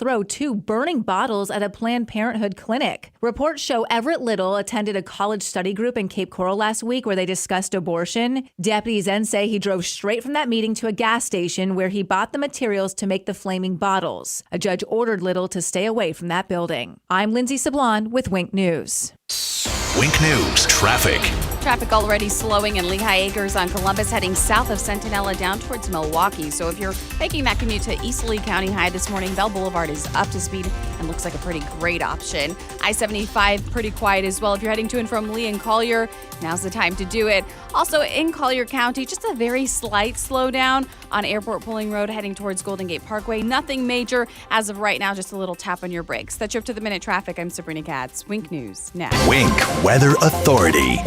throw two burning bottles at a Planned Parenthood clinic. Reports show Everett Little attended a college study group in Cape Coral last week where they discussed abortion. Deputies then say he drove straight from that meeting to a gas station where he bought the materials to make the flaming bottles. A judge ordered Little to stay away from that building. I'm Lindsay Sablon with Wink News. Wink News traffic. Traffic already slowing in Lehigh Acres on Columbus, heading south of Centinela down towards Milwaukee. So if you're making that commute to East Lee County High this morning, Bell Boulevard is up to speed and looks like a pretty great option. I-75 pretty quiet as well. If you're heading to and from Lee and Collier, now's the time to do it. Also in Collier County, just a very slight slowdown on Airport Pulling Road heading towards Golden Gate Parkway. Nothing major as of right now, just a little tap on your brakes. That's your up to the minute traffic. I'm Sabrina Katz. Wink News now. Wink Weather Authority.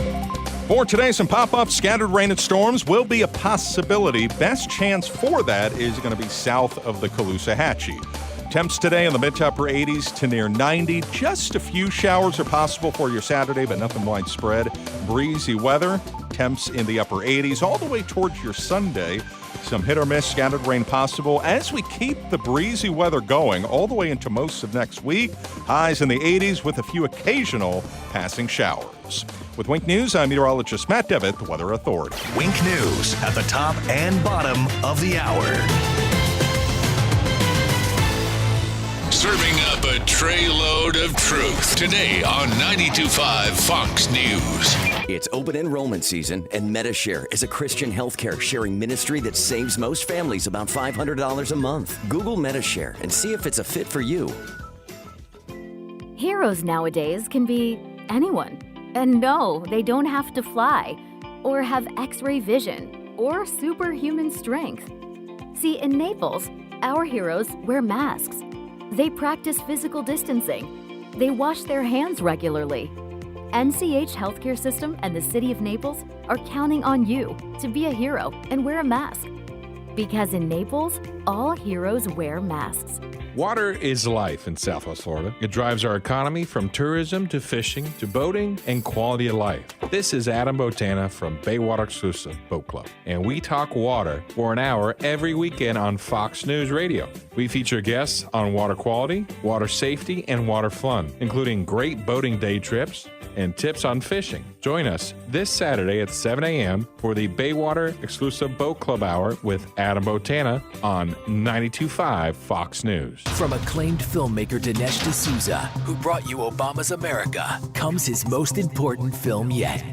For today, some pop-up scattered rain and storms will be a possibility. Best chance for that is going to be south of the Caloosahatchee. Temps today in the mid to upper 80s to near 90. Just a few showers are possible for your Saturday, but nothing widespread. Breezy weather, temps in the upper 80s all the way towards your Sunday. Some hit or miss scattered rain possible as we keep the breezy weather going all the way into most of next week. Highs in the 80s with a few occasional passing showers. With Wink News, I'm meteorologist Matt Devitt, the Weather Authority. Wink News at the top and bottom of the hour. Serving up a tray load of truth today on 92.5 Fox News. It's open enrollment season, and MediShare is a Christian healthcare sharing ministry that saves most families about $500 a month. Google MediShare and see if it's a fit for you. Heroes nowadays can be anyone. And no, they don't have to fly, or have X-ray vision, or superhuman strength. See, in Naples, our heroes wear masks. They practice physical distancing. They wash their hands regularly. NCH Healthcare System and the City of Naples are counting on you to be a hero and wear a mask. Because in Naples, all heroes wear masks. Water is life in Southwest Florida. It drives our economy from tourism to fishing to boating and quality of life. This is Adam Botana from Baywater Exclusive Boat Club, and we talk water for an hour every weekend on Fox News Radio. We feature guests on water quality, water safety, and water fun, including great boating day trips and tips on fishing. Join us this Saturday at 7 a.m. for the Baywater Exclusive Boat Club Hour with Adam Botana on 92.5 Fox News. From acclaimed filmmaker Dinesh D'Souza, who brought you Obama's America, comes his most important film yet.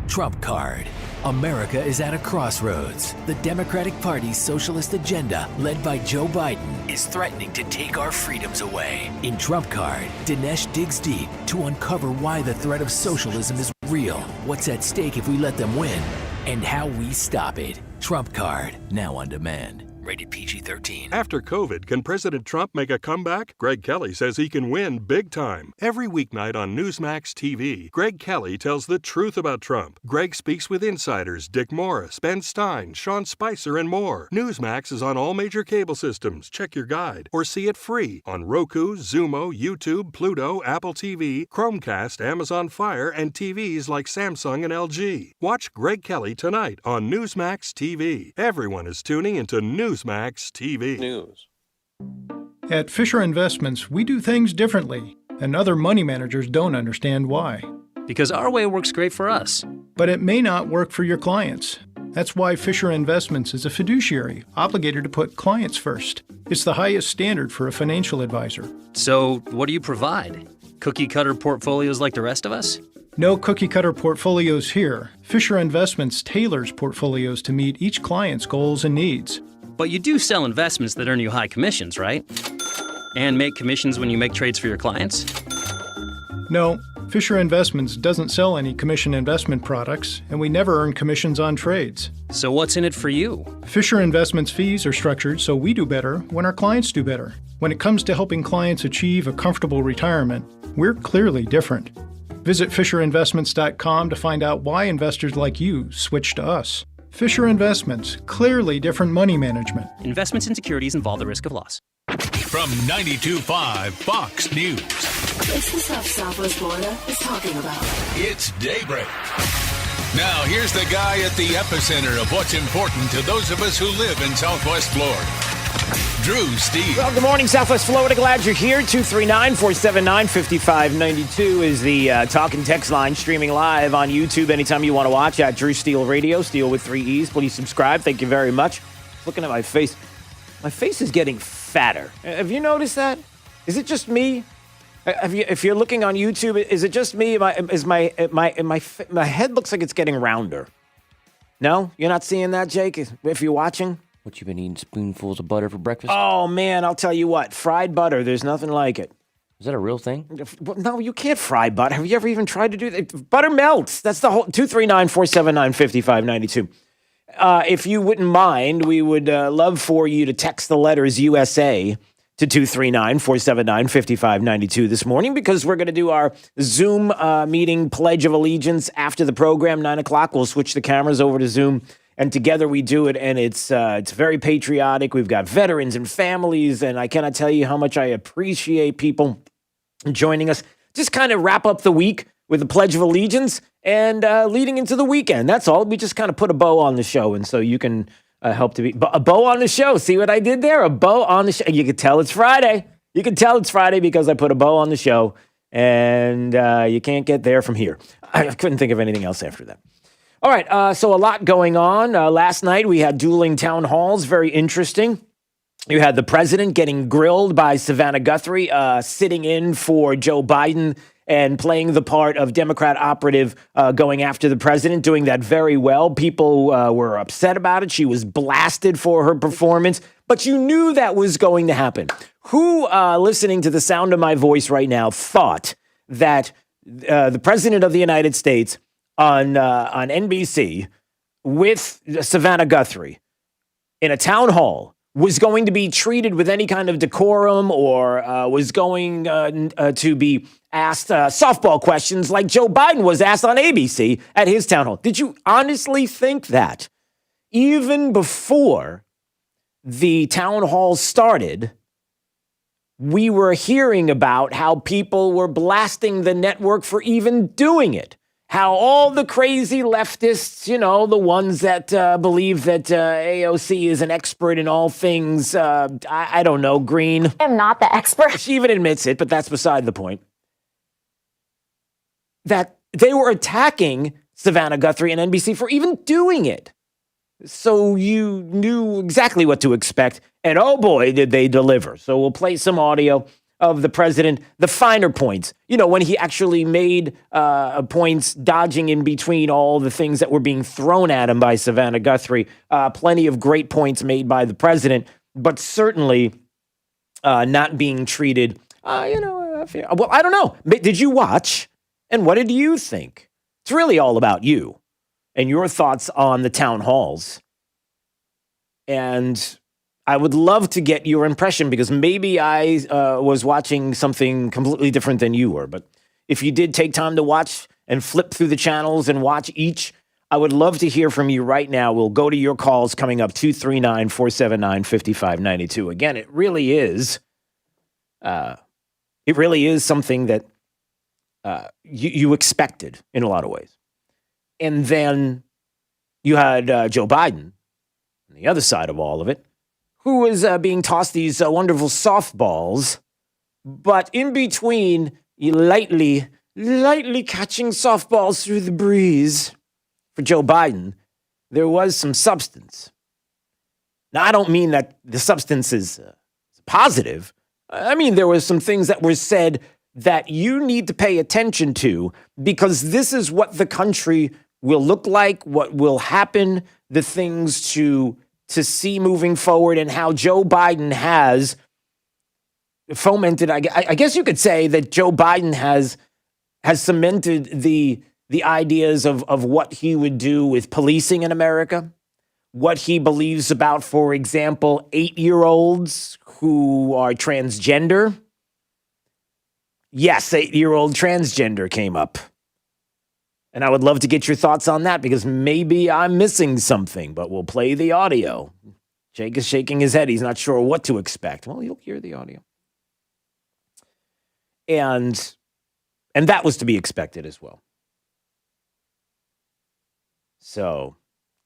Trump Card. America is at a crossroads. The Democratic Party's socialist agenda, led by Joe Biden, is threatening to take our freedoms away. In Trump Card, Dinesh digs deep to uncover why the threat of socialism is real, what's at stake if we let them win, and how we stop it. Trump Card, now on demand. Rated PG-13. After COVID, can President Trump make a comeback? Greg Kelly says he can win big time. Every weeknight on Newsmax TV, Greg Kelly tells the truth about Trump. Greg speaks with insiders Dick Morris, Ben Stein, Sean Spicer, and more. Newsmax is on all major cable systems. Check your guide or see it free on Roku, Zumo, YouTube, Pluto, Apple TV, Chromecast, Amazon Fire, and TVs like Samsung and LG. Watch Greg Kelly tonight on Newsmax TV. Everyone is tuning into Newsmax TV. News. At Fisher Investments, we do things differently, and other money managers don't understand why. Because our way works great for us. But it may not work for your clients. That's why Fisher Investments is a fiduciary, obligated to put clients first. It's the highest standard for a financial advisor. So, what do you provide? Cookie-cutter portfolios like the rest of us? No cookie-cutter portfolios here. Fisher Investments tailors portfolios to meet each client's goals and needs. But you do sell investments that earn you high commissions, right? And make commissions when you make trades for your clients? No, Fisher Investments doesn't sell any commission investment products, and we never earn commissions on trades. So what's in it for you? Fisher Investments fees are structured so we do better when our clients do better. When it comes to helping clients achieve a comfortable retirement, we're clearly different. Visit FisherInvestments.com to find out why investors like you switch to us. Fisher Investments, clearly different money management. Investments in securities involve the risk of loss. From 92.5 Fox News. It's the stuff Southwest Florida is talking about. It's Daybreak. Now, here's the guy at the epicenter of what's important to those of us who live in Southwest Florida. Drew Steve. Well, good morning, Southwest Florida. Glad you're here. 239-479-5592 is the talk and text line, streaming live on YouTube anytime you want to watch at Drew Steele Radio, Steele with 3 E's. Please subscribe. Thank you very much. Looking at my face. My face is getting fatter. Have you noticed that? Is it just me? If you're looking on YouTube, is it just me? My head looks like it's getting rounder. No? You're not seeing that, Jake? If you're watching? What, you been eating spoonfuls of butter for breakfast? Oh, man, I'll tell you what. Fried butter, there's nothing like it. Is that a real thing? No, you can't fry butter. Have you ever even tried to do that? Butter melts. That's the whole 239-479-5592. If you wouldn't mind, we would love for you to text the letters USA to 239-479-5592 this morning, because we're going to do our Zoom meeting Pledge of Allegiance after the program, 9 o'clock. We'll switch the cameras over to Zoom, and together we do it, and it's very patriotic. We've got veterans and families, and I cannot tell you how much I appreciate people joining us. Just kind of wrap up the week with the Pledge of Allegiance and leading into the weekend. That's all. We just kind of put a bow on the show, and so you can help to be a bow on the show. See what I did there? A bow on the show. You can tell it's Friday. You can tell it's Friday because I put a bow on the show, and you can't get there from here. I couldn't think of anything else after that. All right, so a lot going on. Last night we had dueling town halls, very interesting. You had the president getting grilled by Savannah Guthrie, sitting in for Joe Biden and playing the part of Democrat operative going after the president, doing that very well. People were upset about it. She was blasted for her performance, but you knew that was going to happen. Who, listening to the sound of my voice right now, thought that the president of the United States on NBC with Savannah Guthrie in a town hall was going to be treated with any kind of decorum or was going to be asked softball questions like Joe Biden was asked on ABC at his town hall? Did you honestly think that even before the town hall started, we were hearing about how people were blasting the network for even doing it? How all the crazy leftists, you know, the ones that believe that AOC is an expert in all things, I don't know, green. I'm not the expert. She even admits it, but that's beside the point. That they were attacking Savannah Guthrie and NBC for even doing it. So you knew exactly what to expect. And oh boy, did they deliver. So we'll play some audio of the president, the finer points, you know, when he actually made points dodging in between all the things that were being thrown at him by Savannah Guthrie. Plenty of great points made by the president, but certainly not being treated, well, I don't know. Did you watch? And what did you think? It's really all about you and your thoughts on the town halls. And I would love to get your impression, because maybe I was watching something completely different than you were. But if you did take time to watch and flip through the channels and watch each, I would love to hear from you right now. We'll go to your calls coming up, 239-479-5592. Again, it really is something that you expected in a lot of ways. And then you had Joe Biden on the other side of all of it, who was being tossed these wonderful softballs, but in between, lightly catching softballs through the breeze for Joe Biden, there was some substance. Now, I don't mean that the substance is positive. I mean, there was some things that were said that you need to pay attention to, because this is what the country will look like, what will happen, the things to see moving forward, and how Joe Biden has fomented. I guess you could say that Joe Biden has cemented the ideas of what he would do with policing in America, what he believes about, for example, 8-year-olds who are transgender. Yes, 8-year-old transgender came up. And I would love to get your thoughts on that, because maybe I'm missing something, but we'll play the audio. Jake is shaking his head. He's not sure what to expect. Well, you'll hear the audio. And that was to be expected as well. So,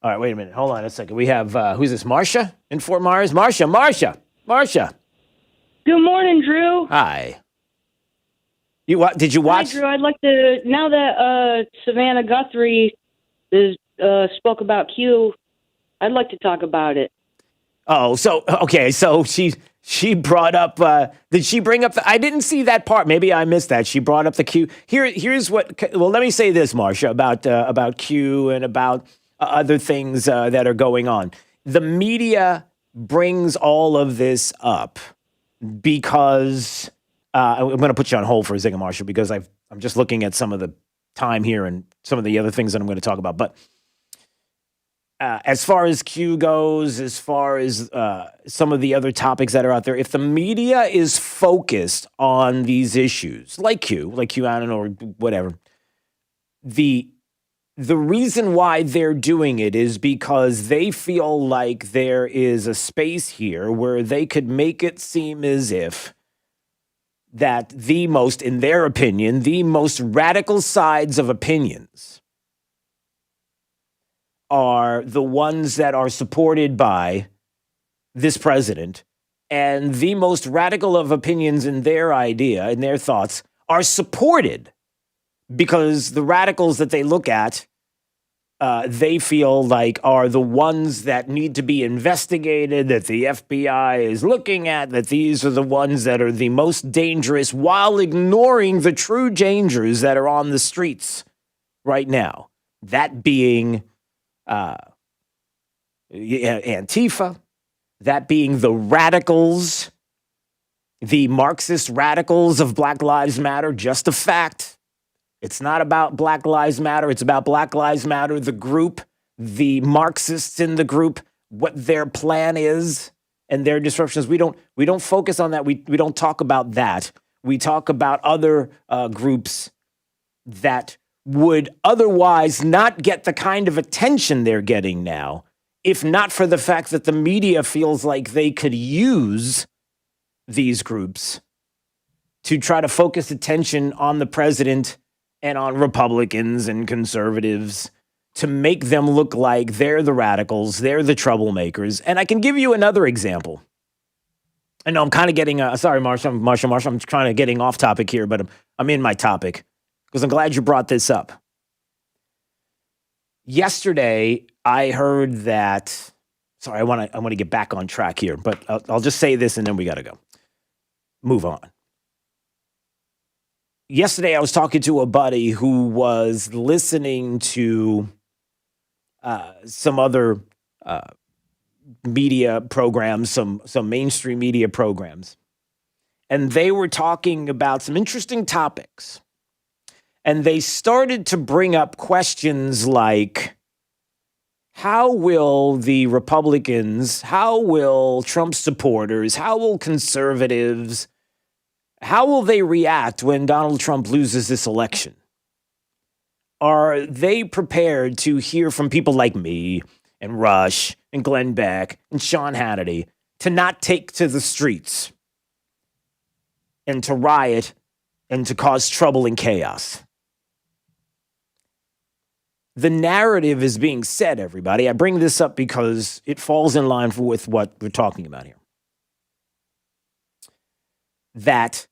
all right, wait a minute. Hold on a second. We have, who's this? Marcia in Fort Myers? Marcia. Marcia. Good morning, Drew. Hi. Did you watch? Hi, Drew. I'd like to, now that Savannah Guthrie spoke about Q, I'd like to talk about it. Oh, so she brought up. Did she bring up? I didn't see that part. Maybe I missed that. She brought up the Q. Here's what. Well, let me say this, Marcia, about Q and about other things that are going on. The media brings all of this up because I'm going to put you on hold for a second, Marcia, because I'm just looking at some of the time here and some of the other things that I'm going to talk about, but. As far as Q goes, as far as some of the other topics that are out there, if the media is focused on these issues, like QAnon or whatever, the reason why they're doing it is because they feel like there is a space here where they could make it seem as if that in their opinion, the most radical sides of opinions are the ones that are supported by this president, and the most radical of opinions in their idea and their thoughts are supported because the radicals that they look at, they feel like are the ones that need to be investigated, that the FBI is looking at, that these are the ones that are the most dangerous while ignoring the true dangers that are on the streets right now. That being Antifa, that being the radicals, the Marxist radicals of Black Lives Matter, just a fact. It's not about Black Lives Matter. It's about Black Lives Matter, the group, the Marxists in the group, what their plan is and their disruptions. We don't focus on that. We don't talk about that. We talk about other groups that would otherwise not get the kind of attention they're getting now, if not for the fact that the media feels like they could use these groups to try to focus attention on the president and on Republicans and conservatives to make them look like they're the radicals, they're the troublemakers. And I can give you another example. I know I'm kind of getting, sorry, Marsha, I'm trying to getting off topic here, but I'm in my topic. Because I'm glad you brought this up. Yesterday, I heard that. Sorry, I want to get back on track here, but I'll just say this and then we got to go. Move on. Yesterday, I was talking to a buddy who was listening to some other media programs, some mainstream media programs, and they were talking about some interesting topics. And they started to bring up questions like, how will the Republicans, how will Trump supporters, how will conservatives, how will they react when Donald Trump loses this election? Are they prepared to hear from people like me and Rush and Glenn Beck and Sean Hannity to not take to the streets and to riot and to cause trouble and chaos? The narrative is being set, everybody. I bring this up because it falls in line with what we're talking about here. That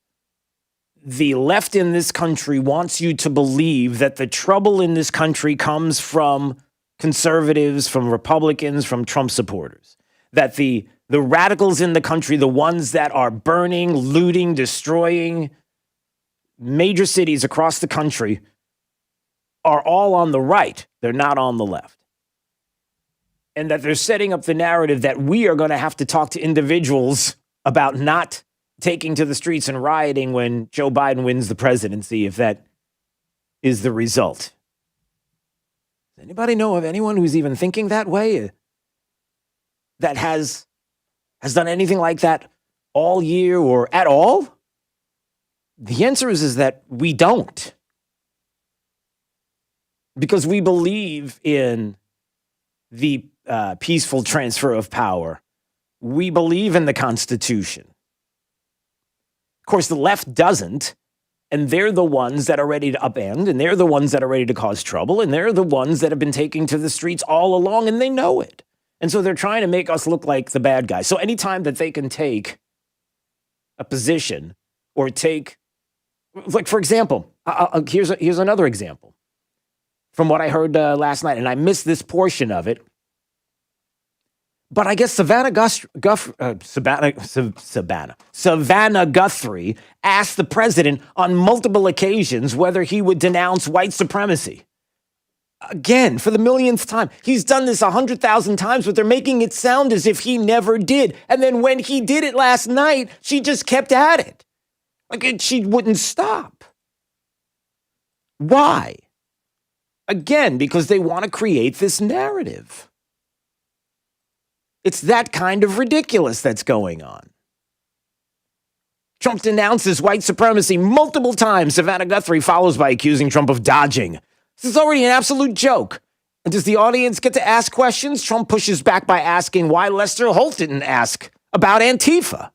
the left in this country wants you to believe that the trouble in this country comes from conservatives, from Republicans, from Trump supporters. That the radicals in the country, the ones that are burning, looting, destroying major cities across the country, are all on the right. They're not on the left. And that they're setting up the narrative that we are going to have to talk to individuals about not taking to the streets and rioting when Joe Biden wins the presidency, if that is the result. Does anybody know of anyone who's even thinking that way? That has done anything like that all year or at all? The answer is that we don't. Because we believe in the peaceful transfer of power. We believe in the Constitution. Of course, the left doesn't, and they're the ones that are ready to upend, and they're the ones that are ready to cause trouble, and they're the ones that have been taking to the streets all along, and they know it. And so they're trying to make us look like the bad guys. So anytime that they can take a position or take, like, for example, here's another example from what I heard last night, and I missed this portion of it. But I guess Savannah Guthrie asked the president on multiple occasions whether he would denounce white supremacy. Again, for the millionth time. He's done this 100,000 times, but they're making it sound as if he never did. And then when he did it last night, she just kept at it. Like she wouldn't stop. Why? Again, because they want to create this narrative. It's that kind of ridiculous that's going on. Trump denounces white supremacy multiple times. Savannah Guthrie follows by accusing Trump of dodging. This is already an absolute joke. And does the audience get to ask questions? Trump pushes back by asking why Lester Holt didn't ask about Antifa.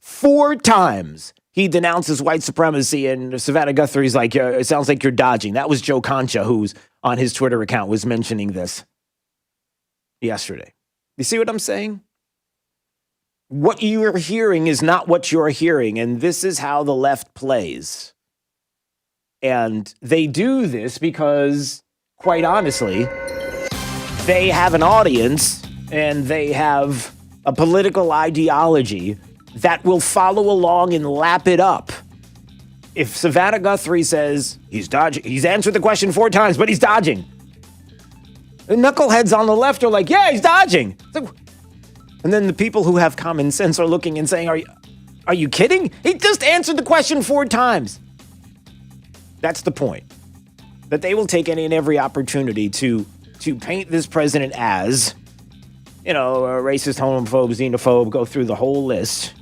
4 times he denounces white supremacy, and Savannah Guthrie's like, it sounds like you're dodging. That was Joe Concha, who's on his Twitter account, was mentioning this yesterday. You see what I'm saying? What you're hearing is not what you're hearing, and this is how the left plays. And they do this because, quite honestly, they have an audience and they have a political ideology that will follow along and lap it up. If Savannah Guthrie says he's dodging, he's answered the question 4 times, but he's dodging. The knuckleheads on the left are like, yeah, he's dodging. And then the people who have common sense are looking and saying, are you kidding? He just answered the question 4 times. That's the point. That they will take any and every opportunity to paint this president as, a racist, homophobe, xenophobe, go through the whole list.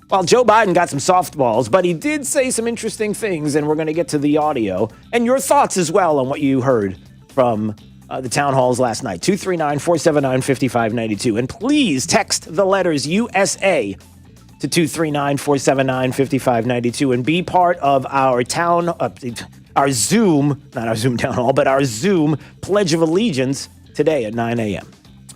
Well, Joe Biden got some softballs, but he did say some interesting things, and we're going to get to the audio and your thoughts as well on what you heard from the town halls last night. 239-479-5592. And please text the letters USA to 239-479-5592 and be part of our our Zoom town hall, but our Zoom Pledge of Allegiance today at 9 a.m.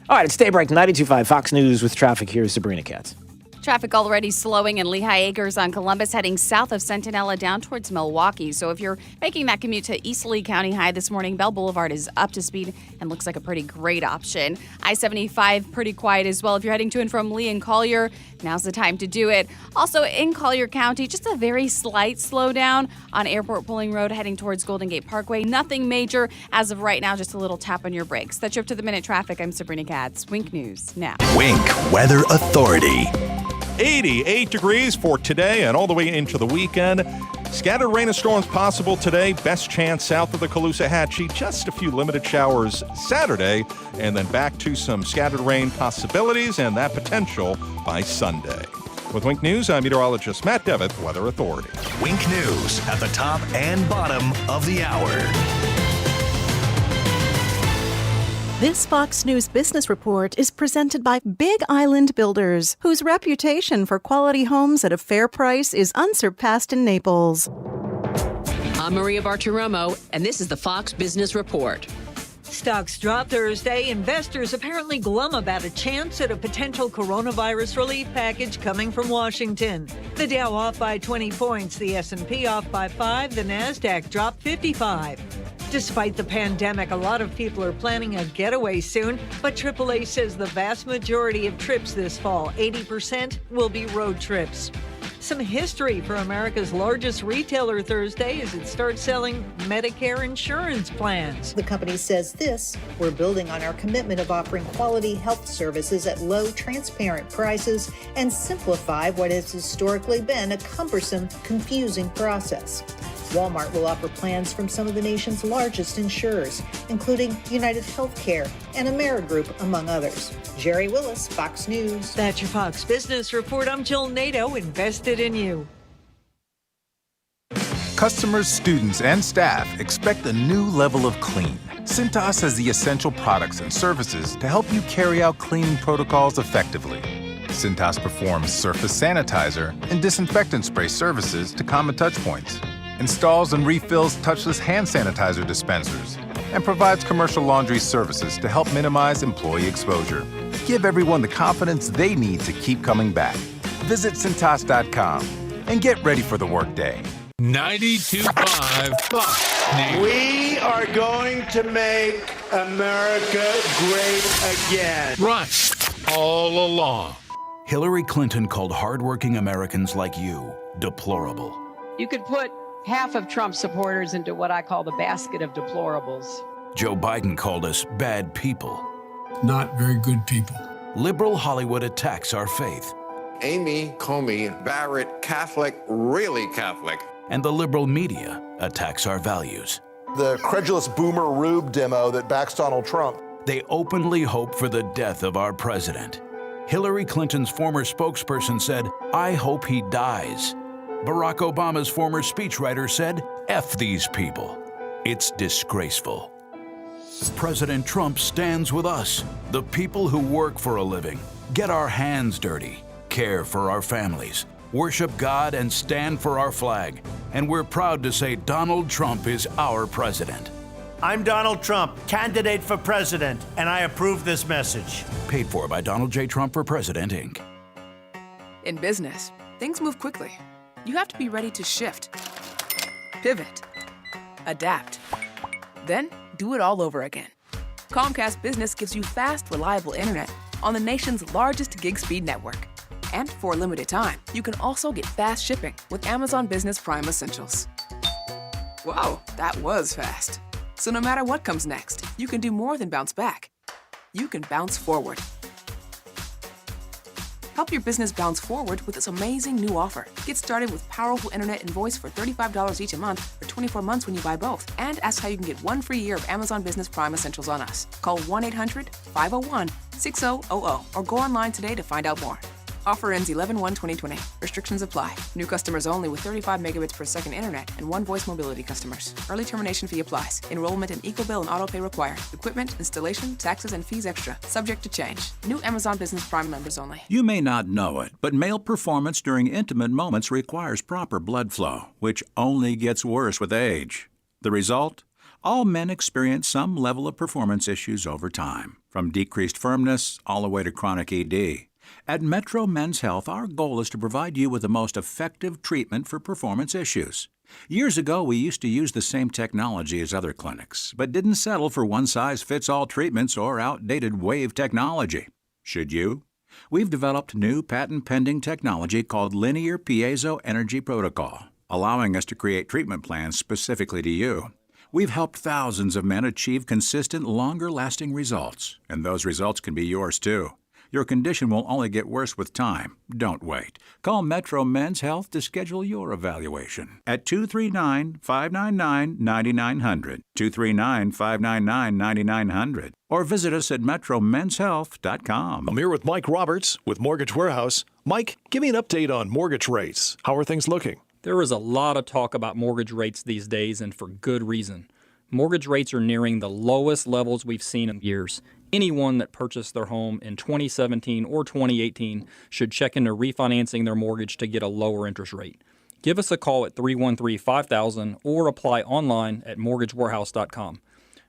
All right, it's Daybreak 92.5 Fox News with traffic. Here's Sabrina Katz. Traffic already slowing in Lehigh Acres on Columbus, heading south of Centinela down towards Milwaukee. So if you're making that commute to East Lee County High this morning, Bell Boulevard is up to speed and looks like a pretty great option. I-75 pretty quiet as well. If you're heading to and from Lee and Collier, now's the time to do it. Also in Collier County, just a very slight slowdown on Airport Pulling Road heading towards Golden Gate Parkway. Nothing major as of right now, just a little tap on your brakes. That's your up to the minute traffic. I'm Sabrina Katz. Wink News now. Wink Weather Authority. 88 degrees for today and all the way into the weekend. Scattered rain and storms possible today. Best chance south of the Caloosahatchee. Just a few limited showers Saturday, and then back to some scattered rain possibilities and that potential by Sunday. With Wink News, I'm meteorologist Matt Devitt, Weather Authority. Wink News at the top and bottom of the hour. This Fox News Business Report is presented by Big Island Builders, whose reputation for quality homes at a fair price is unsurpassed in Naples. I'm Maria Bartiromo, and this is the Fox Business Report. Stocks drop Thursday. Investors apparently glum about a chance at a potential coronavirus relief package coming from Washington. The Dow off by 20 points, the S&P off by 5, the Nasdaq dropped 55. Despite the pandemic, a lot of people are planning a getaway soon, but AAA says the vast majority of trips this fall, 80%, will be road trips. Some history for America's largest retailer Thursday as it starts selling Medicare insurance plans. The company says this: we're building on our commitment of offering quality health services at low, transparent prices and simplify what has historically been a cumbersome, confusing process. Walmart will offer plans from some of the nation's largest insurers, including United Healthcare and Amerigroup, among others. Jerry Willis, Fox News. That's your Fox Business Report. I'm Jill Nato, invested in you. Customers, students, and staff expect a new level of clean. Cintas has the essential products and services to help you carry out cleaning protocols effectively. Cintas performs surface sanitizer and disinfectant spray services to common touchpoints, installs and refills touchless hand sanitizer dispensers, and provides commercial laundry services to help minimize employee exposure. Give everyone the confidence they need to keep coming back. Visit Cintas.com and get ready for the workday. 92.5 Fox News. We are going to make America great again. Right. All along. Hillary Clinton called hardworking Americans like you deplorable. You could put half of Trump supporters into what I call the basket of deplorables. Joe Biden called us bad people. Not very good people. Liberal Hollywood attacks our faith. Amy Comey Barrett, Catholic, really Catholic. And the liberal media attacks our values. The credulous boomer Rube demo that backs Donald Trump. They openly hope for the death of our president. Hillary Clinton's former spokesperson said, "I hope he dies." Barack Obama's former speechwriter said, "F these people." It's disgraceful. President Trump stands with us, the people who work for a living, get our hands dirty, care for our families, worship God, and stand for our flag. And we're proud to say Donald Trump is our president. I'm Donald Trump, candidate for president, and I approve this message. Paid for by Donald J. Trump for President, Inc. In business, things move quickly. You have to be ready to shift, pivot, adapt, then do it all over again. Comcast Business gives you fast, reliable internet on the nation's largest gig speed network. And for a limited time, you can also get fast shipping with Amazon Business Prime Essentials. Wow, that was fast. So no matter what comes next, you can do more than bounce back. You can bounce forward. Help your business bounce forward with this amazing new offer. Get started with powerful internet and voice for $35 each a month for 24 months when you buy both. And ask how you can get 1 free year of Amazon Business Prime Essentials on us. Call 1-800-501-6000 or go online today to find out more. Offer ends 11/1/2020. Restrictions apply. New customers only with 35 megabits per second internet and 1 voice mobility customers. Early termination fee applies. Enrollment and equal bill and auto pay required. Equipment, installation, taxes, and fees extra. Subject to change. New Amazon Business Prime members only. You may not know it, but male performance during intimate moments requires proper blood flow, which only gets worse with age. The result? All men experience some level of performance issues over time, from decreased firmness all the way to chronic ED. At Metro Men's Health, our goal is to provide you with the most effective treatment for performance issues. Years ago, we used to use the same technology as other clinics, but didn't settle for one-size-fits-all treatments or outdated wave technology. Should you? We've developed new patent-pending technology called Linear Piezo Energy Protocol, allowing us to create treatment plans specifically to you. We've helped thousands of men achieve consistent, longer-lasting results, and those results can be yours, too. Your condition will only get worse with time. Don't wait. Call Metro Men's Health to schedule your evaluation at 239-599-9900, 239-599-9900, or visit us at metromenshealth.com. I'm here with Mike Roberts with Mortgage Warehouse. Mike, give me an update on mortgage rates. How are things looking? There is a lot of talk about mortgage rates these days, and for good reason. Mortgage rates are nearing the lowest levels we've seen in years. Anyone that purchased their home in 2017 or 2018 should check into refinancing their mortgage to get a lower interest rate. Give us a call at 313-5000 or apply online at mortgagewarehouse.com.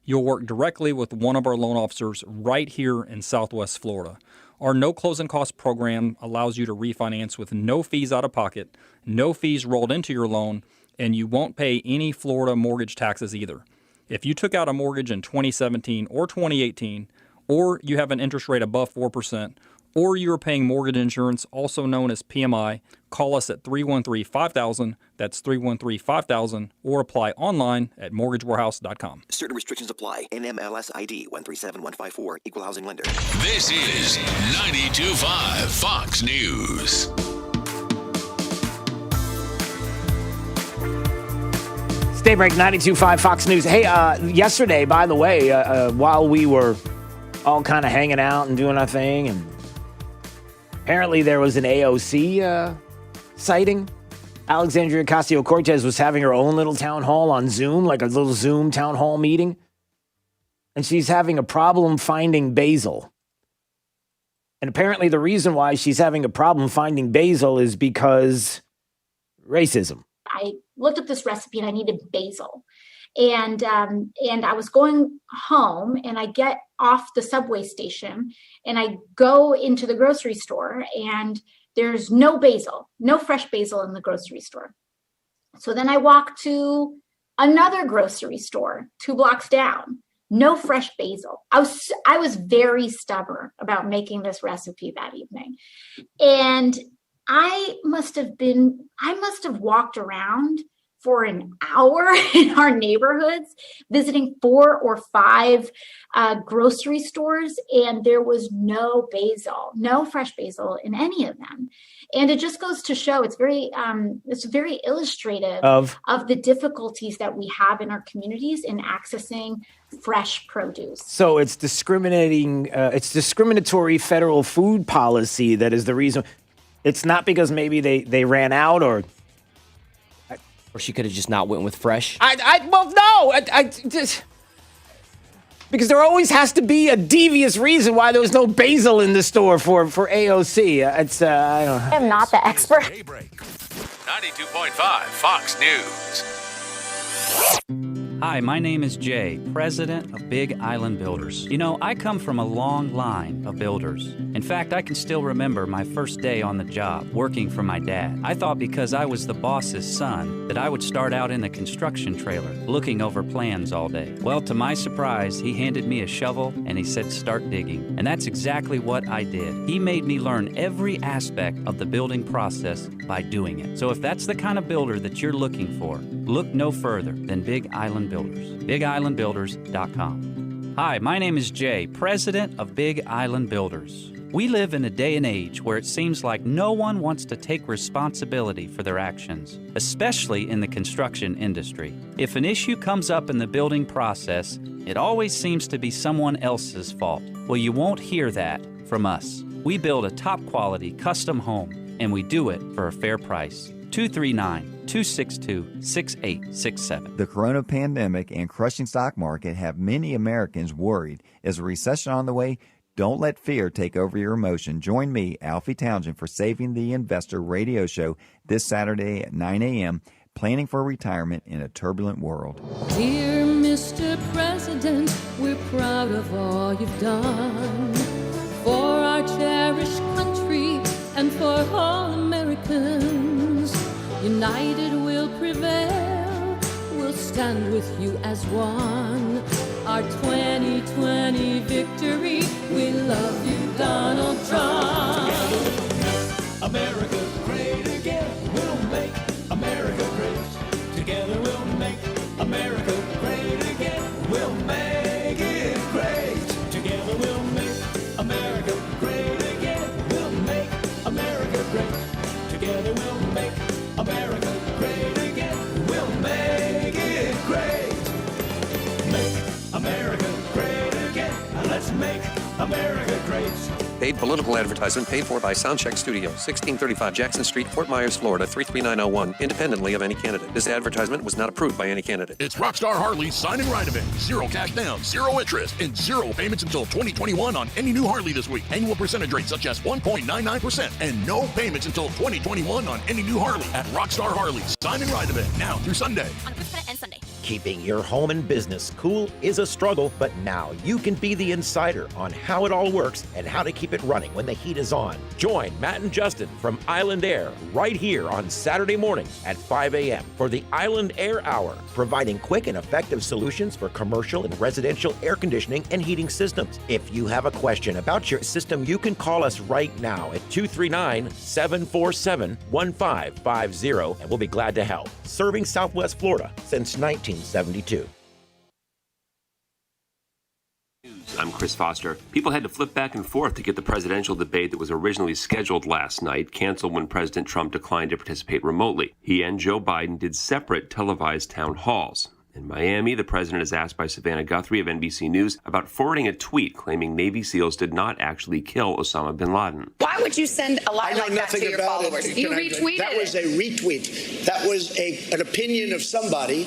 You'll work directly with one of our loan officers right here in Southwest Florida. Our no closing costs program allows you to refinance with no fees out of pocket, no fees rolled into your loan, and you won't pay any Florida mortgage taxes either. If you took out a mortgage in 2017 or 2018, or you have an interest rate above 4%, or you are paying mortgage insurance, also known as PMI, call us at 313-5000, that's 313-5000, or apply online at mortgagewarehouse.com. Certain restrictions apply. NMLS ID 137154, Equal Housing Lender. This is 92.5 Fox News. Daybreak 92.5 Fox News. Hey, yesterday, by the way, while we were all kind of hanging out and doing our thing, and apparently there was an AOC sighting. Alexandria Ocasio-Cortez was having her own little town hall on Zoom, like a little Zoom town hall meeting. And she's having a problem finding basil. And apparently the reason why she's having a problem finding basil is because racism. I looked up this recipe and I needed basil. And I was going home, and I get off the subway station and I go into the grocery store, and there's no fresh basil in the grocery store. So then I walk to another grocery store 2 blocks down, no fresh basil. I was very stubborn about making this recipe that evening. And I must have walked around for an hour in our neighborhoods, visiting 4 or 5 grocery stores, and there was no fresh basil in any of them. And it just goes to show it's very illustrative of the difficulties that we have in our communities in accessing fresh produce. So it's discriminatory federal food policy that is the reason. It's not because maybe they ran out or she could have just not went with fresh. Because there always has to be a devious reason why there was no basil in the store for AOC. I don't know. I'm not the expert. 92.5 Fox News. Hi, my name is Jay, president of Big Island Builders. You know, I come from a long line of builders. In fact, I can still remember my first day on the job, working for my dad. I thought because I was the boss's son that I would start out in a construction trailer, looking over plans all day. Well, to my surprise, he handed me a shovel and he said, start digging. And that's exactly what I did. He made me learn every aspect of the building process by doing it. So if that's the kind of builder that you're looking for, look no further than Big Island Builders. BigIslandBuilders.com. Hi, my name is Jay, president of Big Island Builders. We live in a day and age where it seems like no one wants to take responsibility for their actions, especially in the construction industry. If an issue comes up in the building process, it always seems to be someone else's fault. Well, you won't hear that from us. We build a top-quality custom home, and we do it for a fair price. 239-262-6867. The corona pandemic and crushing stock market have many Americans worried. Is a recession on the way? Don't let fear take over your emotion. Join me, Alfie Townsend, for Saving the Investor radio show this Saturday at 9 a.m., planning for retirement in a turbulent world. Dear Mr. President, we're proud of all you've done for our cherished country and for all Americans. United we'll prevail, we'll stand with you as one. Our 2020 victory, we love you, Donald Trump. America great again, we'll make America great. Together we'll make America great again, we'll make it great. Together we'll make America great again, we'll make America great. Together we'll make America great again, we'll make it great. Make America great again, let's make America great. Paid political advertisement paid for by Soundcheck Studio, 1635 Jackson Street, Fort Myers, Florida, 33901, independently of any candidate. This advertisement was not approved by any candidate. It's Rockstar Harley's Sign and Ride event. 0 cash down, 0 interest, and 0 payments until 2021 on any new Harley this week. Annual percentage rates such as 1.99% and no payments until 2021 on any new Harley at Rockstar Harley's Sign and Ride event now through Sunday. On Christmas and Sunday. Keeping your home and business cool is a struggle, but now you can be the insider on how it all works and how to keep it running when the heat is on. Join Matt and Justin from Island Air right here on Saturday mornings at 5 a.m. for the Island Air Hour, providing quick and effective solutions for commercial and residential air conditioning and heating systems. If you have a question about your system, you can call us right now at 239-747-1550, and we'll be glad to help. Serving Southwest Florida since 1972. I'm Chris Foster. People had to flip back and forth to get the presidential debate that was originally scheduled last night canceled when President Trump declined to participate remotely. He and Joe Biden did separate televised town halls. In Miami, the president is asked by Savannah Guthrie of NBC News about forwarding a tweet claiming Navy SEALs did not actually kill Osama bin Laden. Why would you send a lie like that to your followers? You retweeted That was a retweet. That was an opinion of somebody,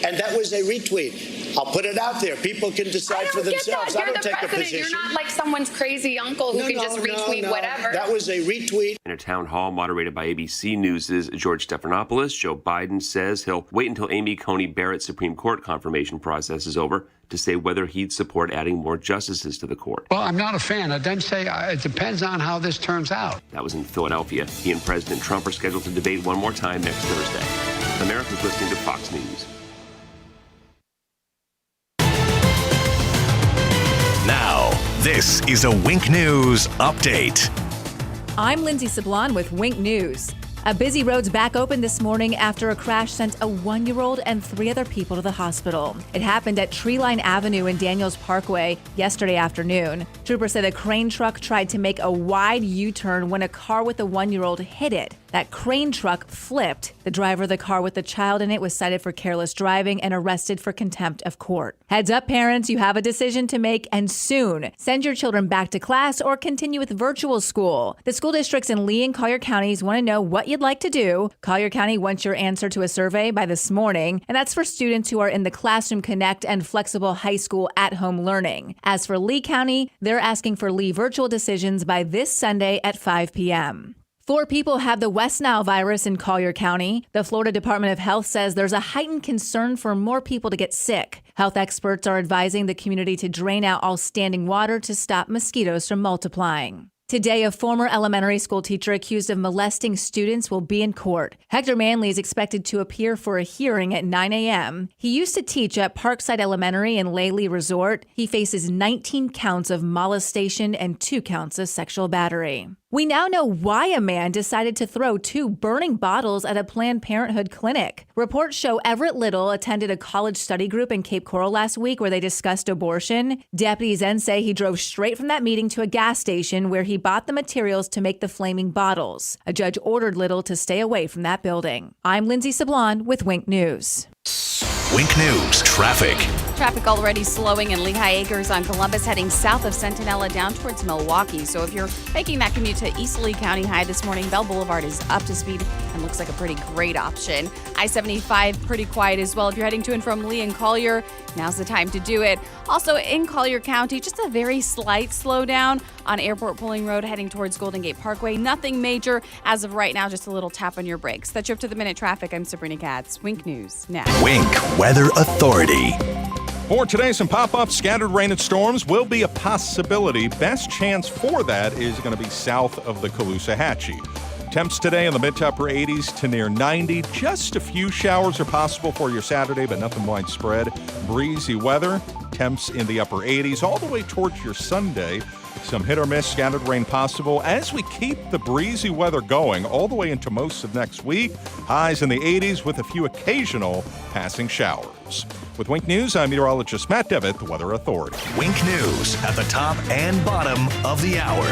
and that was a retweet. I'll put it out there. People can decide for themselves. You're I don't the take a president. position. You're not like someone's crazy uncle who can just retweet whatever. That was a retweet. In a town hall moderated by ABC News' George Stephanopoulos, Joe Biden says he'll wait until Amy Coney Barrett's Supreme Court confirmation process is over to say whether he'd support adding more justices to the court. Well, I'm not a fan. I then say it depends on how this turns out. That was in Philadelphia. He and President Trump are scheduled to debate one more time next Thursday. America's listening to Fox News. Now, this is a Wink News update. I'm Lindsay Sablon with Wink News. A busy road's back open this morning after a crash sent a 1-year-old and 3 other people to the hospital. It happened at Treeline Avenue in Daniels Parkway yesterday afternoon. Troopers say the crane truck tried to make a wide U-turn when a car with a 1-year-old hit it. That crane truck flipped. The driver of the car with the child in it was cited for careless driving and arrested for contempt of court. Heads up, parents, you have a decision to make, and soon. Send your children back to class or continue with virtual school. The school districts in Lee and Collier counties want to know what you'd like to do. Collier County wants your answer to a survey by this morning, and that's for students who are in the Classroom Connect and Flexible High School at-home learning. As for Lee County, they're asking for Lee virtual decisions by this Sunday at 5 p.m. 4 people have the West Nile virus in Collier County. The Florida Department of Health says there's a heightened concern for more people to get sick. Health experts are advising the community to drain out all standing water to stop mosquitoes from multiplying. Today, a former elementary school teacher accused of molesting students will be in court. Hector Manley is expected to appear for a hearing at 9 a.m. He used to teach at Parkside Elementary and Laley Resort. He faces 19 counts of molestation and 2 counts of sexual battery. We now know why a man decided to throw 2 burning bottles at a Planned Parenthood clinic. Reports show Everett Little attended a college study group in Cape Coral last week where they discussed abortion. Deputies then say he drove straight from that meeting to a gas station where he bought the materials to make the flaming bottles. A judge ordered Little to stay away from that building. I'm Lindsay Sablon with Wink News. Wink News traffic. Traffic already slowing in Lehigh Acres on Columbus, heading south of Centinela down towards Milwaukee. So if you're making that commute to East Lee County High this morning, Bell Boulevard is up to speed and looks like a pretty great option. I-75 pretty quiet as well. If you're heading to and from Lee and Collier, now's the time to do it. Also in Collier County, just a very slight slowdown on Airport Pulling Road heading towards Golden Gate Parkway. Nothing major as of right now, just a little tap on your brakes. That's your up to the minute traffic. I'm Sabrina Katz. Wink News now. Wink Weather Authority. For today, some pop-up scattered rain and storms will be a possibility. Best chance for that is going to be south of the Caloosahatchee. Temps today in the mid to upper 80s to near 90. Just a few showers are possible for your Saturday, but nothing widespread. Breezy weather, temps in the upper 80s all the way towards your Sunday. Some hit or miss scattered rain possible as we keep the breezy weather going all the way into most of next week. Highs in the 80s with a few occasional passing showers. With Wink News, I'm meteorologist Matt Devitt, the Weather Authority. Wink News at the top and bottom of the hour.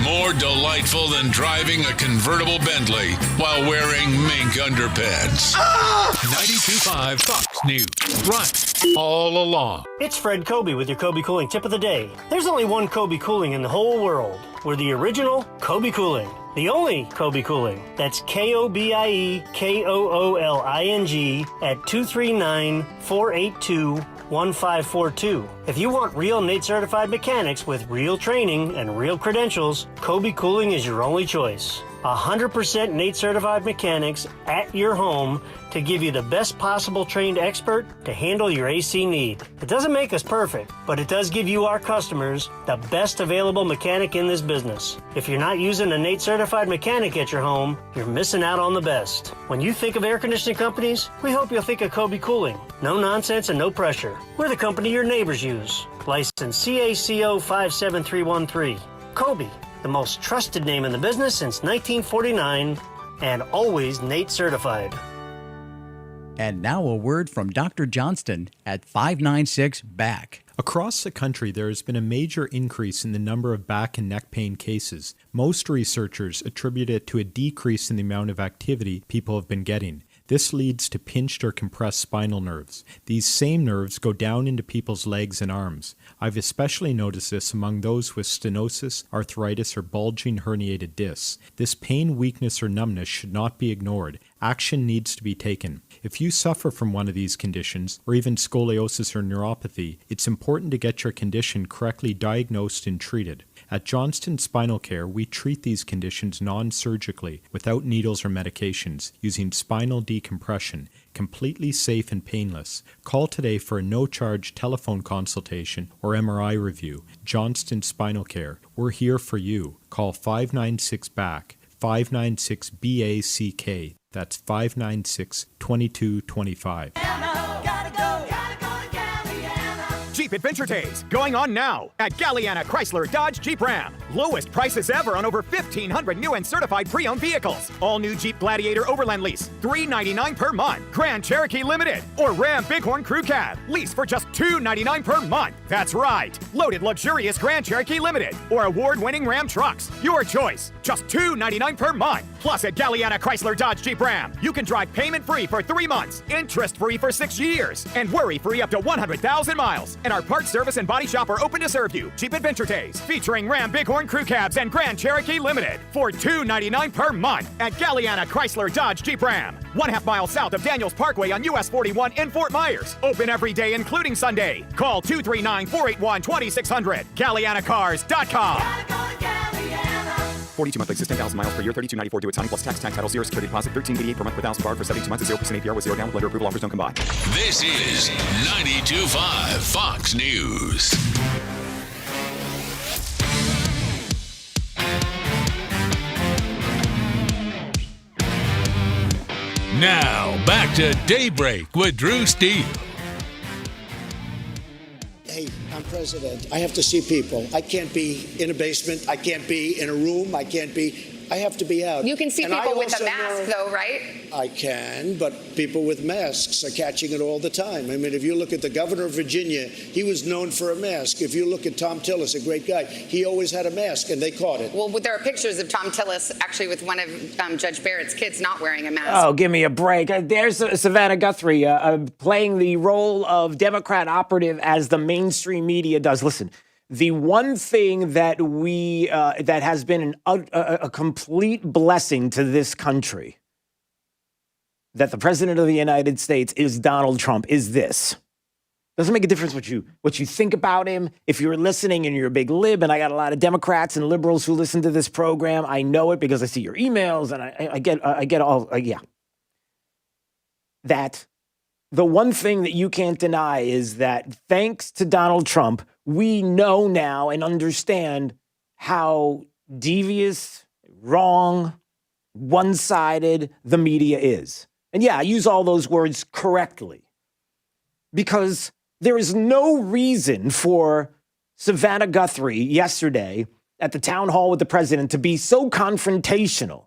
More delightful than driving a convertible Bentley while wearing mink underpants. 92.5 Fox News. Right all along. It's Fred Kobe with your Kobe Cooling Tip of the Day. There's only one Kobe Cooling in the whole world. We're the original Kobe Cooling. The only Kobe Cooling. That's KOBIE KOOLING at 239-482-1542. If you want real NATE certified mechanics with real training and real credentials, Kobe Cooling is your only choice. 100% NATE certified mechanics at your home to give you the best possible trained expert to handle your AC need. It doesn't make us perfect, but it does give you, our customers, the best available mechanic in this business. If you're not using a NATE certified mechanic at your home, you're missing out on the best. When you think of air conditioning companies, we hope you'll think of Kobe Cooling. No nonsense and no pressure. We're the company your neighbors use. License CACO 57313. Kobe, the most trusted name in the business since 1949 and always NATE certified. And now a word from Dr. Johnston at 596 Back. Across the country, there has been a major increase in the number of back and neck pain cases. Most researchers attribute it to a decrease in the amount of activity people have been getting. This leads to pinched or compressed spinal nerves. These same nerves go down into people's legs and arms. I've especially noticed this among those with stenosis, arthritis, or bulging herniated discs. This pain, weakness, or numbness should not be ignored. action needs to be taken. If you suffer from one of these conditions, or even scoliosis or neuropathy, it's important to get your condition correctly diagnosed and treated. At Johnston Spinal Care, we treat these conditions non-surgically, without needles or medications, using spinal decompression, completely safe and painless. Call today for a no-charge telephone consultation or MRI review. Johnston Spinal Care. We're here for you. Call 596-BACK, 596-BACK. That's 596-2225. Jeep Adventure Days going on now at Galliana Chrysler Dodge Jeep Ram. Lowest prices ever on over 1,500 new and certified pre-owned vehicles. All new Jeep Gladiator Overland lease, $399 per month. Grand Cherokee Limited or Ram Bighorn Crew Cab, lease for just $299 per month. That's right. Loaded luxurious Grand Cherokee Limited or award-winning Ram trucks. Your choice. Just $299 per month. Plus at Galliana Chrysler Dodge Jeep Ram, you can drive payment-free for 3 months, interest-free for 6 years, and worry-free up to 100,000 miles. And our parts service and body shop are open to serve you. Jeep Adventure Days, featuring Ram Bighorn Crew Cabs and Grand Cherokee Limited for $299 per month at Galliana Chrysler Dodge Jeep Ram. 1/2 mile south of Daniels Parkway on US 41 in Fort Myers. Open every day, including Sunday. Call 239-481-2600. GallianaCars.com. 42 monthly, 10,000 miles per year, $32.94 due at signing plus tax, title, 0 security deposit, $13.88 per month per thousand borrowed for 72 months at 0% APR with 0 down with lender approval. Offers don't combine. This is 92.5 Fox News. Now, back to Daybreak with Drew Steele. Hey, I'm president. I have to see people. I can't be in a basement. I can't be in a room. I have to be out. You can see people with a mask, though, right? I can, but people with masks are catching it all the time. I mean, if you look at the governor of Virginia, he was known for a mask. If you look at Tom Tillis, a great guy, he always had a mask, and they caught it. Well, there are pictures of Tom Tillis actually with one of Judge Barrett's kids not wearing a mask. Oh, give me a break. There's Savannah Guthrie playing the role of Democrat operative as the mainstream media does. Listen, the one thing that that has been a complete blessing to this country, that the president of the United States is Donald Trump, is this. Doesn't make a difference what you think about him. If you're listening and you're a big lib, and I got a lot of Democrats and liberals who listen to this program, I know it because I see your emails and I get all, yeah. That the one thing that you can't deny is that thanks to Donald Trump, we know now and understand how devious, wrong, one-sided the media is. And yeah, I use all those words correctly because there is no reason for Savannah Guthrie yesterday at the town hall with the president to be so confrontational,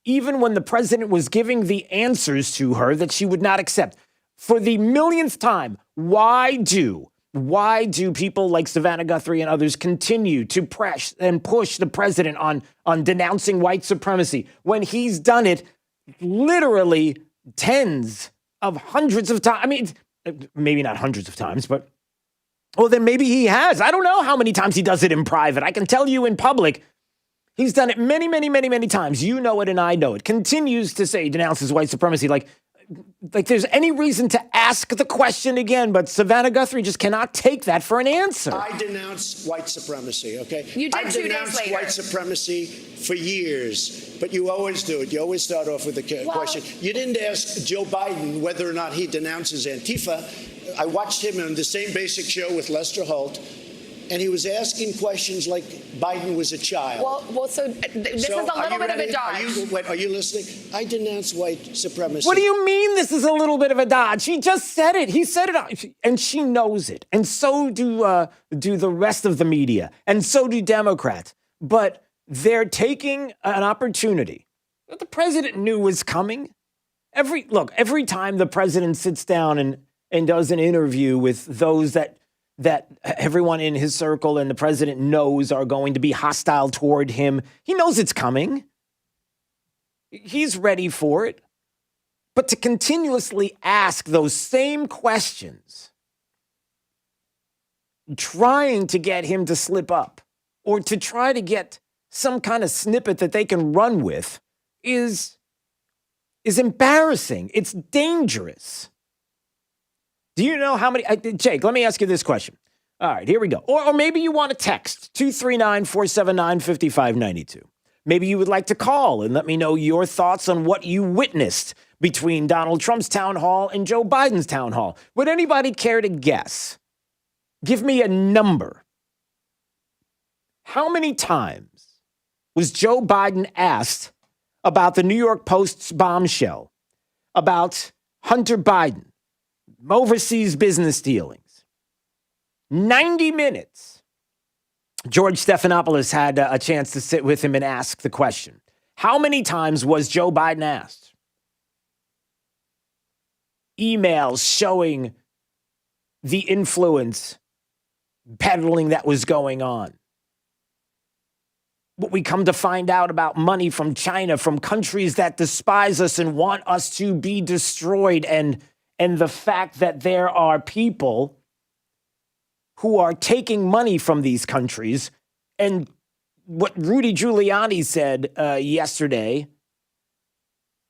even when the president was giving the answers to her that she would not accept. For the millionth time, why do people like Savannah Guthrie and others continue to press and push the president on denouncing white supremacy when he's done it literally tens of hundreds of times? I mean, maybe not hundreds of times, but, well, then maybe he has. I don't know how many times he does it in private. I can tell you in public, he's done it many, many, many, many times. You know it and I know it. Continues to say, denounces white supremacy. Like there's any reason to ask the question again, but Savannah Guthrie just cannot take that for an answer. I denounce white supremacy, okay? You did 2 days later. I've denounced white supremacy for years, but you always do it. You always start off with a question. You didn't ask Joe Biden whether or not he denounces Antifa. I watched him on the same basic show with Lester Holt, and he was asking questions like Biden was a child. Well, so this is a little bit of a dodge. Are you listening? I denounce white supremacy. What do you mean this is a little bit of a dodge? He just said it. He said it, and she knows it. And so do the rest of the media, and so do Democrats. But they're taking an opportunity that the president knew was coming. Every time the president sits down and does an interview with those that everyone in his circle and the president knows are going to be hostile toward him, he knows it's coming. He's ready for it. But to continuously ask those same questions, trying to get him to slip up or to try to get some kind of snippet that they can run with is is embarrassing. It's dangerous. Do you know how many? Jake, let me ask you this question. All right, here we go. Or maybe you want to text 239-479-5592. Maybe you would like to call and let me know your thoughts on what you witnessed between Donald Trump's town hall and Joe Biden's town hall. Would anybody care to guess? Give me a number. How many times was Joe Biden asked about the New York Post's bombshell, about Hunter Biden, overseas business dealings? 90 minutes. George Stephanopoulos had a chance to sit with him and ask the question. How many times was Joe Biden asked? Emails showing the influence peddling that was going on. What we come to find out about money from China, from countries that despise us and want us to be destroyed, and the fact that there are people who are taking money from these countries, and what Rudy Giuliani said yesterday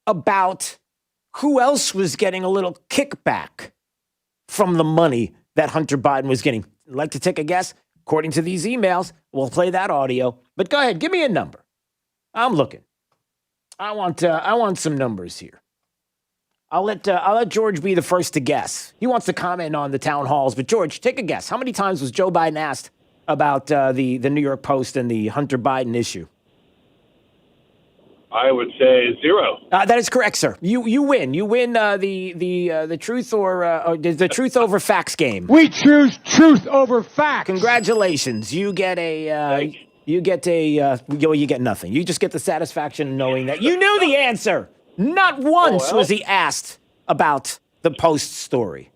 about who else was getting a little kickback from the money that Hunter Biden was getting. Like to take a guess? According to these emails, we'll play that audio. But go ahead, give me a number. I'm looking. I want some numbers here. I'll let George be the first to guess. He wants to comment on the town halls, but George, take a guess. How many times was Joe Biden asked about the New York Post and the Hunter Biden issue? I would say 0. That is correct, sir. You win. You win the truth or the truth over facts game. We choose truth over facts. Congratulations. You get you get nothing. You just get the satisfaction of knowing that you knew the answer. Not once was he asked about the Post story,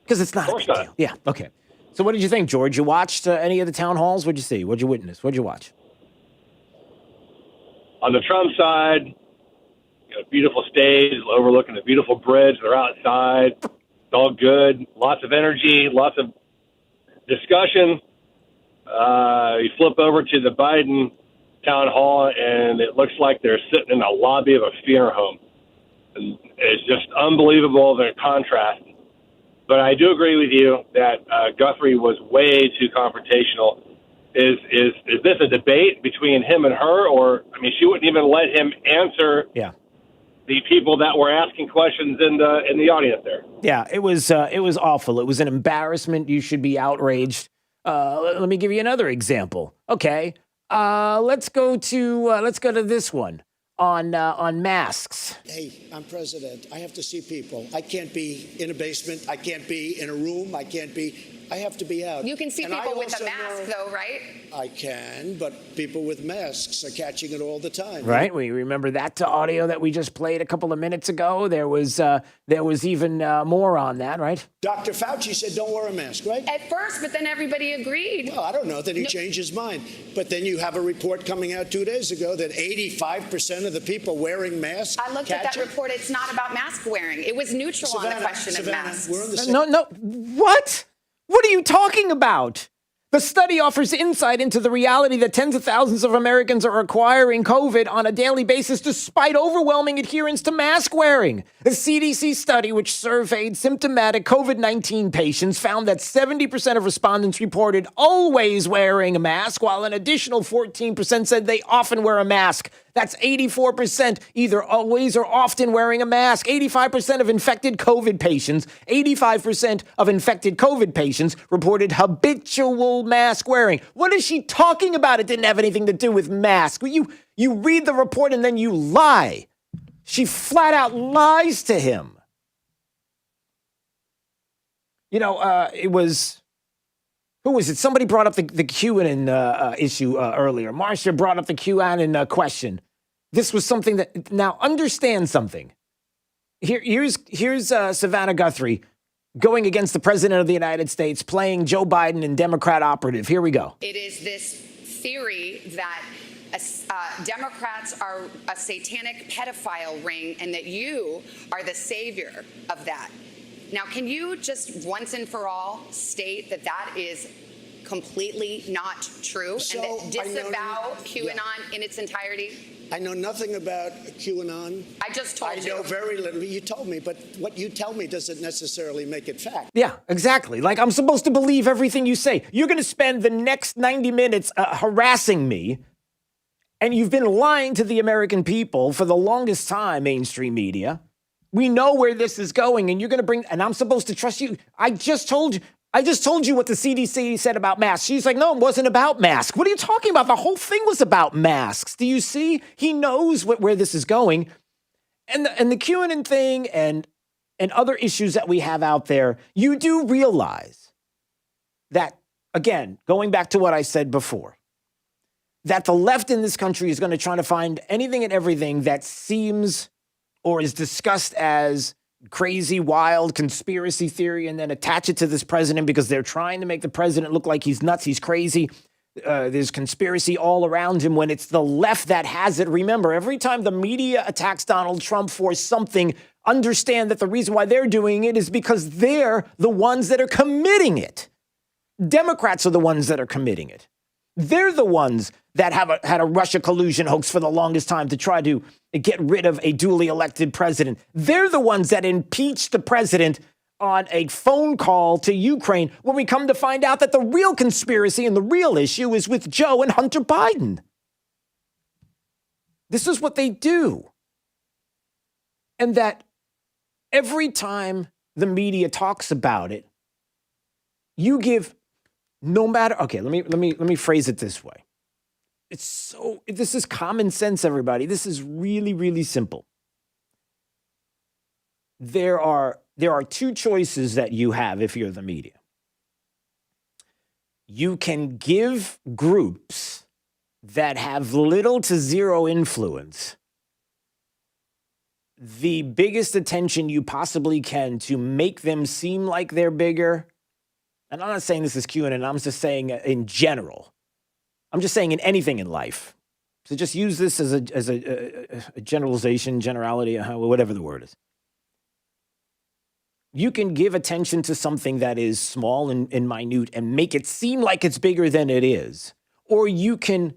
because it's not a big deal. Yeah. Okay. So what did you think, George? You watched any of the town halls? What'd you see? What'd you witness? What'd you watch? On the Trump side, a beautiful stage overlooking a beautiful bridge. They're outside. It's all good. Lots of energy, lots of discussion. You flip over to the Biden town hall, and it looks like they're sitting in a lobby of a funeral home. And it's just unbelievable, the contrast. But I do agree with you that Guthrie was way too confrontational. Is this a debate between him and her, or I mean, she wouldn't even let him answer the people that were asking questions in the audience there. Yeah, it was awful. It was an embarrassment. You should be outraged. Let me give you another example. Okay, let's go to this one on masks. Hey, I'm president. I have to see people. I can't be in a basement. I can't be in a room. I have to be out. You can see And people I with a also mask, know- though, right? I can, but people with masks are catching it all the time. Right, we remember that audio that we just played a couple of minutes ago. There was even more on that, right? Dr. Fauci said don't wear a mask, right? At first, but then everybody agreed. Well, I don't know. Then he changed his mind. But then you have a report coming out 2 days ago that 85% of the people wearing masks I looked at that report. It's not about mask wearing. It was neutral on the question of masks. We're on the same. No, what? What are you talking about? The study offers insight into the reality that tens of thousands of Americans are acquiring COVID on a daily basis despite overwhelming adherence to mask wearing. The CDC study, which surveyed symptomatic COVID-19 patients, found that 70% of respondents reported always wearing a mask, while an additional 14% said they often wear a mask. That's 84% either always or often wearing a mask. 85% of infected COVID patients, 85% of infected COVID patients reported habitual mask wearing. What is she talking about? It didn't have anything to do with masks. You read the report and then you lie. She flat out lies to him. It was... Who was it? Somebody brought up the QAnon issue earlier. Marcia brought up the QAnon question. This was something that... Now, understand something. Here's Savannah Guthrie going against the president of the United States, playing Joe Biden and Democrat operative. Here we go. It is this theory that Democrats are a satanic pedophile ring and that you are the savior of that. Now, can you just once and for all state that that is completely not true So, and that disavow QAnon in its entirety? I know nothing about QAnon. I just told you. I know very little. You told me, but what you tell me doesn't necessarily make it fact. Yeah, exactly. Like, I'm supposed to believe everything you say. You're going to spend the next 90 minutes harassing me, and you've been lying to the American people for the longest time, mainstream media. We know where this is going, and you're going to bring, and I'm supposed to trust you. I just told you what the CDC said about masks. She's like, no, it wasn't about masks. What are you talking about? The whole thing was about masks. Do you see? He knows where this is going. And the QAnon thing and other issues that we have out there, you do realize that, again, going back to what I said before, that the left in this country is going to try to find anything and everything that seems or is discussed as crazy, wild conspiracy theory and then attach it to this president because they're trying to make the president look like he's nuts, he's crazy. There's conspiracy all around him when it's the left that has it. Remember, every time the media attacks Donald Trump for something, understand that the reason why they're doing it is because they're the ones that are committing it. Democrats are the ones that are committing it. They're the ones that have had a Russia collusion hoax for the longest time to try to get rid of a duly elected president. They're the ones that impeached the president on a phone call to Ukraine when we come to find out that the real conspiracy and the real issue is with Joe and Hunter Biden. This is what they do. And that every time the media talks about it, you give no matter, okay, let me phrase it this way. This is common sense, everybody. This is really, really simple. There are two choices that you have if you're the media. You can give groups that have little to zero influence the biggest attention you possibly can to make them seem like they're bigger. And I'm not saying this is QAnon, I'm just saying in general. I'm just saying in anything in life. So just use this as a generalization, generality, whatever the word is. You can give attention to something that is small and minute and make it seem like it's bigger than it is. Or you can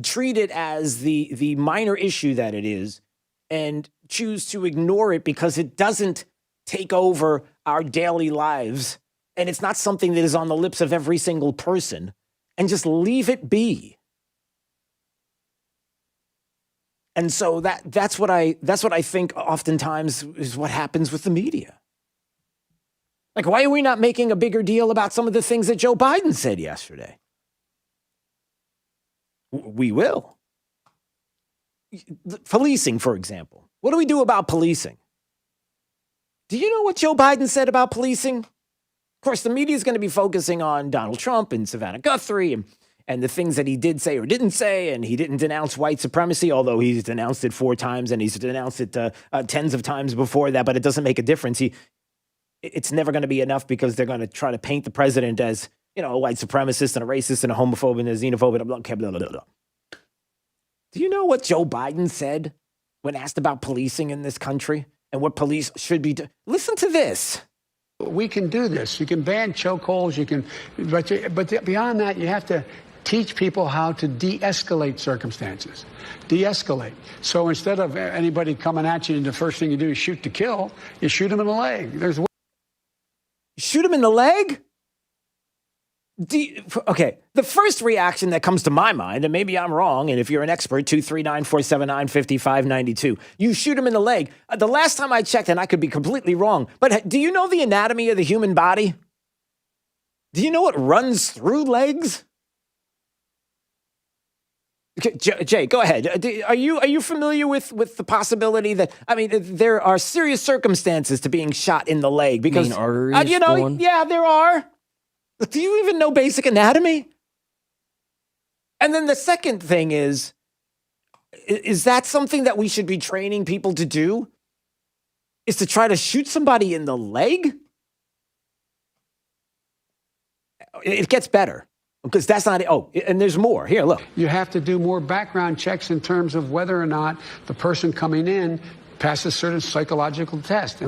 treat it as the minor issue that it is and choose to ignore it because it doesn't take over our daily lives. And it's not something that is on the lips of every single person, and just leave it be. And so that's what I think oftentimes is what happens with the media. Like, why are we not making a bigger deal about some of the things that Joe Biden said yesterday? We will. Policing, for example. What do we do about policing? Do you know what Joe Biden said about policing? Of course, the media is going to be focusing on Donald Trump and Savannah Guthrie and the things that he did say or didn't say, and he didn't denounce white supremacy, although he's denounced it 4 times, and he's denounced it tens of times before that, but it doesn't make a difference. It's never going to be enough because they're going to try to paint the president as, a white supremacist and a racist and a homophobe and a xenophobe and blah, blah, blah, blah. Do you know what Joe Biden said when asked about policing in this country and what police should be doing? Listen to this. We can do this. You can ban chokeholds. But beyond that, you have to teach people how to de-escalate circumstances. De-escalate. So instead of anybody coming at you, and the first thing you do is shoot to kill, you shoot them in the leg. Shoot him in the leg? Okay, the first reaction that comes to my mind, and maybe I'm wrong, and if you're an expert, 239-479-5592, you shoot him in the leg. The last time I checked, and I could be completely wrong, but do you know the anatomy of the human body? Do you know what runs through legs? Okay, Jay, go ahead. Are you familiar with the possibility that, there are serious circumstances to being shot in the leg? Because, arteries? Yeah, there are. Do you even know basic anatomy? And then the second thing is that something that we should be training people to do? Is to try to shoot somebody in the leg? It gets better. Because that's not it. Oh, and there's more. Here, look. You have to do more background checks in terms of whether or not the person coming in passes certain psychological tests.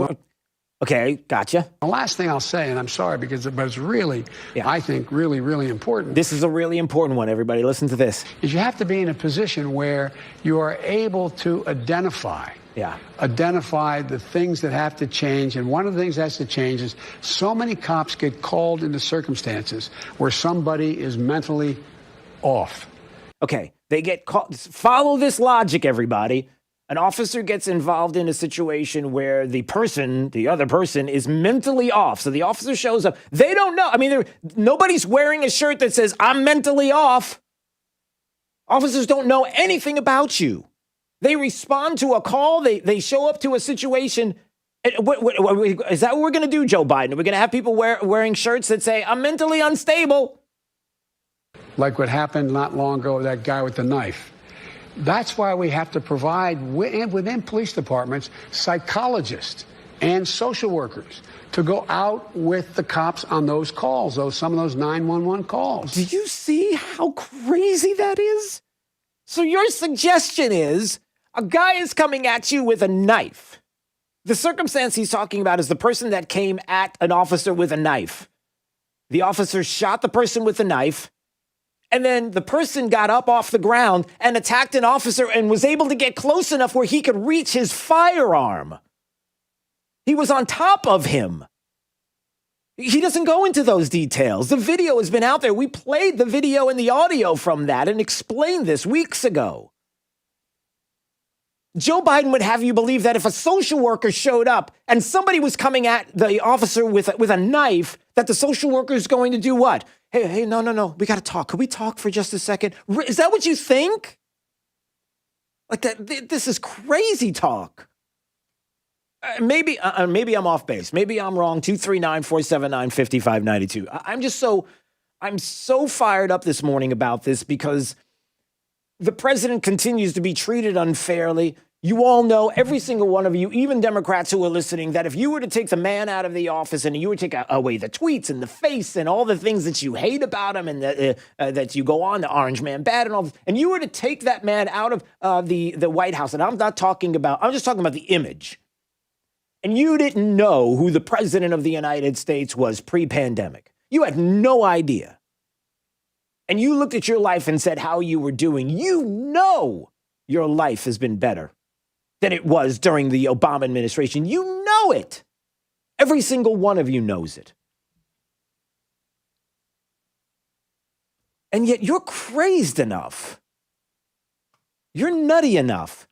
Okay, gotcha. The last thing I'll say, and I'm sorry because it's really, I think, really, really important. This is a really important one, everybody. Listen to this. Is you have to be in a position where you are able to identify the things that have to change. And one of the things that has to change is so many cops get called into circumstances where somebody is mentally off. Okay, they get called. Follow this logic, everybody. An officer gets involved in a situation where the other person is mentally off. So the officer shows up. They don't know. I mean, nobody's wearing a shirt that says, I'm mentally off. Officers don't know anything about you. They respond to a call. They show up to a situation. Is that what we're going to do, Joe Biden? Are we going to have people wearing shirts that say, I'm mentally unstable? Like what happened not long ago with that guy with the knife. That's why we have to provide within police departments psychologists and social workers to go out with the cops on those calls, some of those 911 calls. Do you see how crazy that is? So your suggestion is a guy is coming at you with a knife. The circumstance he's talking about is the person that came at an officer with a knife. The officer shot the person with the knife. And then the person got up off the ground and attacked an officer and was able to get close enough where he could reach his firearm. He was on top of him. He doesn't go into those details. The video has been out there. We played the video and the audio from that and explained this weeks ago. Joe Biden would have you believe that if a social worker showed up and somebody was coming at the officer with a knife, that the social worker is going to do what? Hey, no. We got to talk. Can we talk for just a second? Is that what you think? Like that? This is crazy talk. Maybe I'm off base. Maybe I'm wrong. 239-479-5592. I'm so fired up this morning about this because the president continues to be treated unfairly. You all know, every single one of you, even Democrats who are listening, that if you were to take the man out of the office and you were to take away the tweets and the face and all the things that you hate about him and that you go on, the orange man bad and all, and you were to take that man out of the White House, and I'm just talking about the image, and you didn't know who the president of the United States was pre-pandemic. You had no idea. And you looked at your life and said how you were doing. You know your life has been better than it was during the Obama administration. You know it. Every single one of you knows it. And yet you're crazed enough. You're nutty enough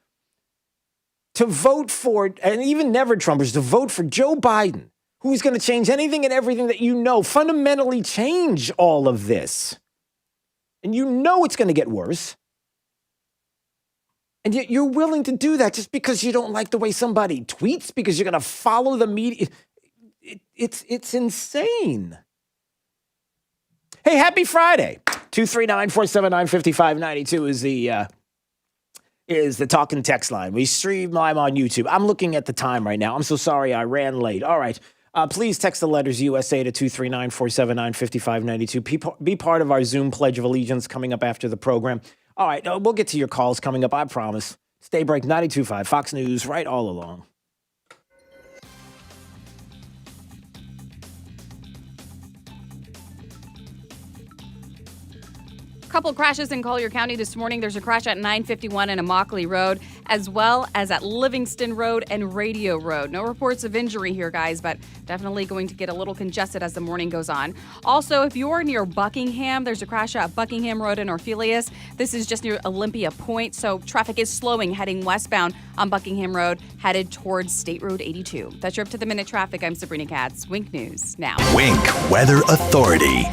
to vote for, and even never Trumpers, to vote for Joe Biden, who's going to change anything and everything that you know, fundamentally change all of this. And you know it's going to get worse. And yet you're willing to do that just because you don't like the way somebody tweets, because you're going to follow the media. It's insane. Hey, happy Friday. 239-479-5592 is the talk and text line. We stream live on YouTube. I'm looking at the time right now. I'm so sorry I ran late. All right. Please text the letters USA to 239-479-5592. Be part of our Zoom Pledge of Allegiance coming up after the program. All right, we'll get to your calls coming up, I promise. It's Daybreak 92.5, Fox News, right all along. Couple crashes in Collier County this morning. There's a crash at 951 and Immokalee Road, as well as at Livingston Road and Radio Road. No reports of injury here, guys, but definitely going to get a little congested as the morning goes on. Also, if you're near Buckingham, there's a crash at Buckingham Road in Orpheus. This is just near Olympia Point, so traffic is slowing heading westbound on Buckingham Road, headed towards State Road 82. That's your up-to-the-minute traffic. I'm Sabrina Katz. Wink News now. Wink Weather Authority.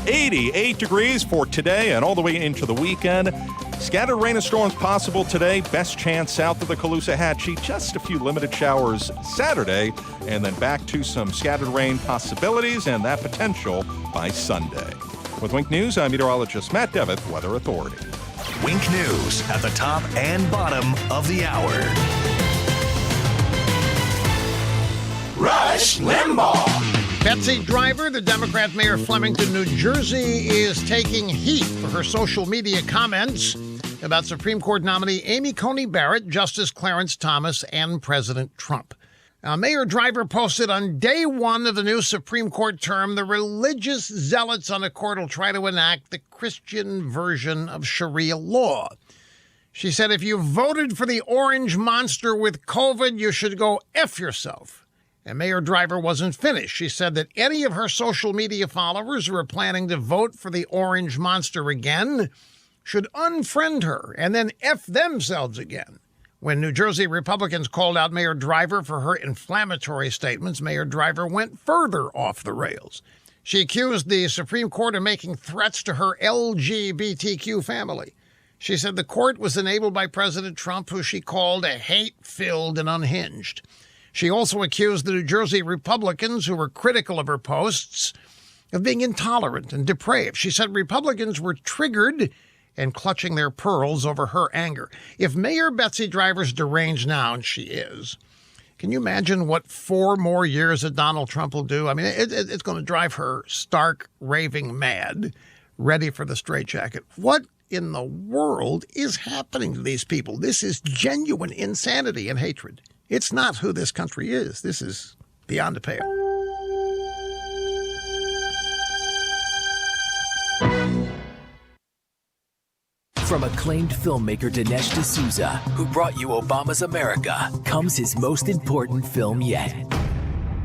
88 degrees for today and all the way into the weekend. Scattered rain and storms possible today. Best chance south of the Caloosahatchee. Just a few limited showers Saturday, and then back to some scattered rain possibilities and that potential by Sunday. With Wink News, I'm meteorologist Matt Devitt, Weather Authority. Wink News at the top and bottom of the hour. Rush Limbaugh. Betsy Driver, the Democrat mayor of Flemington, New Jersey, is taking heat for her social media comments about Supreme Court nominee Amy Coney Barrett, Justice Clarence Thomas, and President Trump. Mayor Driver posted on day one of the new Supreme Court term, the religious zealots on the court will try to enact the Christian version of Sharia law. She said, if you voted for the orange monster with COVID, you should go F yourself. And Mayor Driver wasn't finished. She said that any of her social media followers who are planning to vote for the orange monster again should unfriend her and then F themselves again. When New Jersey Republicans called out Mayor Driver for her inflammatory statements, Mayor Driver went further off the rails. She accused the Supreme Court of making threats to her LGBTQ family. She said the court was enabled by President Trump, who she called a hate-filled and unhinged. She also accused the New Jersey Republicans, who were critical of her posts, of being intolerant and depraved. She said Republicans were triggered and clutching their pearls over her anger. If Mayor Betsy Driver's deranged now, and she is, can you imagine what 4 more years of Donald Trump will do? I mean, it's going to drive her stark, raving mad, ready for the straitjacket. What in the world is happening to these people? This is genuine insanity and hatred. It's not who this country is. This is beyond the pale. From acclaimed filmmaker Dinesh D'Souza, who brought you Obama's America, comes his most important film yet.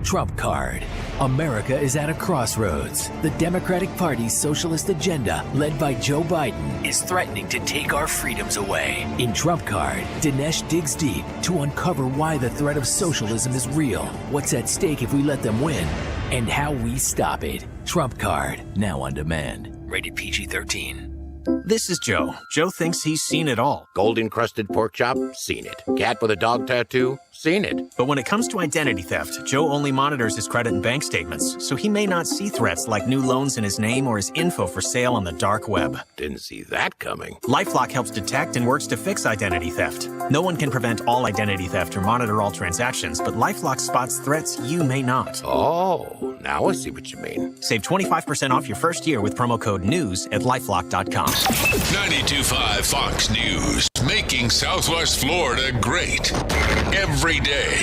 Trump Card. America is at a crossroads. The Democratic Party's socialist agenda, led by Joe Biden, is threatening to take our freedoms away. In Trump Card, Dinesh digs deep to uncover why the threat of socialism is real, what's at stake if we let them win, and how we stop it. Trump Card, now on demand. Rated PG-13. This is Joe. Joe thinks he's seen it all. Gold-encrusted pork chop? Seen it. Cat with a dog tattoo? Seen it. But when it comes to identity theft, Joe only monitors his credit and bank statements, so he may not see threats like new loans in his name or his info for sale on the dark web. Didn't see that coming. LifeLock helps detect and works to fix identity theft. No one can prevent all identity theft or monitor all transactions, but LifeLock spots threats you may not. Oh, now I see what you mean. Save 25% off your first year with promo code NEWS at LifeLock.com. 92.5 Fox News, making Southwest Florida great every day.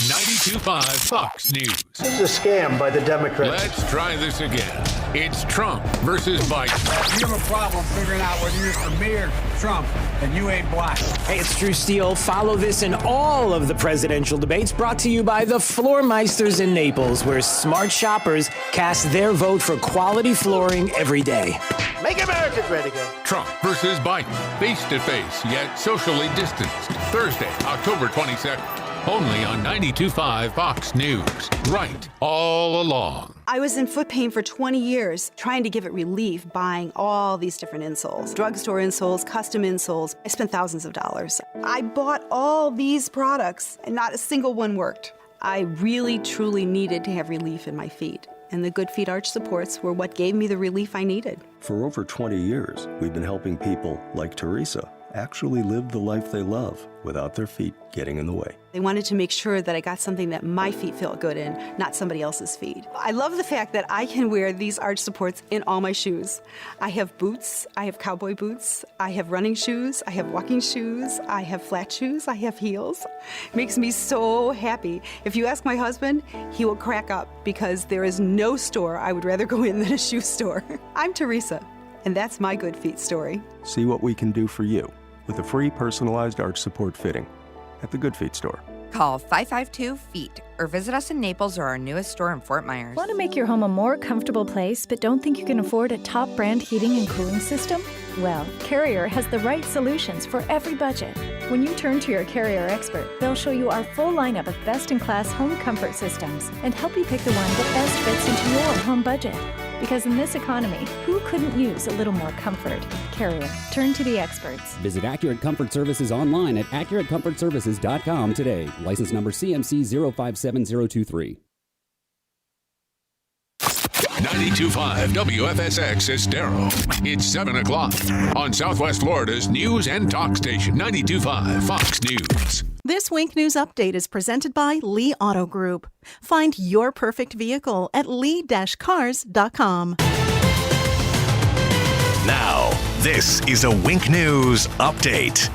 92.5 Fox News. This is a scam by the Democrats. Let's try this again. It's Trump versus Biden. You have a problem figuring out whether you're for me or Trump, and you ain't black. Hey, it's Drew Steele. Follow this and all of the presidential debates brought to you by the Floormeisters in Naples, where smart shoppers cast their vote for quality flooring every day. Make America great again. Trump versus Biden, face-to-face yet socially distanced. Thursday, October 22nd. Only on 92.5 Fox News. Right all along. I was in foot pain for 20 years, trying to give it relief, buying all these different insoles. Drugstore insoles, custom insoles. I spent thousands of dollars. I bought all these products, and not a single one worked. I really, truly needed to have relief in my feet. And the Good Feet arch supports were what gave me the relief I needed. For over 20 years, we've been helping people like Teresa actually live the life they love without their feet getting in the way. I wanted to make sure that I got something that my feet felt good in, not somebody else's feet. I love the fact that I can wear these arch supports in all my shoes. I have boots, I have cowboy boots, I have running shoes, I have walking shoes, I have flat shoes, I have heels. It makes me so happy. If you ask my husband, he will crack up because there is no store I would rather go in than a shoe store. I'm Teresa, and that's my Good Feet story. See what we can do for you with a free personalized arch support fitting at the Good Feet store. Call 552-FEET or visit us in Naples or our newest store in Fort Myers. Want to make your home a more comfortable place but don't think you can afford a top brand heating and cooling system? Well, Carrier has the right solutions for every budget. When you turn to your Carrier expert, they'll show you our full lineup of best-in-class home comfort systems and help you pick the one that best fits into your home budget. Because in this economy, who couldn't use a little more comfort? Carrier. Turn to the experts. Visit Accurate Comfort Services online at AccurateComfortServices.com today. License number CMC 057023. 92.5 WFSX Estero. It's 7 o'clock on Southwest Florida's news and talk station, 92.5 Fox News. This Wink News Update is presented by Lee Auto Group. Find your perfect vehicle at lee-cars.com. Now, this is a Wink News Update.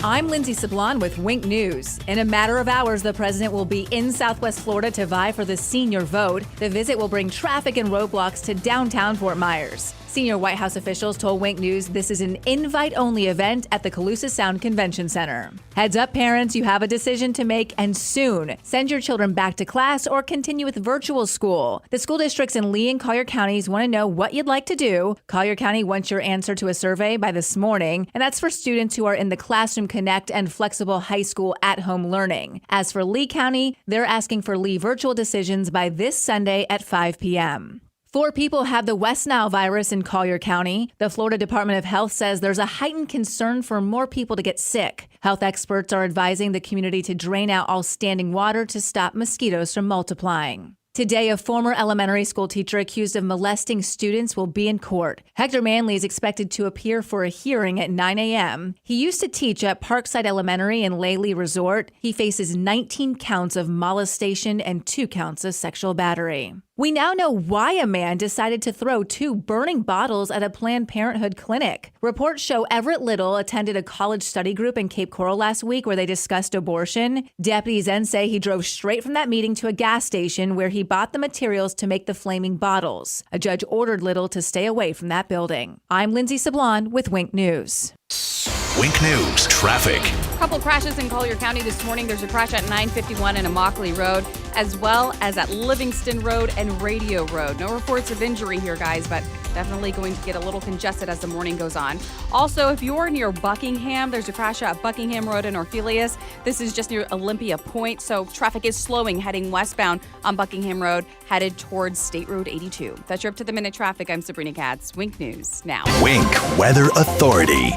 I'm Lindsay Sablon with Wink News. In a matter of hours, the president will be in Southwest Florida to vie for the senior vote. The visit will bring traffic and roadblocks to downtown Fort Myers. Senior White House officials told Wink News this is an invite-only event at the Calusa Sound Convention Center. Heads up, parents, you have a decision to make, and soon. Send your children back to class or continue with virtual school. The school districts in Lee and Collier counties want to know what you'd like to do. Collier County wants your answer to a survey by this morning, and that's for students who are in the Classroom Connect and flexible high school at-home learning. As for Lee County, they're asking for Lee virtual decisions by this Sunday at 5 p.m. 4 people have the West Nile virus in Collier County. The Florida Department of Health says there's a heightened concern for more people to get sick. Health experts are advising the community to drain out all standing water to stop mosquitoes from multiplying. Today, a former elementary school teacher accused of molesting students will be in court. Hector Manley is expected to appear for a hearing at 9 a.m. He used to teach at Parkside Elementary and Laley Resort. He faces 19 counts of molestation and 2 counts of sexual battery. We now know why a man decided to throw 2 burning bottles at a Planned Parenthood clinic. Reports show Everett Little attended a college study group in Cape Coral last week where they discussed abortion. Deputies then say he drove straight from that meeting to a gas station where he bought the materials to make the flaming bottles. A judge ordered Little to stay away from that building. I'm Lindsay Sablon with Wink News. Wink News traffic. Couple crashes in Collier County this morning. There's a crash at 951 and Immokalee Road, as well as at Livingston Road and Radio Road. No reports of injury here, guys, but definitely going to get a little congested as the morning goes on. Also, if you're near Buckingham, there's a crash at Buckingham Road in Orpheus. This is just near Olympia Point, so traffic is slowing heading westbound on Buckingham Road, headed towards State Road 82. That's your up-to-the-minute traffic. I'm Sabrina Katz. Wink News now. Wink Weather Authority.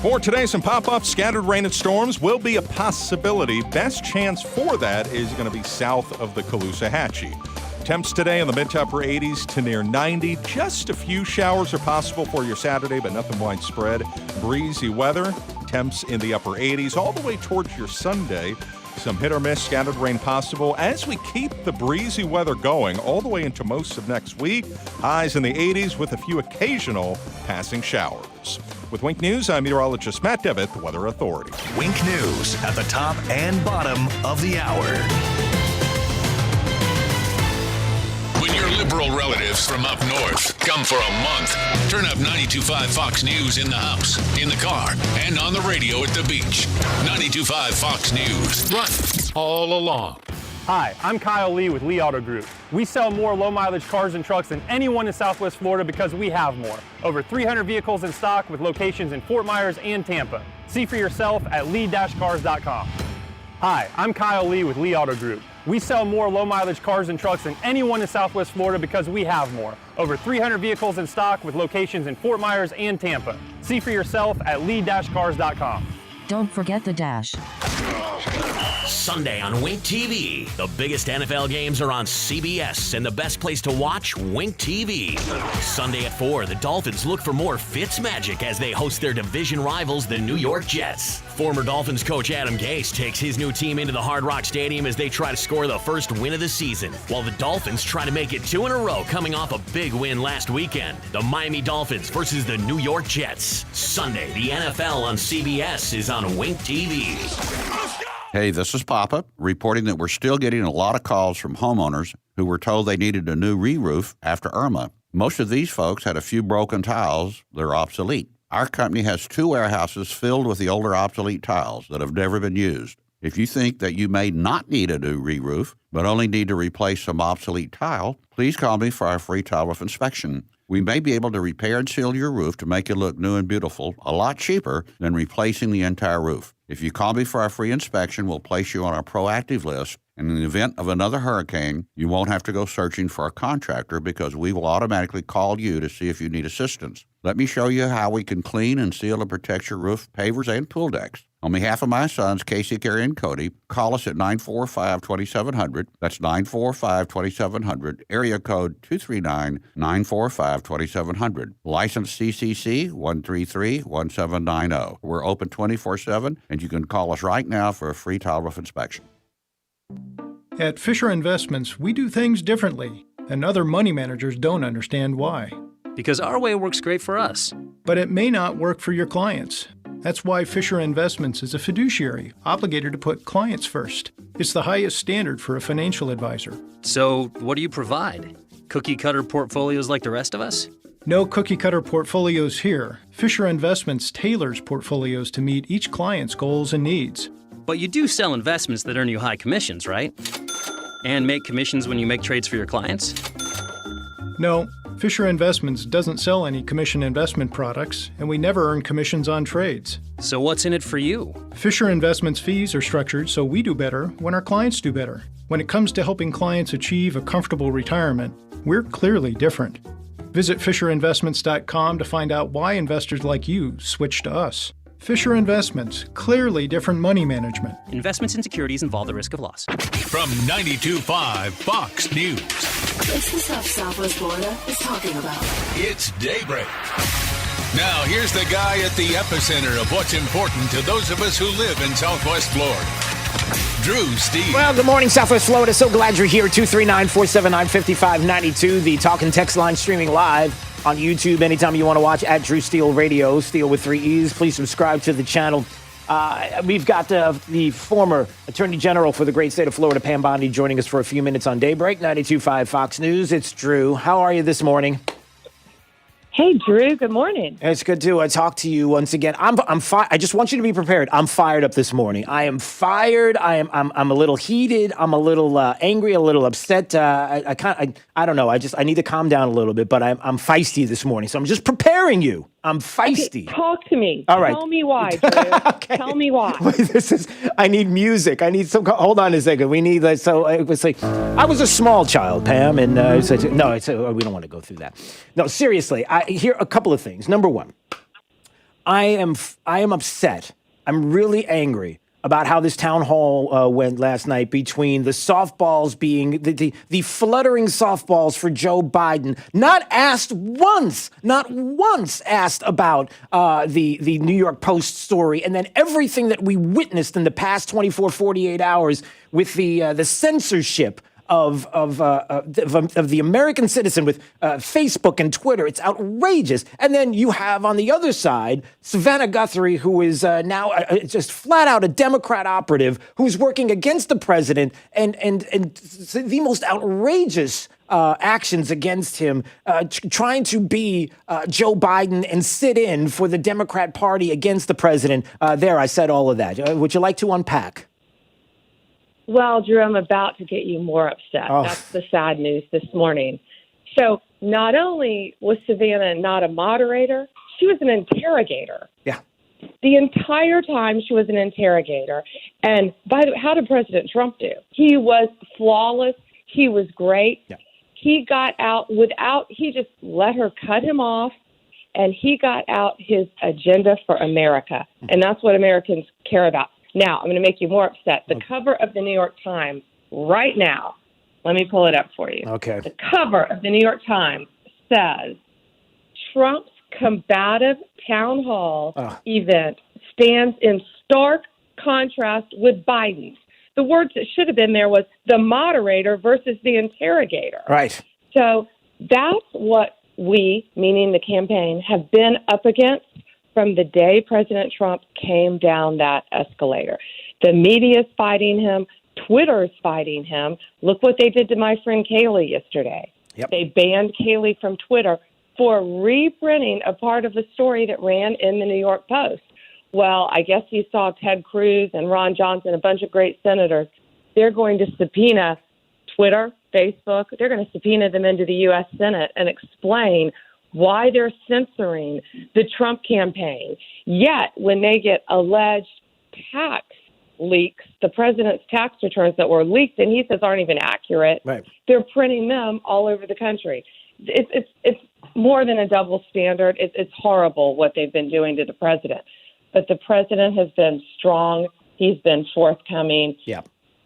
For today, some pop-up scattered rain and storms will be a possibility. Best chance for that is going to be south of the Caloosahatchee. Temps today in the mid to upper 80s to near 90. Just a few showers are possible for your Saturday, but nothing widespread. Breezy weather, temps in the upper 80s all the way towards your Sunday. Some hit or miss scattered rain possible as we keep the breezy weather going all the way into most of next week. Highs in the 80s with a few occasional passing showers. With Wink News, I'm meteorologist Matt Devitt, the Weather Authority. Wink News at the top and bottom of the hour. When your liberal relatives from up north come for a month, turn up 92.5 Fox News in the house, in the car, and on the radio at the beach. 92.5 Fox News. Right all along. Hi, I'm Kyle Lee with Lee Auto Group. We sell more low-mileage cars and trucks than anyone in Southwest Florida because we have more. Over 300 vehicles in stock with locations in Fort Myers and Tampa. See for yourself at lee-cars.com. Hi, I'm Kyle Lee with Lee Auto Group. We sell more low-mileage cars and trucks than anyone in Southwest Florida because we have more. Over 300 vehicles in stock with locations in Fort Myers and Tampa. See for yourself at lee-cars.com. Don't forget the dash. Sunday on Wink TV. The biggest NFL games are on CBS, and the best place to watch, Wink TV. Sunday at 4, the Dolphins look for more Fitz magic as they host their division rivals, the New York Jets. Former Dolphins coach Adam Gase takes his new team into the Hard Rock Stadium as they try to score the first win of the season, while the Dolphins try to make it 2 in a row coming off a big win last weekend. The Miami Dolphins versus the New York Jets. Sunday, the NFL on CBS is on Wink TV. Hey, this is Papa, reporting that we're still getting a lot of calls from homeowners who were told they needed a new re-roof after Irma. Most of these folks had a few broken tiles that are obsolete. Our company has 2 warehouses filled with the older obsolete tiles that have never been used. If you think that you may not need a new re-roof, but only need to replace some obsolete tile, please call me for our free tile roof inspection. We may be able to repair and seal your roof to make it look new and beautiful, a lot cheaper than replacing the entire roof. If you call me for our free inspection, we'll place you on our proactive list, and in the event of another hurricane, you won't have to go searching for a contractor because we will automatically call you to see if you need assistance. Let me show you how we can clean and seal and protect your roof, pavers, and pool decks. On behalf of my sons, Casey, Carrie, and Cody, call us at 945-2700. That's 945-2700, area code 239-945-2700. License CCC 133-1790. We're open 24/7, and you can call us right now for a free tile roof inspection. At Fisher Investments, we do things differently, and other money managers don't understand why. Because our way works great for us. But it may not work for your clients. That's why Fisher Investments is a fiduciary obligated to put clients first. It's the highest standard for a financial advisor. So, what do you provide? Cookie-cutter portfolios like the rest of us? No cookie-cutter portfolios here. Fisher Investments tailors portfolios to meet each client's goals and needs. But you do sell investments that earn you high commissions, right? And make commissions when you make trades for your clients? No, Fisher Investments doesn't sell any commission investment products, and we never earn commissions on trades. So what's in it for you? Fisher Investments fees are structured so we do better when our clients do better. When it comes to helping clients achieve a comfortable retirement, we're clearly different. Visit FisherInvestments.com to find out why investors like you switch to us. Fisher Investments, clearly different money management. Investments in securities involve the risk of loss. From 92.5 Fox News. It's the stuff Southwest Florida is talking about. It's Daybreak. Now, here's the guy at the epicenter of what's important to those of us who live in Southwest Florida. Drew Steele. Well, good morning, Southwest Florida. So glad you're here. 239-479-5592. The talk and text line streaming live on YouTube anytime you want to watch at Drew Steele Radio. Steele with 3 E's. Please subscribe to the channel. We've got the former Attorney General for the great state of Florida, Pam Bondi, joining us for a few minutes on Daybreak, 92.5 Fox News. It's Drew. How are you this morning? Hey, Drew. Good morning. It's good to talk to you once again. I just want you to be prepared. I'm fired up this morning. I am fired. I'm a little heated. I'm a little angry, a little upset. I don't know. I need to calm down a little bit, but I'm feisty this morning. So I'm just preparing you. I'm feisty. Okay, talk to me. All right. Tell me why, Drew. Okay. Tell me why. I need music. I need some. Hold on a second. We need so it was like I was a small child, Pam, and we don't want to go through that. No, seriously. Here a couple of things. Number one, I am upset. I'm really angry about how this town hall went last night between the softballs being the fluttering softballs for Joe Biden, not once asked about the New York Post story, and then everything that we witnessed in the past 24, 48 hours with the censorship of the American citizen with Facebook and Twitter. It's outrageous. And then you have on the other side, Savannah Guthrie, who is now just flat out a Democrat operative who's working against the president and the most outrageous actions against him, trying to be Joe Biden and sit in for the Democrat Party against the president. There, I said all of that. Would you like to unpack? Well, Drew, I'm about to get you more upset. Oh. That's the sad news this morning. So not only was Savannah not a moderator, she was an interrogator. Yeah. The entire time she was an interrogator. And by the way, how did President Trump do? He was flawless. He was great. Yeah. He got out he just let her cut him off, and he got out his agenda for America. And that's what Americans care about. Now, I'm going to make you more upset. The cover of the New York Times right now, let me pull it up for you. Okay. The cover of the New York Times says, Trump's combative town hall event stands in stark contrast with Biden's. The words that should have been there was the moderator versus the interrogator. Right. So that's what we, meaning the campaign, have been up against from the day President Trump came down that escalator. The media's fighting him. Twitter's fighting him. Look what they did to my friend Kaylee yesterday. Yep. They banned Kaylee from Twitter for reprinting a part of the story that ran in the New York Post. Well, I guess you saw Ted Cruz and Ron Johnson, a bunch of great senators. They're going to subpoena Twitter, Facebook. They're going to subpoena them into the U.S. Senate and explain why they're censoring the Trump campaign. Yet, when they get alleged tax leaks, the president's tax returns that were leaked and he says aren't even accurate, right, they're printing them all over the country. It's more than a double standard. It's horrible what they've been doing to the president. But the president has been strong. He's been forthcoming. Yeah.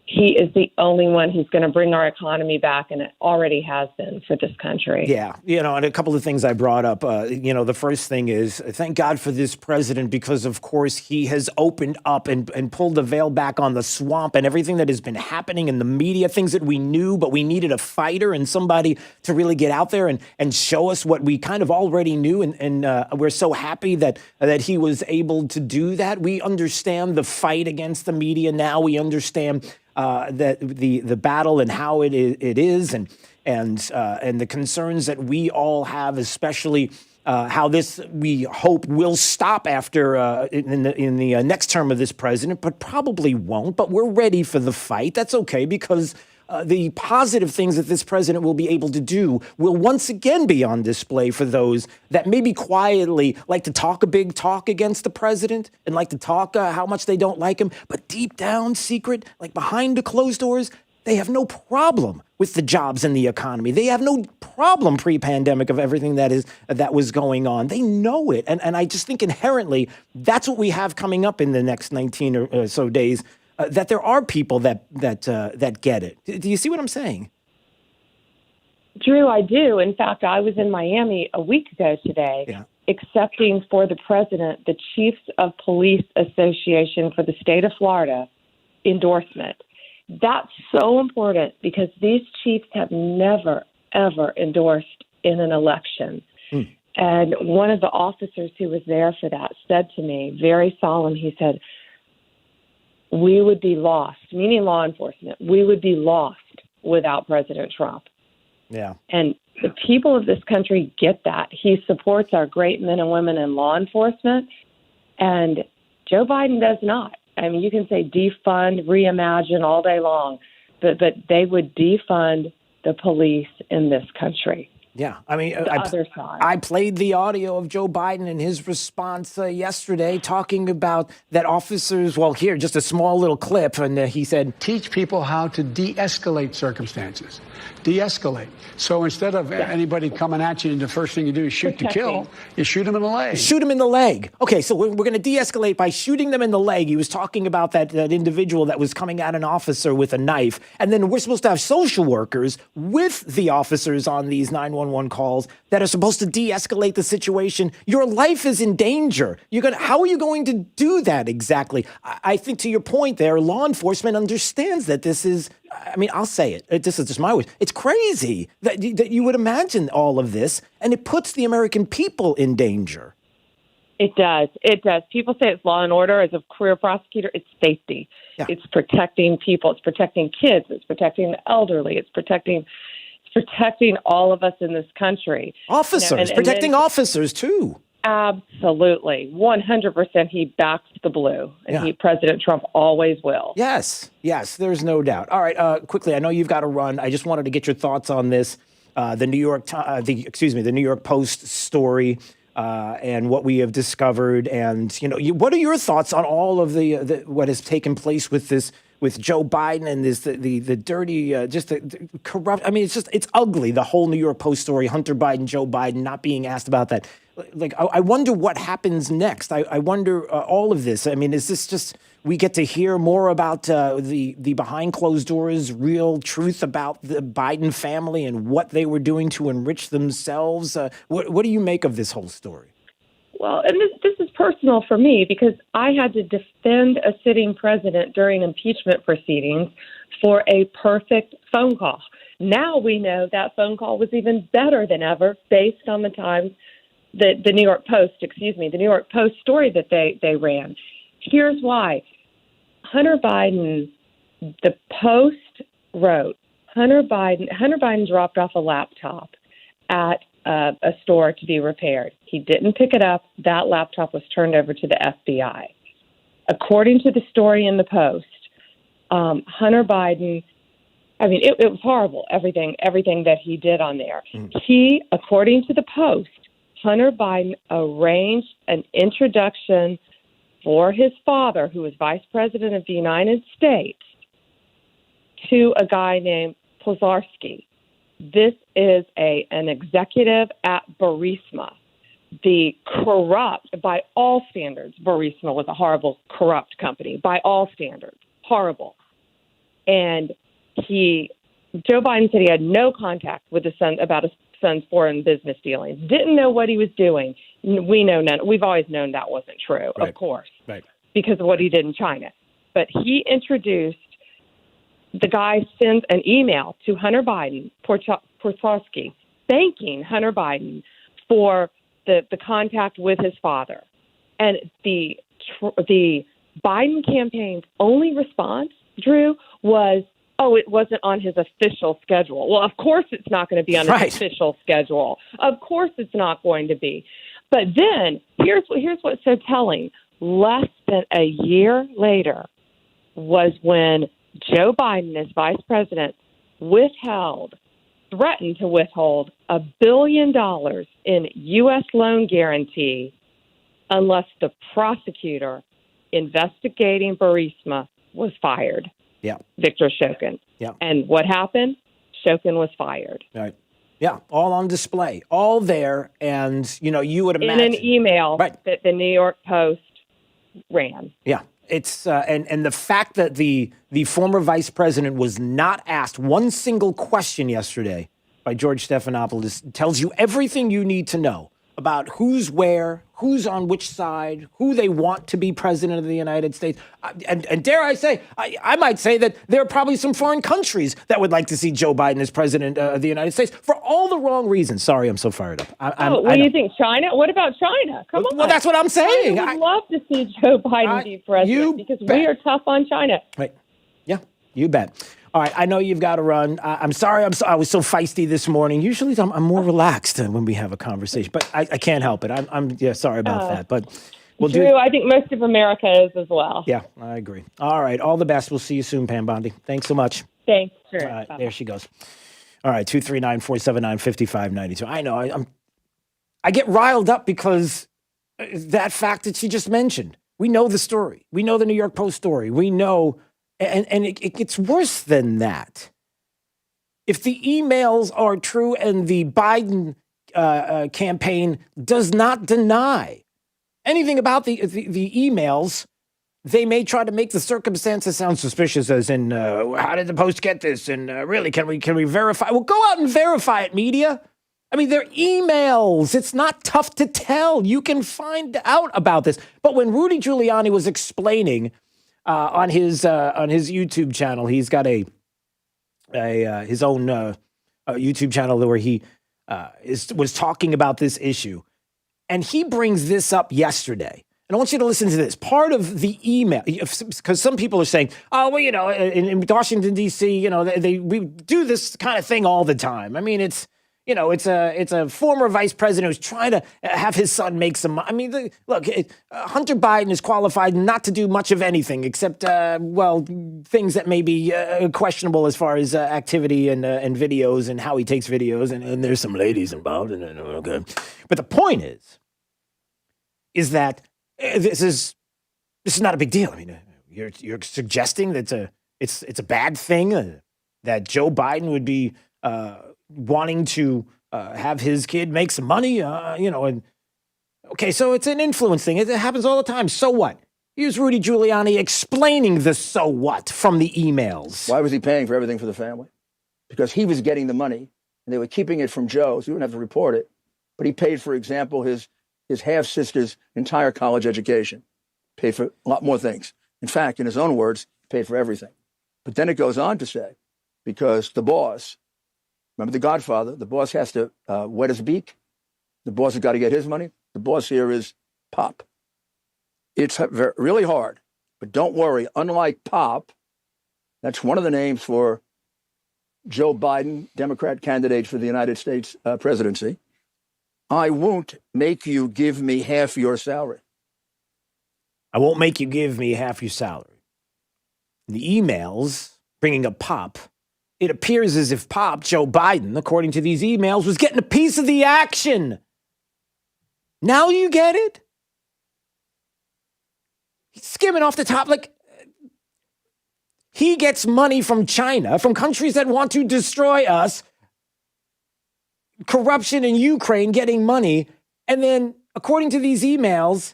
he is the only one who's going to bring our economy back, and it already has been for this country. Yeah, and a couple of things I brought up. The first thing is thank God for this president because, of course, he has opened up and pulled the veil back on the swamp and everything that has been happening in the media, things that we knew, but we needed a fighter and somebody to really get out there and show us what we kind of already knew. And we're so happy that he was able to do that. We understand the fight against the media now. We understand that the battle and how it is and the concerns that we all have, especially how this we hope will stop after in the next term of this president, but probably won't. But we're ready for the fight. That's okay because the positive things that this president will be able to do will once again be on display for those that maybe quietly like to talk a big talk against the president and like to talk how much they don't like him. But deep down, secret, like behind the closed doors, they have no problem with the jobs and the economy. They have no problem pre-pandemic of everything that was going on. They know it. And I just think inherently that's what we have coming up in the next 19 or so days. That there are people that get it. Do you see what I'm saying? Drew, I do. In fact, I was in Miami a week ago today, accepting for the president the Chiefs of Police Association for the state of Florida endorsement. That's so important because these chiefs have never, ever endorsed in an election. And one of the officers who was there for that said to me, very solemn, he said, we would be lost, meaning law enforcement. We would be lost without President Trump. Yeah. And the people of this country get that. He supports our great men and women in law enforcement, and Joe Biden does not. I mean, you can say defund, reimagine all day long, but they would defund the police in this country. Yeah, I mean, the other side. I played the audio of Joe Biden and his response yesterday talking about that officers, well, here, just a small little clip, and he said, teach people how to de-escalate circumstances. De-escalate. So instead of anybody coming at you and the first thing you do is shoot to kill, you shoot them in the leg. Shoot them in the leg. Okay, so we're going to de-escalate by shooting them in the leg. He was talking about that individual that was coming at an officer with a knife. And then we're supposed to have social workers with the officers on these 911 calls that are supposed to de-escalate the situation. Your life is in danger. How are you going to do that exactly? I think to your point there, law enforcement understands that this is, I mean, I'll say it. This is just my words. It's crazy that you would imagine all of this, and it puts the American people in danger. It does. It does. People say it's law and order. As a career prosecutor, it's safety. Yeah. It's protecting people. It's protecting kids. It's protecting the elderly. It's protecting all of us in this country. Officers, protecting officers, too. Absolutely. 100% he backs the blue, and President Trump always will. Yes, there's no doubt. All right, quickly, I know you've got to run. I just wanted to get your thoughts on this, the New York Post story and what we have discovered. And, what are your thoughts on all of the what has taken place with this, with Joe Biden and this, the dirty, just the corrupt, I mean, it's ugly, the whole New York Post story, Hunter Biden, Joe Biden, not being asked about that. Like, I wonder what happens next. I wonder all of this. I mean, is this just, we get to hear more about the behind closed doors, real truth about the Biden family and what they were doing to enrich themselves? What do you make of this whole story? Well, and this is personal for me because I had to defend a sitting president during impeachment proceedings for a perfect phone call. Now we know that phone call was even better than ever based on the Times, the New York Post story that they ran. Here's why. Hunter Biden, the Post wrote, Hunter Biden dropped off a laptop at a store to be repaired. He didn't pick it up. That laptop was turned over to the FBI. According to the story in the Post, Hunter Biden, I mean, it was horrible, everything that he did on there. He, according to the Post, Hunter Biden arranged an introduction for his father, who was vice president of the United States, to a guy named Pozarski. This is an executive at Burisma. The corrupt, by all standards, Burisma was a horrible, corrupt company, by all standards, horrible. And Joe Biden said he had no contact with his son about his son's foreign business dealings. Didn't know what he was doing. We know none. We've always known that wasn't true, Right. of course, Right. because of what he did in China. But he introduced, the guy sends an email to Hunter Biden, Portowski, thanking Hunter Biden for the contact with his father. And the Biden campaign's only response, Drew, was, oh, it wasn't on his official schedule. Well, of course it's not going to be on his official schedule. Of course it's not going to be. But then here's what's so telling. Less than a year later was when Joe Biden, as vice president, threatened to withhold $1 billion in U.S. loan guarantee unless the prosecutor investigating Burisma was fired. Yeah. Victor Shokin. Yeah. And what happened? Shokin was fired. Right. Yeah, all on display, all there, and you would imagine in an email that the New York Post ran. Yeah, it's and the fact that the former vice president was not asked one single question yesterday by George Stephanopoulos tells you everything you need to know about who's where, who's on which side, who they want to be president of the United States. And dare I say, I might say that there are probably some foreign countries that would like to see Joe Biden as president of the United States for all the wrong reasons. Sorry, I'm so fired up. What do you think, China? What about China? Come on. Well, that's what I'm saying. I would love to see Joe Biden be president because we are tough on China. Right. Yeah, you bet. All right, I know you've got to run. I'm sorry I was so feisty this morning. Usually I'm more relaxed when we have a conversation, but I can't help it. I'm sorry about that. But Drew, I think most of America is as well. Yeah, I agree. All right, all the best. We'll see you soon, Pam Bondi. Thanks so much. Thanks, Drew. All right, there she goes. All right, 239-479-5592. I know I get riled up because that fact that she just mentioned. We know the story. We know the New York Post story. We know. And it gets worse than that. If the emails are true and the Biden campaign does not deny anything about the emails, they may try to make the circumstances sound suspicious, as in, how did the Post get this? And really, can we verify? Well, go out and verify it, media. I mean, they're emails. It's not tough to tell. You can find out about this. But when Rudy Giuliani was explaining on his YouTube channel, he's got his own YouTube channel where he was talking about this issue, and he brings this up yesterday. And I want you to listen to this. Part of the email, because some people are saying, "Oh, well, in Washington D.C., we do this kind of thing all the time." I mean, it's a former vice president who's trying to have his son make some money. I mean, look, Hunter Biden is qualified not to do much of anything except, things that may be questionable as far as activity and videos and how he takes videos. And there's some ladies involved. Okay. But the point is that this is not a big deal. I mean, you're suggesting that it's a bad thing that Joe Biden would be wanting to have his kid make some money, and okay, so it's an influence thing. It happens all the time. So what? Here's Rudy Giuliani explaining the so what from the emails. Why was he paying for everything for the family? Because he was getting the money, and they were keeping it from Joe, so he wouldn't have to report it. But he paid, for example, his half-sister's entire college education, paid for a lot more things. In fact, in his own words, he paid for everything. But then it goes on to say, because the boss, remember The Godfather, the boss has to wet his beak. The boss has got to get his money. The boss here is Pop. It's really hard, but don't worry. Unlike Pop, that's one of the names for Joe Biden, Democrat candidate for the United States presidency. I won't make you give me half your salary. I won't make you give me half your salary. The emails, bringing up Pop, it appears as if Pop, Joe Biden, according to these emails, was getting a piece of the action. Now you get it? He's skimming off the top like he gets money from China, from countries that want to destroy us, corruption in Ukraine, getting money, and then, according to these emails,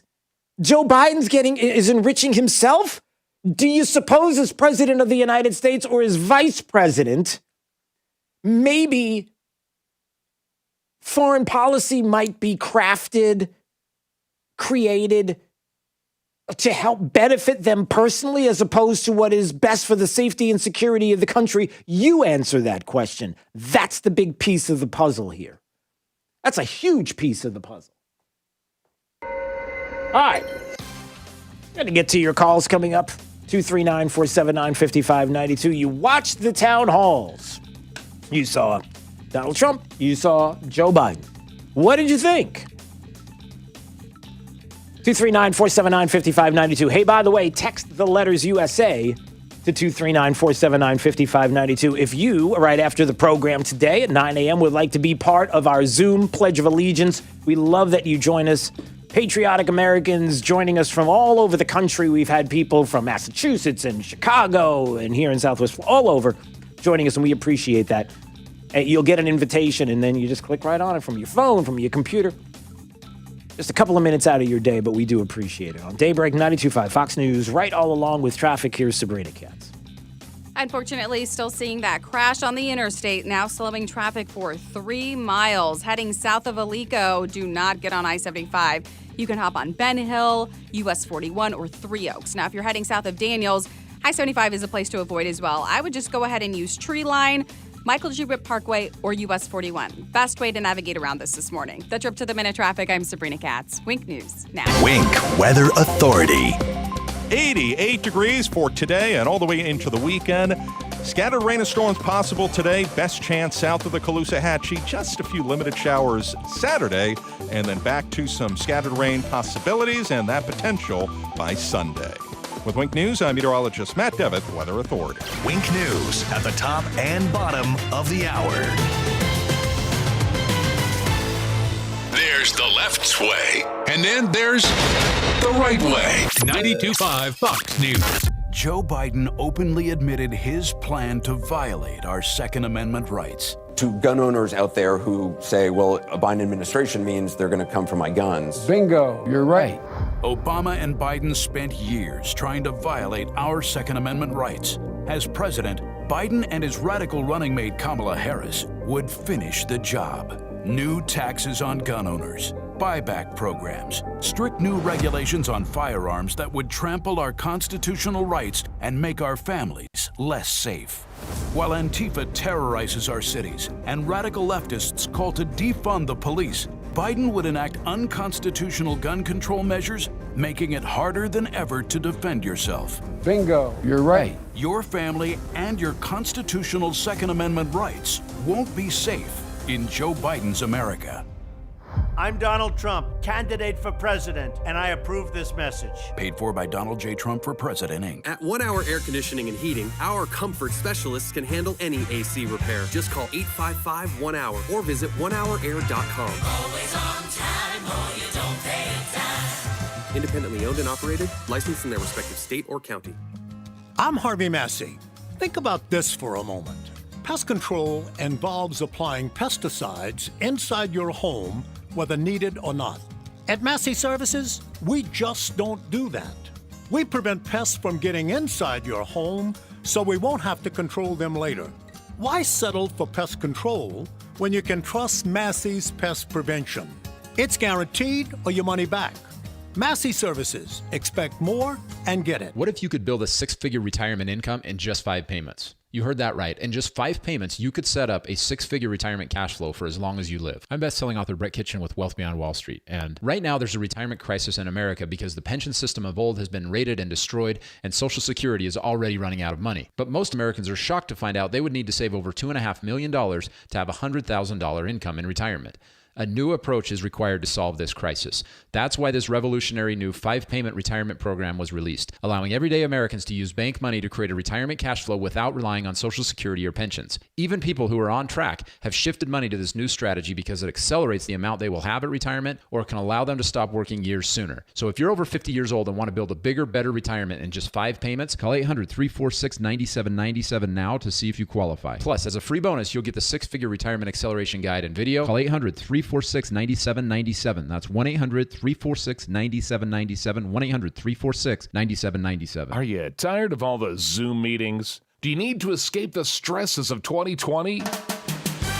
Joe Biden's is enriching himself Do you suppose as president of the United States or as vice president, maybe foreign policy might be crafted, created to help benefit them personally as opposed to what is best for the safety and security of the country? You answer that question. That's the big piece of the puzzle here. That's a huge piece of the puzzle. All right. Going to get to your calls coming up. 239-479-5592. You watched the town halls. You saw Donald Trump. You saw Joe Biden. What did you think? 239-479-5592. Hey, by the way, text the letters USA to 239-479-5592. If you, right after the program today at 9 a.m., would like to be part of our Zoom Pledge of Allegiance, we love that you join us. Patriotic Americans joining us from all over the country. We've had people from Massachusetts and Chicago and here in Southwest, all over, joining us, and we appreciate that. You'll get an invitation, and then you just click right on it from your phone, from your computer. Just a couple of minutes out of your day, but we do appreciate it. On Daybreak 92.5 Fox News, right all along with traffic, here's Sabrina Katz. Unfortunately, still seeing that crash on the interstate, now slowing traffic for 3 miles. Heading south of Alico, do not get on I-75. You can hop on Ben Hill, US 41, or Three Oaks. Now, if you're heading south of Daniels, I-75 is a place to avoid as well. I would just go ahead and use Tree Line, Michael G. Whip Parkway, or US 41. Best way to navigate around this morning. The Trip to the Minute Traffic, I'm Sabrina Katz. Wink News now. Wink Weather Authority. 88 degrees for today and all the way into the weekend. Scattered rain and storms possible today. Best chance south of the Caloosahatchee. Just a few limited showers Saturday, and then back to some scattered rain possibilities and that potential by Sunday. With Wink News, I'm meteorologist Matt Devitt, Weather Authority. Wink News at the top and bottom of the hour. There's the left way, and then there's the right way. 92.5 Fox News. Joe Biden openly admitted his plan to violate our Second Amendment rights. To gun owners out there who say, well, a Biden administration means they're going to come for my guns. Bingo, you're right. Obama and Biden spent years trying to violate our Second Amendment rights. As president, Biden and his radical running mate Kamala Harris would finish the job. New taxes on gun owners, buyback programs, strict new regulations on firearms that would trample our constitutional rights and make our families less safe. While Antifa terrorizes our cities and radical leftists call to defund the police, Biden would enact unconstitutional gun control measures, making it harder than ever to defend yourself. Bingo, you're right. Your family and your constitutional Second Amendment rights won't be safe in Joe Biden's America. I'm Donald Trump, candidate for president, and I approve this message. Paid for by Donald J. Trump for President, Inc. At 1 Hour Air Conditioning and Heating, our comfort specialists can handle any AC repair. Just call 855-1-HOUR or visit onehourair.com. Always on time or you don't pay time. Independently owned and operated, licensed in their respective state or county. I'm Harvey Massey. Think about this for a moment. Pest control involves applying pesticides inside your home, whether needed or not. At Massey Services, we just don't do that. We prevent pests from getting inside your home so we won't have to control them later. Why settle for pest control when you can trust Massey's pest prevention? It's guaranteed or your money back. Massey Services. Expect more and get it. What if you could build a six-figure retirement income in just 5 payments? You heard that right. In just 5 payments, you could set up a 6-figure retirement cash flow for as long as you live. I'm best-selling author Brett Kitchen with Wealth Beyond Wall Street. And right now, there's a retirement crisis in America because the pension system of old has been raided and destroyed, and Social Security is already running out of money. But most Americans are shocked to find out they would need to save over $2.5 million to have a $100,000 income in retirement. A new approach is required to solve this crisis. That's why this revolutionary new 5-payment retirement program was released, allowing everyday Americans to use bank money to create a retirement cash flow without relying on Social Security or pensions. Even people who are on track have shifted money to this new strategy because it accelerates the amount they will have at retirement or can allow them to stop working years sooner. So if you're over 50 years old and want to build a bigger, better retirement in just 5 payments, call 800-346-9797 now to see if you qualify. Plus, as a free bonus, you'll get the 6-figure retirement acceleration guide and video. Call 800-346-9797 1-800-346-9797. That's 1-800-346-9797. 1-800-346-9797. Are you tired of all the Zoom meetings? Do you need to escape the stresses of 2020?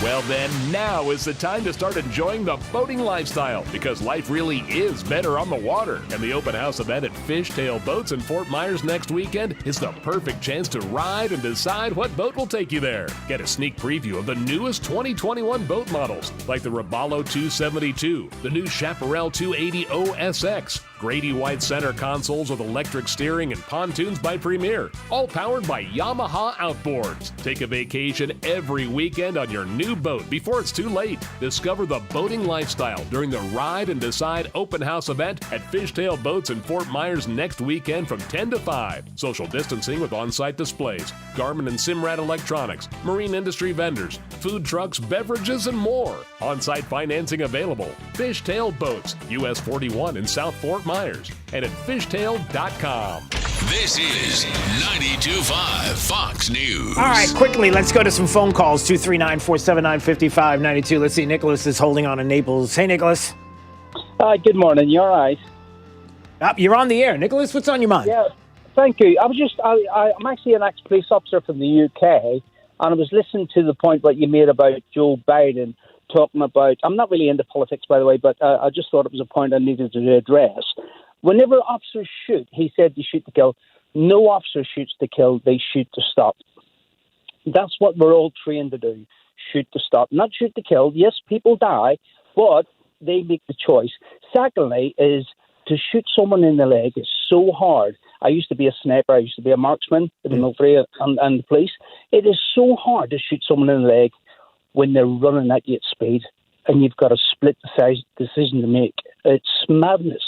Well then, now is the time to start enjoying the boating lifestyle, because life really is better on the water. And the open house event at Fishtail Boats in Fort Myers next weekend is the perfect chance to ride and decide what boat will take you there. Get a sneak preview of the newest 2021 boat models, like the Robalo 272, the new Chaparral 280 OSX, Grady White center consoles with electric steering and pontoons by Premier, all powered by Yamaha outboards. Take a vacation every weekend on your new boat before it's too late. Discover the boating lifestyle during the Ride and Decide open house event at Fishtail Boats in Fort Myers next weekend from 10 to 5. Social distancing with on-site displays, Garmin and Simrad electronics, marine industry vendors, food trucks, beverages, and more. On-site financing available. Fishtail Boats, US 41 in South Fort Myers, and at fishtail.com. This is 92.5 Fox News. All right, quickly, let's go to some phone calls. 239-479-5592. Let's see, Nicholas is holding on in Naples. Hey, Nicholas. Good morning. You all right? You're on the air. Nicholas, what's on your mind? Yeah, thank you. I'm actually an ex-police officer from the UK, and I was listening to the point that you made about Joe Biden talking about, I'm not really into politics, by the way, but I just thought it was a point I needed to address. Whenever officers shoot, he said they shoot to kill. No officer shoots to kill, they shoot to stop. That's what we're all trained to do, shoot to stop. Not shoot to kill. Yes, people die, but they make the choice. Secondly, is to shoot someone in the leg is so hard. I used to be a sniper, I used to be a marksman in the military and the police. It is so hard to shoot someone in the leg when they're running at you at speed, and you've got a split decision to make. It's madness.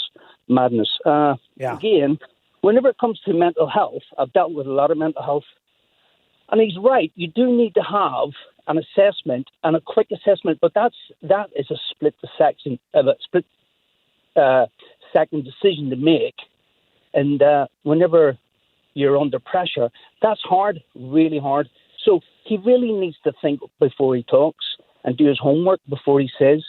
Again, whenever it comes to mental health, I've dealt with a lot of mental health, and he's right. You do need to have an assessment and a quick assessment, but that is a split second decision to make. And whenever you're under pressure, that's hard, really hard. So he really needs to think before he talks and do his homework before he says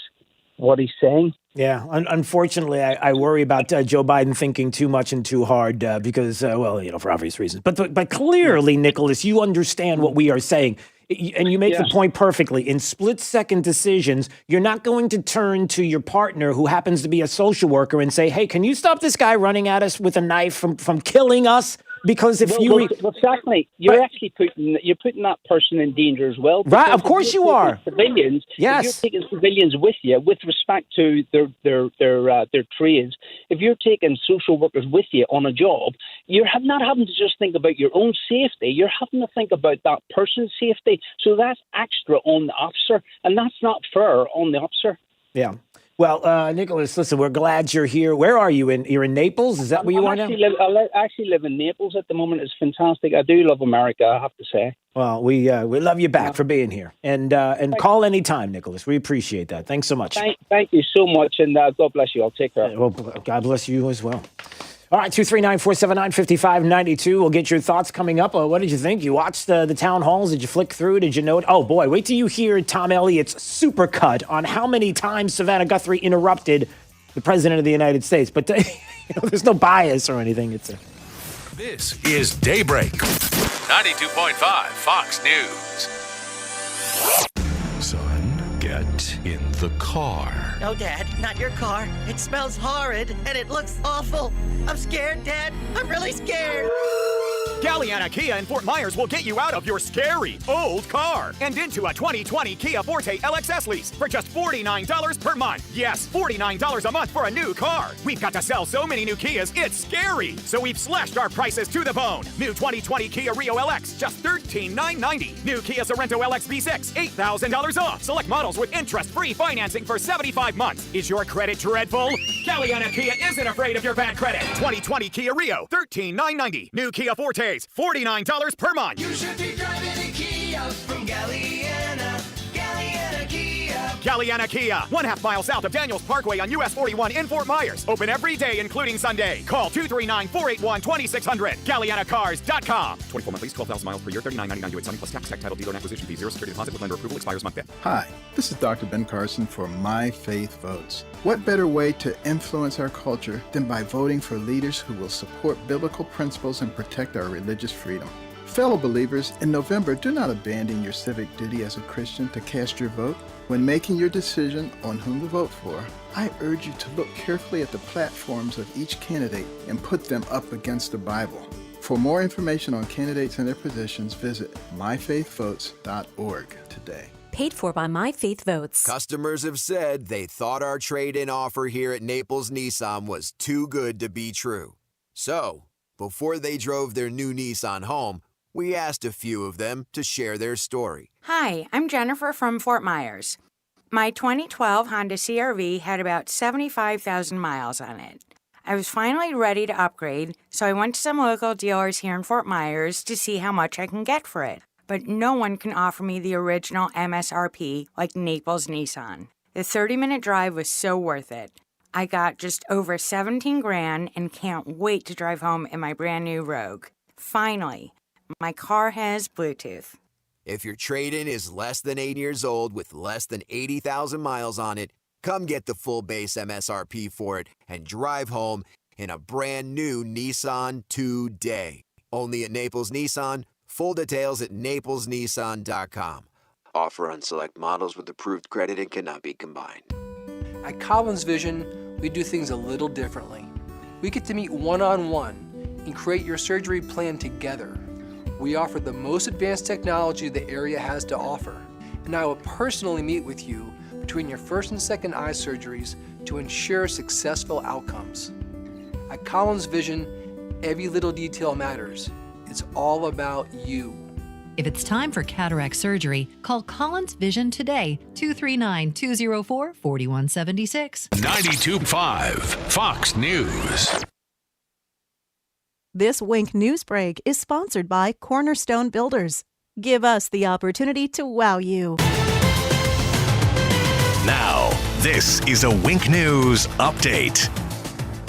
what he's saying. Yeah, unfortunately, I worry about Joe Biden thinking too much and too hard because, for obvious reasons. But clearly, Nicholas, you understand what we are saying. And you make the point perfectly. In split-second decisions, you're not going to turn to your partner who happens to be a social worker and say, hey, can you stop this guy running at us with a knife from killing us? Because if exactly, you're actually putting that person in danger as well. Right, of course you are. Civilians, yes. If you're taking civilians with you, with respect to their trades, if you're taking social workers with you on a job, you're not having to just think about your own safety. You're having to think about that person's safety. So that's extra on the officer, and that's not fair on the officer. Yeah. Well, Nicholas, listen, we're glad you're here. Where are you? You're in Naples? Is that where you are now? I actually live in Naples at the moment. It's fantastic. I do love America, I have to say. Well, we love you back for being here. And call anytime, Nicholas. We appreciate that. Thanks so much. Thank you so much, and God bless you. I'll take care. Well, God bless you as well. All right, 239-479-5592. We'll get your thoughts coming up. What did you think? You watched the town halls? Did you flick through? Did you know it? Oh, boy, wait till you hear Tom Elliott's supercut on how many times Savannah Guthrie interrupted the President of the United States. But there's no bias or anything. This is Daybreak. 92.5 Fox News. Son, get in the car. No, Dad, not your car. It smells horrid, and it looks awful. I'm scared, Dad. I'm really scared. Galliana Kia in Fort Myers will get you out of your scary old car and into a 2020 Kia Forte LXS lease for just $49 per month. Yes, $49 a month for a new car. We've got to sell so many new Kias, it's scary. So we've slashed our prices to the bone. New 2020 Kia Rio LX, just $13,990. New Kia Sorento LX V6, $8,000 off. Select models with interest-free financing for 75 months. Is your credit dreadful? Galliana Kia isn't afraid of your bad credit. 2020 Kia Rio, $13,990. New Kia Forte, $49 per month. You should be driving a Kia from Galliana. Galliana Kia. Galliana Kia, 1/2 mile south of Daniels Parkway on US 41 in Fort Myers. Open every day, including Sunday. Call 239-481-2600. GallianaCars.com. 24 month lease, 12,000 miles per year, $39.99 due at signing plus tax, tag title, dealer and acquisition fee, 0 security deposit with lender approval, expires month 5. Hi, this is Dr. Ben Carson for My Faith Votes. What better way to influence our culture than by voting for leaders who will support biblical principles and protect our religious freedom? Fellow believers, in November, do not abandon your civic duty as a Christian to cast your vote. When making your decision on whom to vote for, I urge you to look carefully at the platforms of each candidate and put them up against the Bible. For more information on candidates and their positions, visit myfaithvotes.org today. Paid for by My Faith Votes. Customers have said they thought our trade-in offer here at Naples Nissan was too good to be true. So, before they drove their new Nissan home, we asked a few of them to share their story. Hi, I'm Jennifer from Fort Myers. My 2012 Honda CR-V had about 75,000 miles on it. I was finally ready to upgrade, so I went to some local dealers here in Fort Myers to see how much I can get for it. But no one can offer me the original MSRP like Naples Nissan. The 30-minute drive was so worth it. I got just over 17 grand and can't wait to drive home in my brand new Rogue. Finally, my car has Bluetooth. If your trade-in is less than 8 years old with less than 80,000 miles on it, come get the full base MSRP for it and drive home in a brand new Nissan today. Only at Naples Nissan. Full details at naplesnissan.com. Offer on select models with approved credit and cannot be combined. At Collins Vision, we do things a little differently. We get to meet one-on-one and create your surgery plan together. We offer the most advanced technology the area has to offer, and I will personally meet with you between your first and second eye surgeries to ensure successful outcomes. At Collins Vision, every little detail matters. It's all about you. If it's time for cataract surgery, call Collins Vision today, 239-204-4176. 92.5 Fox News. This Wink News Break is sponsored by Cornerstone Builders. Give us the opportunity to wow you. Now, this is a Wink News Update.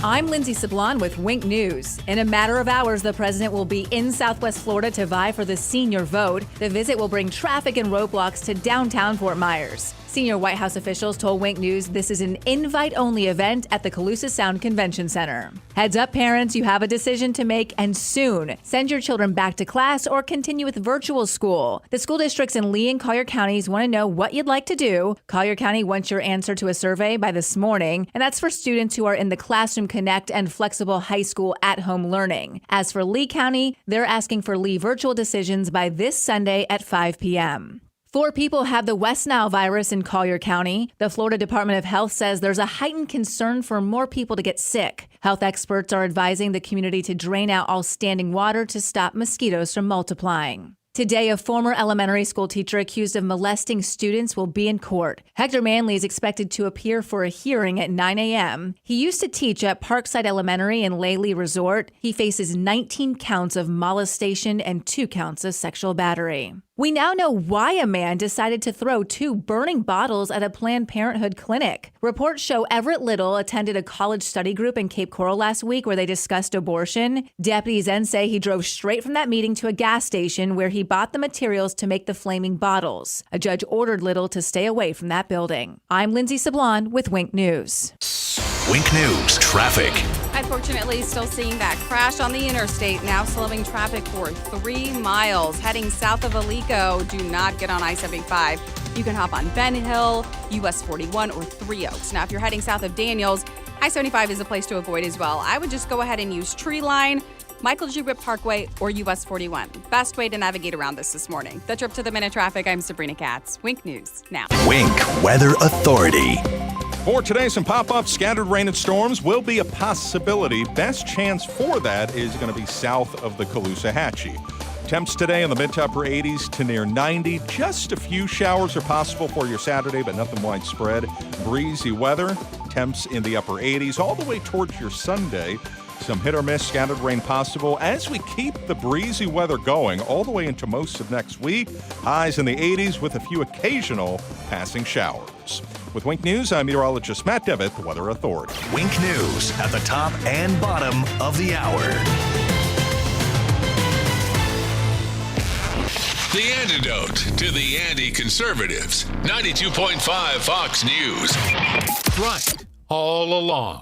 I'm Lindsay Sablon with Wink News. In a matter of hours, the president will be in Southwest Florida to vie for the senior vote. The visit will bring traffic and roadblocks to downtown Fort Myers. Senior White House officials told Wink News this is an invite-only event at the Calusa Sound Convention Center. Heads up, parents, you have a decision to make, and soon. Send your children back to class or continue with virtual school. The school districts in Lee and Collier counties want to know what you'd like to do. Collier County wants your answer to a survey by this morning, and that's for students who are in the Classroom Connect and flexible high school at-home learning. As for Lee County, they're asking for Lee virtual decisions by this Sunday at 5 p.m. 4 people have the West Nile virus in Collier County. The Florida Department of Health says there's a heightened concern for more people to get sick. Health experts are advising the community to drain out all standing water to stop mosquitoes from multiplying. Today, a former elementary school teacher accused of molesting students will be in court. Hector Manley is expected to appear for a hearing at 9 a.m. He used to teach at Parkside Elementary and Laley Resort. He faces 19 counts of molestation and 2 counts of sexual battery. We now know why a man decided to throw 2 burning bottles at a Planned Parenthood clinic. Reports show Everett Little attended a college study group in Cape Coral last week where they discussed abortion. Deputies then say he drove straight from that meeting to a gas station where he bought the materials to make the flaming bottles. A judge ordered Little to stay away from that building. I'm Lindsay Sablon with Wink News. Wink News Traffic. Unfortunately, still seeing that crash on the interstate, now slowing traffic for 3 miles. Heading south of Alico, do not get on I-75. You can hop on Ben Hill, US 41, or 3 Oaks. Now, if you're heading south of Daniels, I-75 is a place to avoid as well. I would just go ahead and use Tree Line, Michael G. Witt Parkway, or US 41. Best way to navigate around this morning. The Trip to the Minute Traffic, I'm Sabrina Katz. Wink News now. Wink Weather Authority. For today, some pop-up scattered rain and storms will be a possibility. Best chance for that is going to be south of the Caloosahatchee. Temps today in the mid to upper 80s to near 90. Just a few showers are possible for your Saturday, but nothing widespread. Breezy weather, temps in the upper 80s all the way towards your Sunday. Some hit or miss scattered rain possible as we keep the breezy weather going all the way into most of next week. Highs in the 80s with a few occasional passing showers. With Wink News, I'm meteorologist Matt Devitt, the Weather Authority. Wink News at the top and bottom of the hour. The antidote to the anti-conservatives. 92.5 Fox News. Right all along.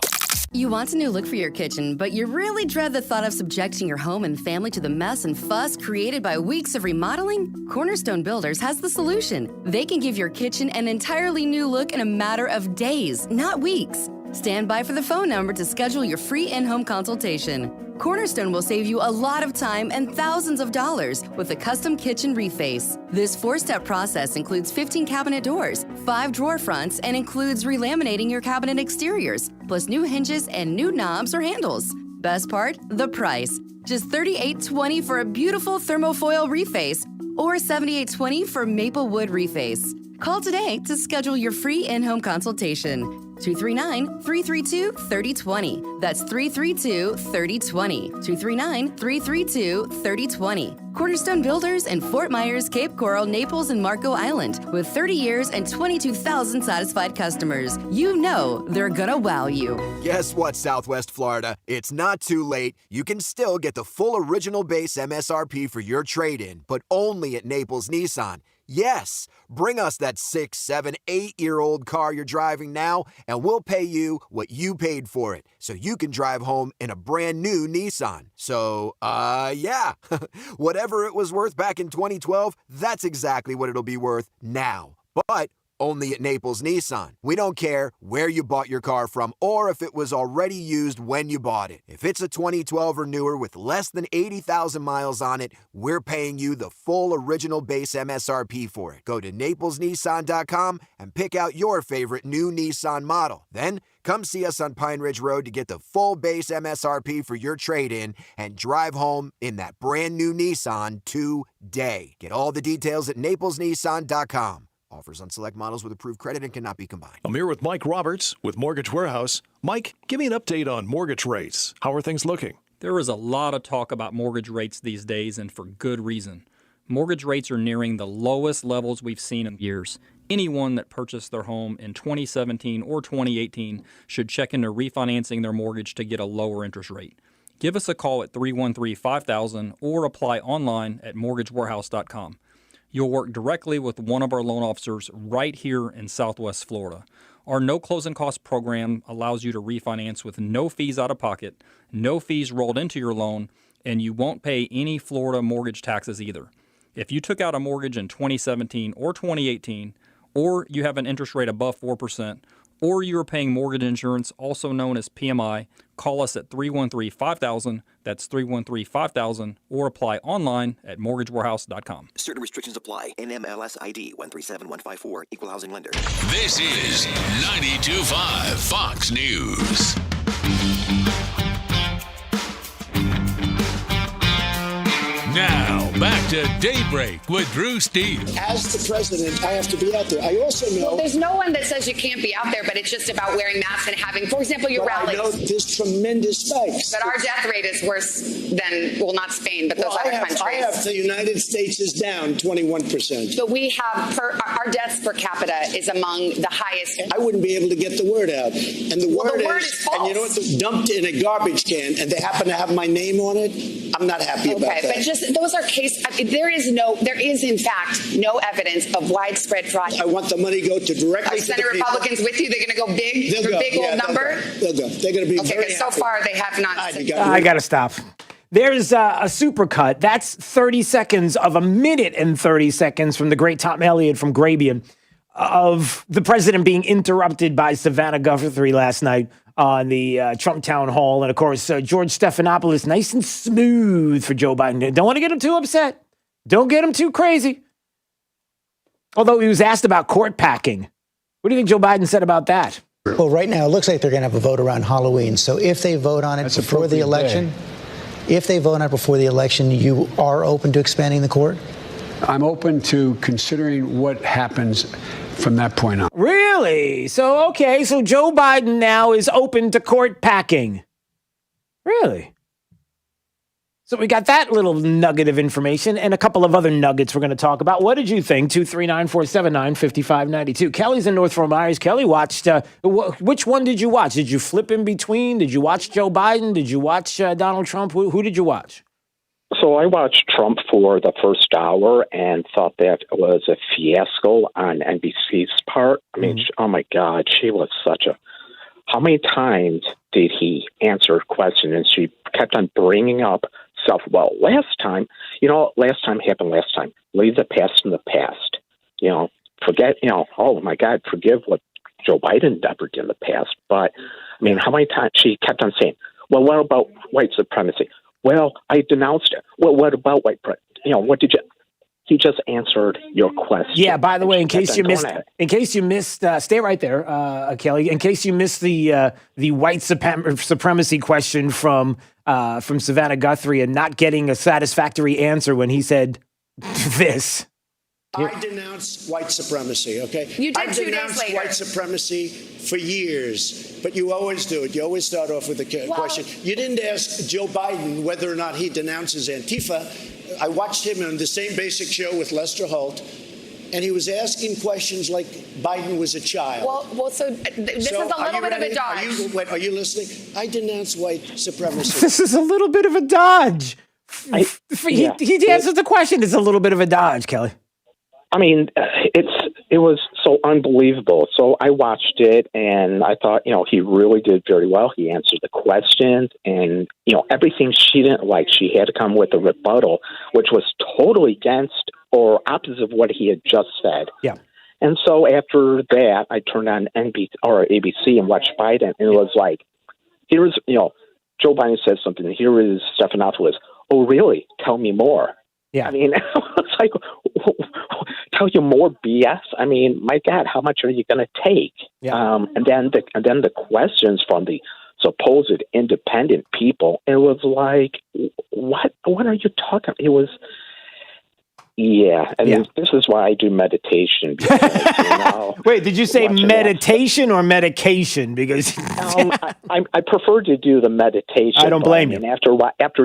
You want a new look for your kitchen, but you really dread the thought of subjecting your home and family to the mess and fuss created by weeks of remodeling? Cornerstone Builders has the solution. They can give your kitchen an entirely new look in a matter of days, not weeks. Stand by for the phone number to schedule your free in-home consultation. Cornerstone will save you a lot of time and thousands of dollars with a custom kitchen reface. This 4-step process includes 15 cabinet doors, 5 drawer fronts, and includes relaminating your cabinet exteriors, plus new hinges and new knobs or handles. Best part? The price. Just $38.20 for a beautiful thermofoil reface or $78.20 for maple wood reface. Call today to schedule your free in-home consultation. 239-332-3020. That's 332-3020. 239-332-3020. Cornerstone Builders in Fort Myers, Cape Coral, Naples, and Marco Island. With 30 years and 22,000 satisfied customers. You know they're gonna wow you. Guess what, Southwest Florida? It's not too late. You can still get the full original base MSRP for your trade-in, but only at Naples Nissan. Yes, bring us that 6, 7, 8-year-old car you're driving now, and we'll pay you what you paid for it, so you can drive home in a brand new Nissan. So, yeah, whatever it was worth back in 2012, that's exactly what it'll be worth now. But only at Naples Nissan. We don't care where you bought your car from or if it was already used when you bought it. If it's a 2012 or newer with less than 80,000 miles on it, we're paying you the full original base MSRP for it. Go to naplesnissan.com and pick out your favorite new Nissan model. Then come see us on Pine Ridge Road to get the full base MSRP for your trade-in and drive home in that brand new Nissan today. Get all the details at naplesnissan.com. Offers on select models with approved credit and cannot be combined. I'm here with Mike Roberts with Mortgage Warehouse. Mike, give me an update on mortgage rates. How are things looking? There is a lot of talk about mortgage rates these days, and for good reason. Mortgage rates are nearing the lowest levels we've seen in years. Anyone that purchased their home in 2017 or 2018 should check into refinancing their mortgage to get a lower interest rate. Give us a call at 313-5000 or apply online at mortgagewarehouse.com. You'll work directly with one of our loan officers right here in Southwest Florida. Our no closing cost program allows you to refinance with no fees out of pocket, no fees rolled into your loan, and you won't pay any Florida mortgage taxes either. If you took out a mortgage in 2017 or 2018, or you have an interest rate above 4%, or you are paying mortgage insurance, also known as PMI, call us at 313-5000, that's 313-5000, or apply online at mortgagewarehouse.com. Certain restrictions apply. NMLS ID 137154, Equal Housing Lender. This is 92.5 Fox News. Now, back to Daybreak with Drew Steele. As the president, I have to be out there. I also know... Well, there's no one that says you can't be out there, but it's just about wearing masks and having, for example, your rallies. I know there's tremendous spikes. But our death rate is worse than, well, not Spain, but those other countries. I have the United States is down 21%. But we have, our deaths per capita is among the highest. I wouldn't be able to get the word out. And the word is false. And you know what? Dumped in a garbage can, and they happen to have my name on it. I'm not happy about that. Okay, but just those are there is in fact no evidence of widespread fraud. I want the money to go directly to the people. Senate Republicans with you? They're going to go big? They'll go. Big old number? They'll go. They're going to be very so happy. far they have not. I got to stop. There's a supercut. That's 30 seconds of a minute and 30 seconds from the great Tom Elliott from Grabian of the president being interrupted by Savannah Guthrie last night on the Trump town hall. And, of course, George Stephanopoulos, nice and smooth for Joe Biden. Don't want to get him too upset. Don't get him too crazy. Although he was asked about court packing. What do you think Joe Biden said about that? Well, right now, it looks like they're going to have a vote around Halloween. So if they vote on it before the election, you are open to expanding the court? I'm open to considering what happens from that point on. Really? So Joe Biden now is open to court packing. Really? So we got that little nugget of information and a couple of other nuggets we're going to talk about. What did you think? 239-479-5592. Kelly's in North Fort Myers. Kelly watched, which one did you watch? Did you flip in between? Did you watch Joe Biden? Did you watch Donald Trump? Who did you watch? So I watched Trump for the first hour and thought that was a fiasco on NBC's part. I mean, oh my God, she was such a... How many times did he answer a question? And she kept on bringing up stuff. Well, last time happened last time. Leave the past in the past. Forget, oh my God, forgive what Joe Biden ever did in the past. But, I mean, how many times she kept on saying, well, what about white supremacy? Well, I denounced it. Well, what about what did you... He just answered your question. Yeah, by the way, in case you missed, stay right there, Kelly. In case you missed the white supremacy question from Savannah Guthrie and not getting a satisfactory answer when he said this. I denounced white supremacy, okay? You did 2 days later. I denounced white supremacy for years, but you always do it. You always start off with a question. You didn't ask Joe Biden whether or not he denounces Antifa. I watched him on the same basic show with Lester Holt, and he was asking questions like Biden was a child. So this is a little bit of a dodge. Are you listening? I denounce white supremacy. This is a little bit of a dodge. He answered the question. It's a little bit of a dodge, Kelly. I mean, it was so unbelievable. So I watched it, and I thought, he really did very well. He answered the questions, and, everything she didn't like, she had to come with a rebuttal, which was totally against or opposite of what he had just said. Yeah. And so after that, I turned on NBC or ABC and watched Biden, and it was like, here's, Joe Biden said something, and here is Stephanopoulos. Oh, really? Tell me more. Yeah. I mean, it's like, tell you more BS. I mean, my God, how much are you going to take? Yeah. And then the questions from the supposed independent people. It was like, what are you talking? It was. Yeah, and this is why I do meditation. Because, Wait, did you say meditation or medication? Because I prefer to do the meditation. I don't blame you. And after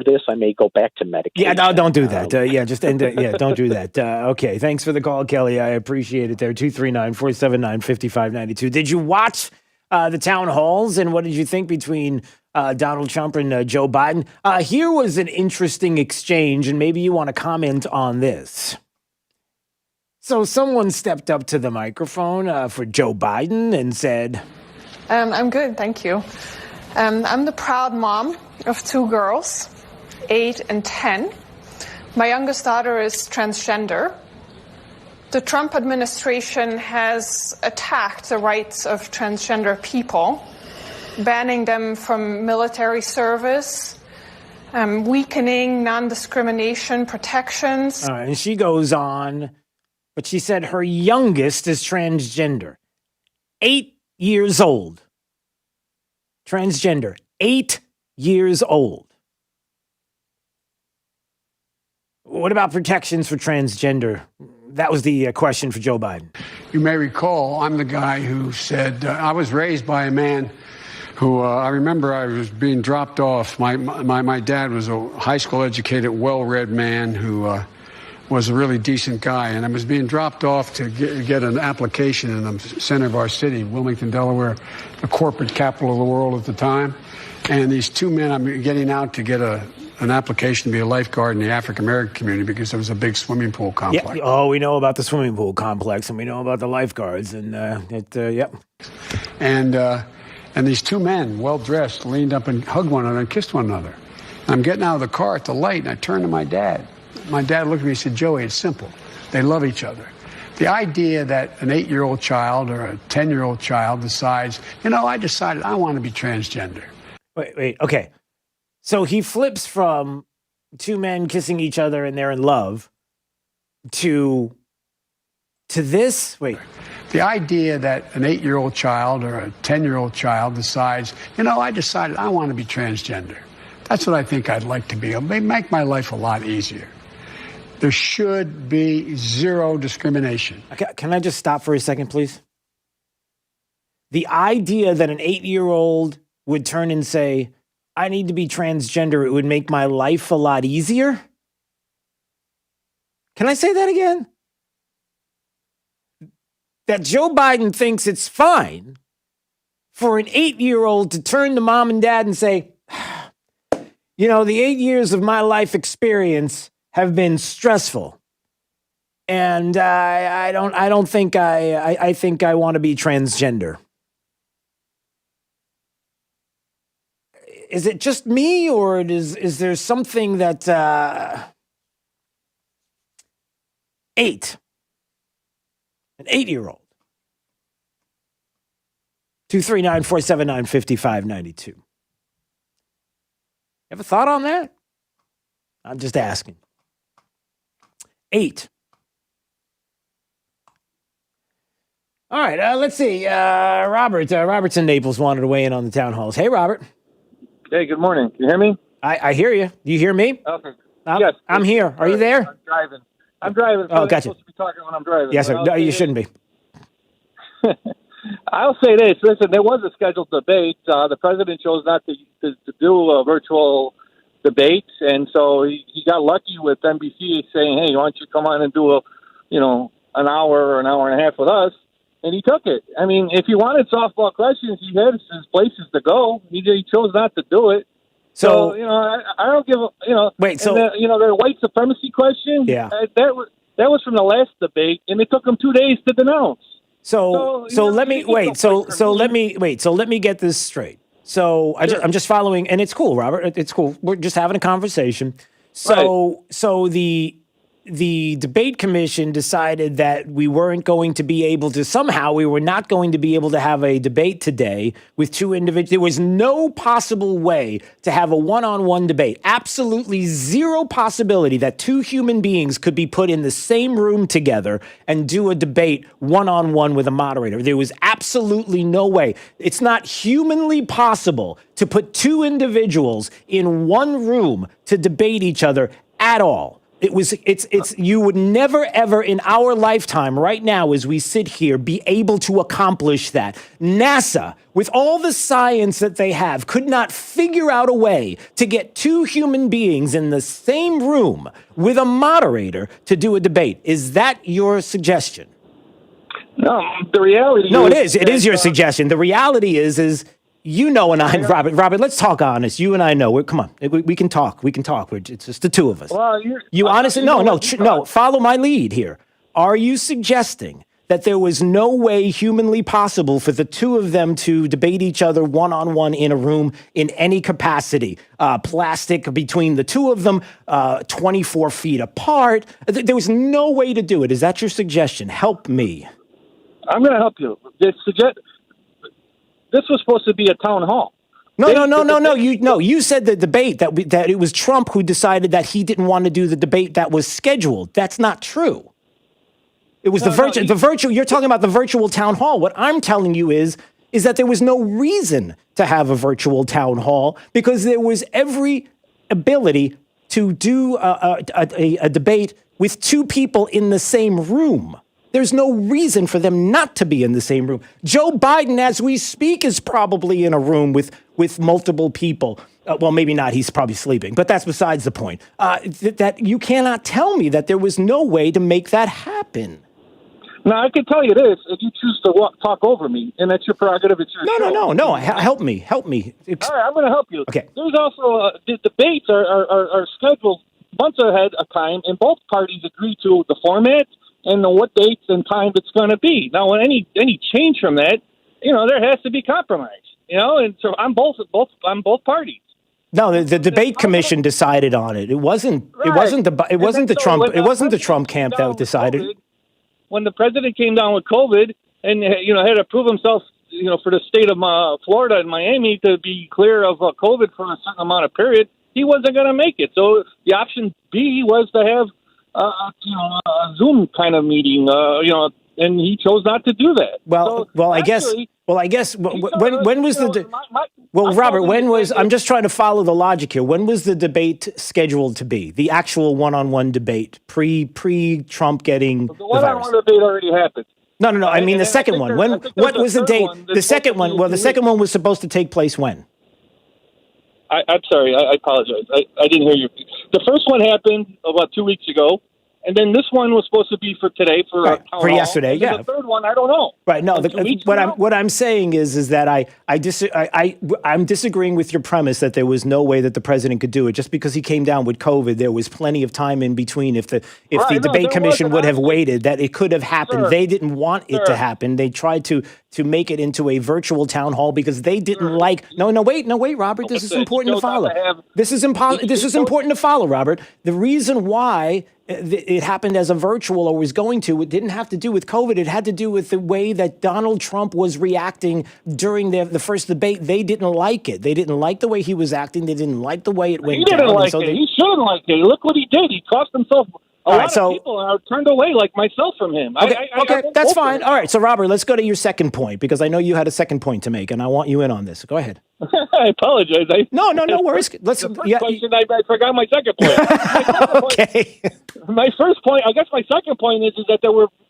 this, I may go back to medication. Yeah, no, don't do that. Just end it. Yeah, don't do that. Okay, thanks for the call, Kelly. I appreciate it there. 239-479-5592. Did you watch the town halls, and what did you think between Donald Trump and Joe Biden? Here was an interesting exchange, and maybe you want to comment on this. So someone stepped up to the microphone for Joe Biden and said, I'm good, thank you. I'm the proud mom of 2 girls, 8 and 10. My youngest daughter is transgender. The Trump administration has attacked the rights of transgender people, banning them from military service, weakening non-discrimination protections. And she goes on, but she said her youngest is transgender. 8 years old. Transgender. 8 years old. What about protections for transgender? That was the question for Joe Biden. You may recall, I'm the guy who said, I was raised by a man who I remember I was being dropped off. My dad was a high school educated, well-read man who was a really decent guy. And I was being dropped off to get an application in the center of our city, Wilmington, Delaware, the corporate capital of the world at the time. And these 2 men, I'm getting out to get an application to be a lifeguard in the African-American community because there was a big swimming pool complex. Yeah. Oh, we know about the swimming pool complex, and we know about the lifeguards. And, And these 2 men, well-dressed, leaned up and hugged one another and kissed one another. And I'm getting out of the car at the light, and I turned to my dad. My dad looked at me and said, Joey, it's simple. They love each other. The idea that an 8-year-old child or a 10-year-old child decides, I decided I want to be transgender. Wait, okay. So he flips from 2 men kissing each other and they're in love to this? Wait. The idea that an 8-year-old child or a 10-year-old child decides, I decided I want to be transgender. That's what I think I'd like to be. It'll make my life a lot easier. There should be 0 discrimination. Okay, can I just stop for a second, please? The idea that an 8-year-old would turn and say, I need to be transgender. It would make my life a lot easier. Can I say that again? That Joe Biden thinks it's fine for an 8-year-old to turn to mom and dad and say, you know, the 8 years of my life experience have been stressful. And I think I want to be transgender. Is it just me, or is there something that an 8-year-old? 239-479-5592. You have a thought on that? I'm just asking. 8. All right, let's see. Robert. Robert's in Naples wanted to weigh in on the town halls. Hey, Robert. Hey, good morning. Can you hear me? I hear you. Do you hear me? Okay. Yes. I'm here. Are you there? I'm driving. Oh, I'm gotcha. supposed to be talking when I'm driving. Yes, sir. No, you shouldn't be. I'll say this. Listen, there was a scheduled debate. The president chose not to do a virtual debate, and so he got lucky with NBC saying, "Hey, why don't you come on and do an hour or an hour and a half with us?" And he took it. I mean, if he wanted softball questions, he had his places to go. He chose not to do it. So I don't give a Wait, so the white supremacy question. Yeah, that was from the last debate, and it took him 2 days to denounce. So let me get this straight. So I'm just following, and it's cool, Robert. It's cool. We're just having a conversation. So the debate commission decided that we were not going to be able to have a debate today with two individuals. There was no possible way to have a one-on-one debate. Absolutely zero possibility that two human beings could be put in the same room together and do a debate one-on-one with a moderator. There was absolutely no way. It's not humanly possible to put two individuals in one room to debate each other at all. You would never, ever in our lifetime right now as we sit here be able to accomplish that. NASA, with all the science that they have, could not figure out a way to get two human beings in the same room with a moderator to do a debate. Is that your suggestion? No, the reality No, it is. It is your suggestion. The reality is you know, and I, Robert, let's talk honest. You and I know. Come on. We can talk. It's just the two of us. Well, you honestly, no, follow my lead here. Are you suggesting that there was no way humanly possible for the two of them to debate each other one-on-one in a room in any capacity? Plastic between the two of them, 24 feet apart. There was no way to do it. Is that your suggestion? Help me. I'm going to help you. This was supposed to be a town hall. No. You said the debate that it was Trump who decided that he didn't want to do the debate that was scheduled. That's not true. It was the virtual. You're talking about the virtual town hall. What I'm telling you is that there was no reason to have a virtual town hall because there was every ability to do a debate with two people in the same room. There's no reason for them not to be in the same room. Joe Biden, as we speak, is probably in a room with multiple people. Well, maybe not. He's probably sleeping, but that's besides the point. That you cannot tell me that there was no way to make that happen. Now, I can tell you this. If you choose to talk over me, and that's your prerogative, it's your show. No. Help me. All right, I'm going to help you. Okay. There's also the debates are scheduled months ahead of time, and both parties agree to the format and what dates and time it's going to be. Now, when any change from that, there has to be compromise. And so I'm both parties. No, the debate commission decided on it. It wasn't the Trump camp that decided. COVID, when the president came down with COVID and had to prove himself, for the state of Florida and Miami to be clear of COVID for a certain amount of period, he wasn't going to make it. So the option B was to have a Zoom kind of meeting, and he chose not to do that. I guess. When was Robert, I'm just trying to follow the logic here. When was the debate scheduled to be? The actual one-on-one debate, pre-Trump getting the virus? one-on-one debate already happened. No. I mean the second one. What was the date? The second one was supposed to take place when? I'm sorry. I apologize. I didn't hear you. The first one happened about 2 weeks ago, and then this one was supposed to be for today for town hall. Yesterday. And then the third one, I don't know. Right. No. What I'm saying is that I'm disagreeing with your premise that there was no way that the president could do it just because he came down with COVID. There was plenty of time in between. If the debate commission would have waited, that it could have happened. They didn't want it to happen. They tried to make it into a virtual town hall because they didn't like. No, wait, Robert. This is important to follow. This is important to follow, Robert. The reason why it happened as a virtual or was going to, it didn't have to do with COVID. It had to do with the way that Donald Trump was reacting during the first debate. They didn't like it. They didn't like the way he was acting. They didn't like the way it went down. He didn't like it. He shouldn't like it. Look what he did. He cost himself. A lot of people are turned away, like myself, from him. Okay, that's fine. All right, so Robert, let's go to your second point because I know you had a second point to make, and I want you in on this. Go ahead. I apologize. No worries. Question, I forgot my second point. Okay. My first point, I guess my second point is that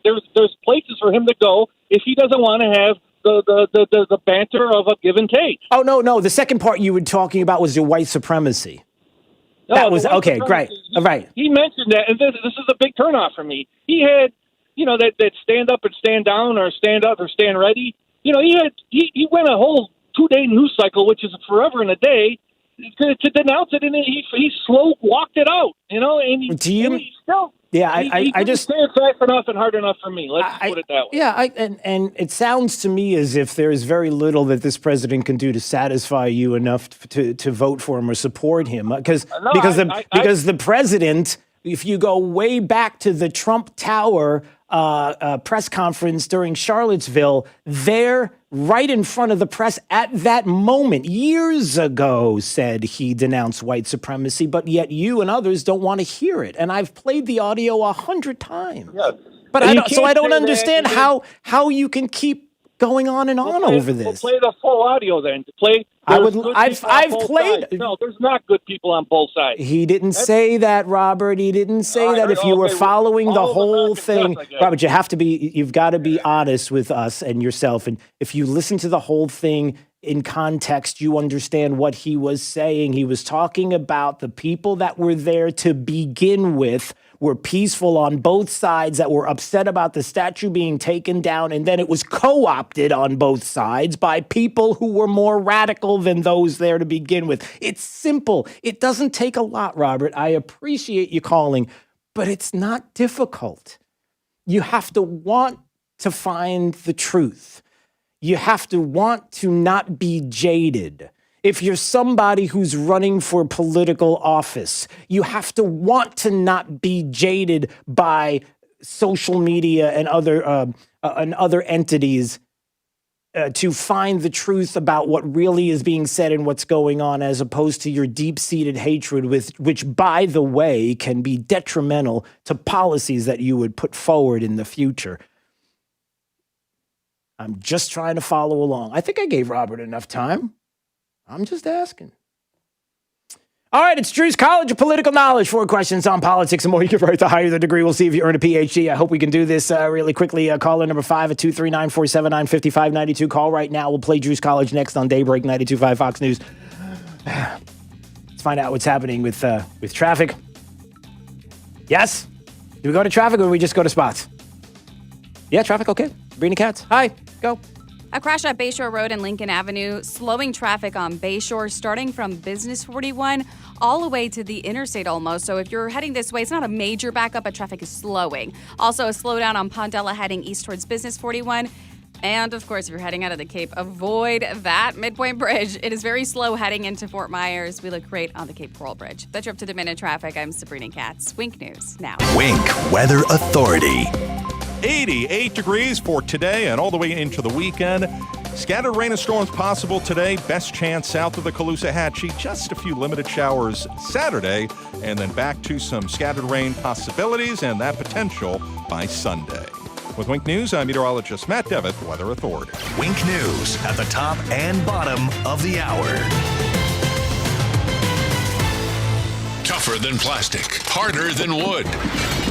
there's places for him to go if he doesn't want to have the banter of a give and take. Oh no. The second part you were talking about was your white supremacy. No, that was okay. Great. All right. He mentioned that, and this is a big turnoff for me. He had, that stand up and stand down, or stand up or stand ready. He went a whole 2-day news cycle, which is forever and a day, to denounce it, and he slow walked it out. And he still. Yeah, I just say it fast enough and hard enough for me. Let's put it that way. Yeah, and it sounds to me as if there is very little that this president can do to satisfy you enough to vote for him or support him, because the president, if you go way back to the Trump Tower press conference during Charlottesville, there, right in front of the press at that moment, years ago, said he denounced white supremacy, but yet you and others don't want to hear it. And I've played the audio 100 times. Yeah. But I don't understand how you can keep going on and on over this. We'll play the full audio then. I've played. No, there's not good people on both sides. He didn't say that, Robert. He didn't say that. If you were following the whole thing, Robert, you've got to be honest with us and yourself. And if you listen to the whole thing in context, you understand what he was saying. He was talking about the people that were there to begin with were peaceful on both sides, that were upset about the statue being taken down, and then it was co-opted on both sides by people who were more radical than those there to begin with. It's simple. It doesn't take a lot, Robert. I appreciate you calling, but it's not difficult. You have to want to find the truth. You have to want to not be jaded. If you're somebody who's running for political office, you have to want to not be jaded by social media and other entities to find the truth about what really is being said and what's going on, as opposed to your deep-seated hatred, which, by the way, can be detrimental to policies that you would put forward in the future. I'm just trying to follow along. I think I gave Robert enough time. I'm just asking. All right, it's Drew's College of Political Knowledge. 4 questions on politics and more. You can write the higher the degree. We'll see if you earn a PhD. I hope we can do this really quickly. Caller number 5 at 239-479-5592. Call right now. We'll play Drew's College next on Daybreak 92.5 Fox News. Let's find out what's happening with traffic. Yes? Do we go to traffic or do we just go to spots? Yeah, traffic, okay. Sabrina Katz, hi, go. A crash at Bayshore Road and Lincoln Avenue, slowing traffic on Bayshore, starting from Business 41 all the way to the interstate almost. So if you're heading this way, it's not a major backup, but traffic is slowing. Also, a slowdown on Pondella heading east towards Business 41. And, of course, if you're heading out of the Cape, avoid that Midpoint Bridge. It is very slow heading into Fort Myers. We look great on the Cape Coral Bridge. That's your up-to-the-minute traffic. I'm Sabrina Katz. Wink News now. Wink Weather Authority. 88 degrees for today and all the way into the weekend. Scattered rain and storms possible today. Best chance south of the Caloosahatchee. Just a few limited showers Saturday, and then back to some scattered rain possibilities and that potential by Sunday. With Wink News, I'm meteorologist Matt Devitt, Weather Authority. Wink News at the top and bottom of the hour. Tougher than plastic, harder than wood.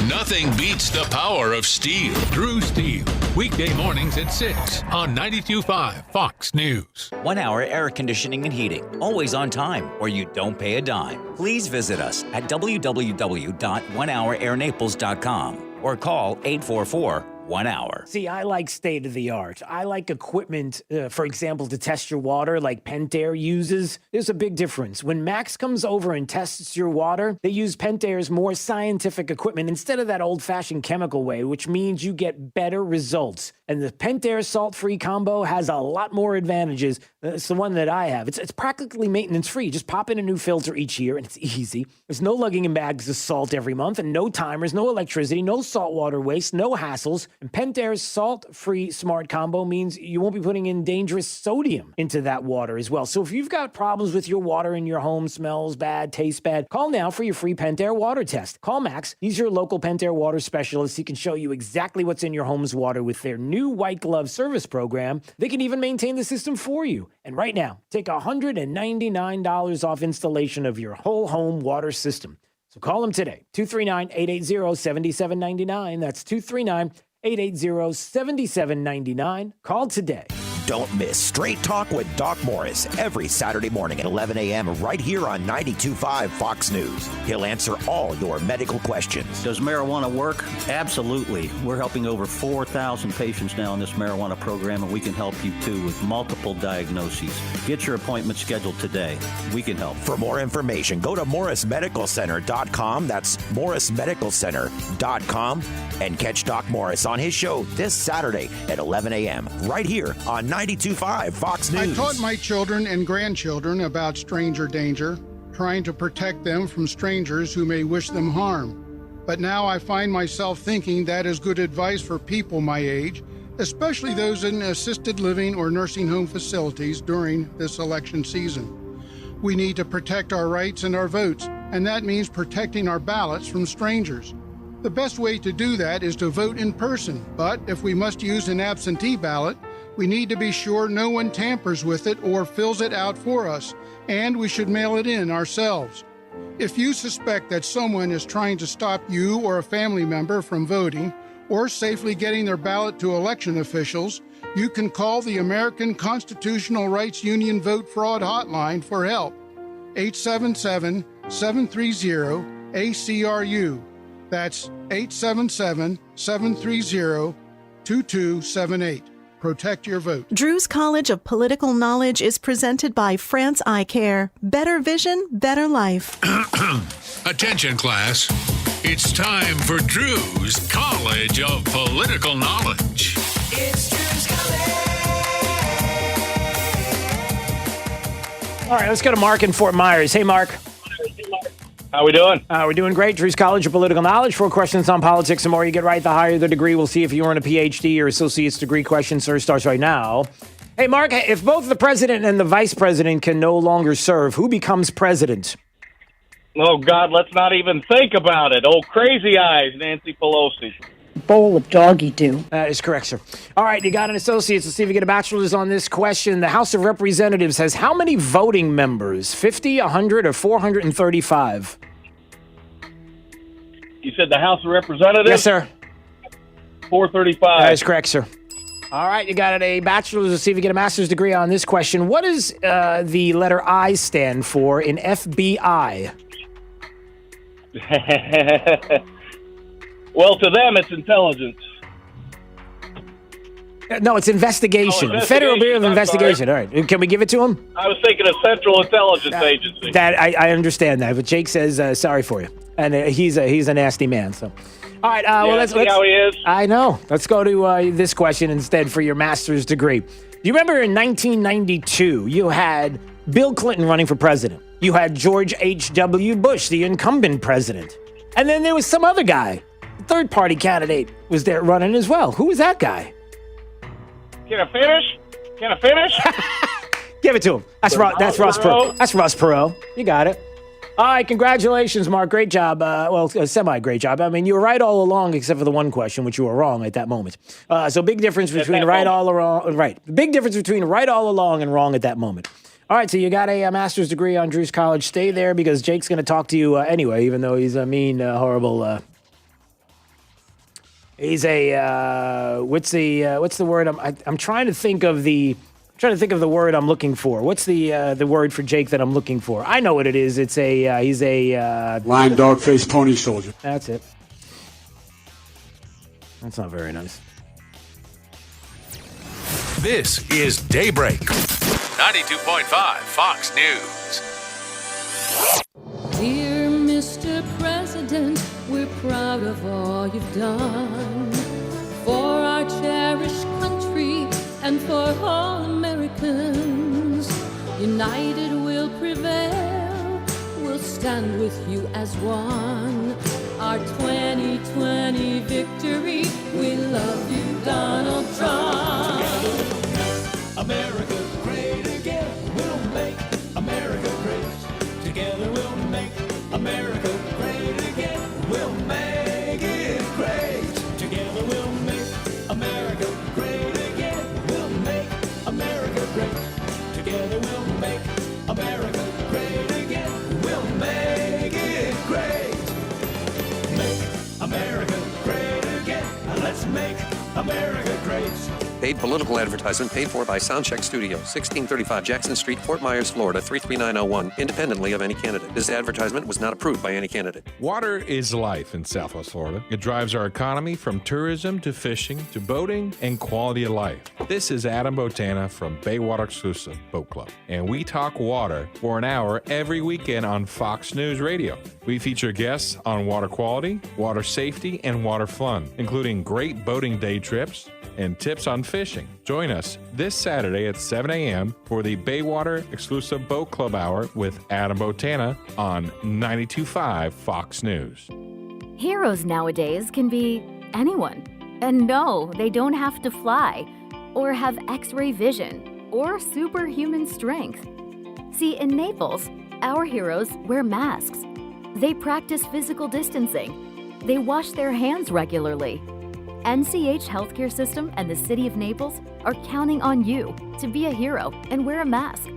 Nothing beats the power of steel. Drew Steel, weekday mornings at 6 on 92.5 Fox News. 1 Hour Air Conditioning and Heating, always on time, or you don't pay a dime. Please visit us at www.onehourairnaples.com or call 844-1 Hour. See, I like state of the art. I like equipment, for example, to test your water like Pentair uses. There's a big difference. When Max comes over and tests your water, they use Pentair's more scientific equipment instead of that old-fashioned chemical way, which means you get better results. And the Pentair salt-free combo has a lot more advantages. It's the one that I have. It's practically maintenance-free. Just pop in a new filter each year, and it's easy. There's no lugging in bags of salt every month, and no timers, no electricity, no saltwater waste, no hassles. And Pentair's salt-free smart combo means you won't be putting in dangerous sodium into that water as well. So if you've got problems with your water in your home, smells bad, tastes bad, call now for your free Pentair water test. Call Max. He's your local Pentair water specialist. He can show you exactly what's in your home's water with their new white glove service program. They can even maintain the system for you. And right now, take $199 off installation of your whole home water system. So call them today, 239-880-7799. That's 239-880-7799. Call today. Don't miss Straight Talk with Doc Morris every Saturday morning at 11 a.m. right here on 92.5 Fox News. He'll answer all your medical questions. Does marijuana work? Absolutely. We're helping over 4,000 patients now in this marijuana program, and we can help you too with multiple diagnoses. Get your appointment scheduled today. We can help. For more information, go to morrismedicalcenter.com. That's morrismedicalcenter.com. And catch Doc Morris on his show this Saturday at 11 a.m. right here on 92.5 Fox News. I taught my children and grandchildren about stranger danger, trying to protect them from strangers who may wish them harm. But now I find myself thinking that is good advice for people my age, especially those in assisted living or nursing home facilities during this election season. We need to protect our rights and our votes, and that means protecting our ballots from strangers. The best way to do that is to vote in person, but if we must use an absentee ballot, we need to be sure no one tampers with it or fills it out for us, and we should mail it in ourselves. If you suspect that someone is trying to stop you or a family member from voting or safely getting their ballot to election officials, you can call the American Constitutional Rights Union Vote Fraud Hotline for help. 877-730-ACRU. That's 877-730-2278. Protect your vote. Drew's College of Political Knowledge is presented by France Eye Care. Better vision, better life. Attention, class. It's time for Drew's College of Political Knowledge. It's Drew's College. All right, let's go to Mark in Fort Myers. Hey, Mark. How we doing? We're doing great. Drew's College of Political Knowledge. 4 questions on politics. The more you get right, the higher the degree. We'll see if you earn a PhD or associate's degree. Question, sir, starts right now. Hey, Mark, if both the president and the vice president can no longer serve, who becomes president? Oh, God, let's not even think about it. Oh, crazy eyes, Nancy Pelosi. Bowl of doggy do. That is correct, sir. All right, you got an associate's. Let's see if you get a bachelor's on this question. The House of Representatives has how many voting members? 50, 100, or 435? You said the House of Representatives? Yes, sir. 435. That is correct, sir. All right, you got a bachelor's. Let's see if you get a master's degree on this question. What does the letter I stand for in FBI? Well, to them, it's intelligence. No, it's investigation. Federal Bureau of Investigation. All right. Can we give it to him? I was thinking of Central Intelligence Agency. That I understand that, but Jake says sorry for you, and he's a nasty man. So, all right. Well, let's see how he is. I know. Let's go to this question instead for your master's degree. Do you remember in 1992 you had Bill Clinton running for president? You had George H.W. Bush, the incumbent president, and then there was some other guy. Third-party candidate was there running as well. Who was that guy? Can I finish? Give it to him. That's Russ Perot. That's Russ Perot. You got it. All right, congratulations, Mark. Great job. Semi-great job. I mean, you were right all along except for the one question, which you were wrong at that moment. So big difference between right all along and wrong at that moment. All right, so you got a master's degree on Drew's College. Stay there because Jake's going to talk to you anyway, even though he's a mean, horrible. He's a what's the word? I'm trying to think of the word I'm looking for. What's the word for Jake that I'm looking for? I know what it is. It's he's a Lion, dog, face, pony soldier. That's it. That's not very nice. This is Daybreak. 92.5 Fox News. Dear Mr. President, we're proud of all you've done for our cherished country and for all Americans. United we'll prevail, we'll stand with you as one. Our 2020 victory, we love you, Donald Trump. America great again, we'll make America great. Together we'll make America great again, we'll make it great. Together we'll make America great again, we'll make America great. Together we'll make America great again, we'll make it great. Make America great again, let's make America great. Paid political advertisement paid for by Soundcheck Studio, 1635 Jackson Street, Fort Myers, Florida, 33901, independently of any candidate. This advertisement was not approved by any candidate. Water is life in Southwest Florida. It drives our economy from tourism to fishing to boating and quality of life. This is Adam Botana from Baywater Exclusive Boat Club, and we talk water for an hour every weekend on Fox News Radio. We feature guests on water quality, water safety, and water fun, including great boating day trips and tips on fishing. Join us this Saturday at 7 a.m. for the Baywater Exclusive Boat Club Hour with Adam Botana on 92.5 Fox News. Heroes nowadays can be anyone. And no, they don't have to fly, or have X-ray vision, or superhuman strength. See, in Naples, our heroes wear masks. They practice physical distancing. They wash their hands regularly. NCH Healthcare System and the City of Naples are counting on you to be a hero and wear a mask.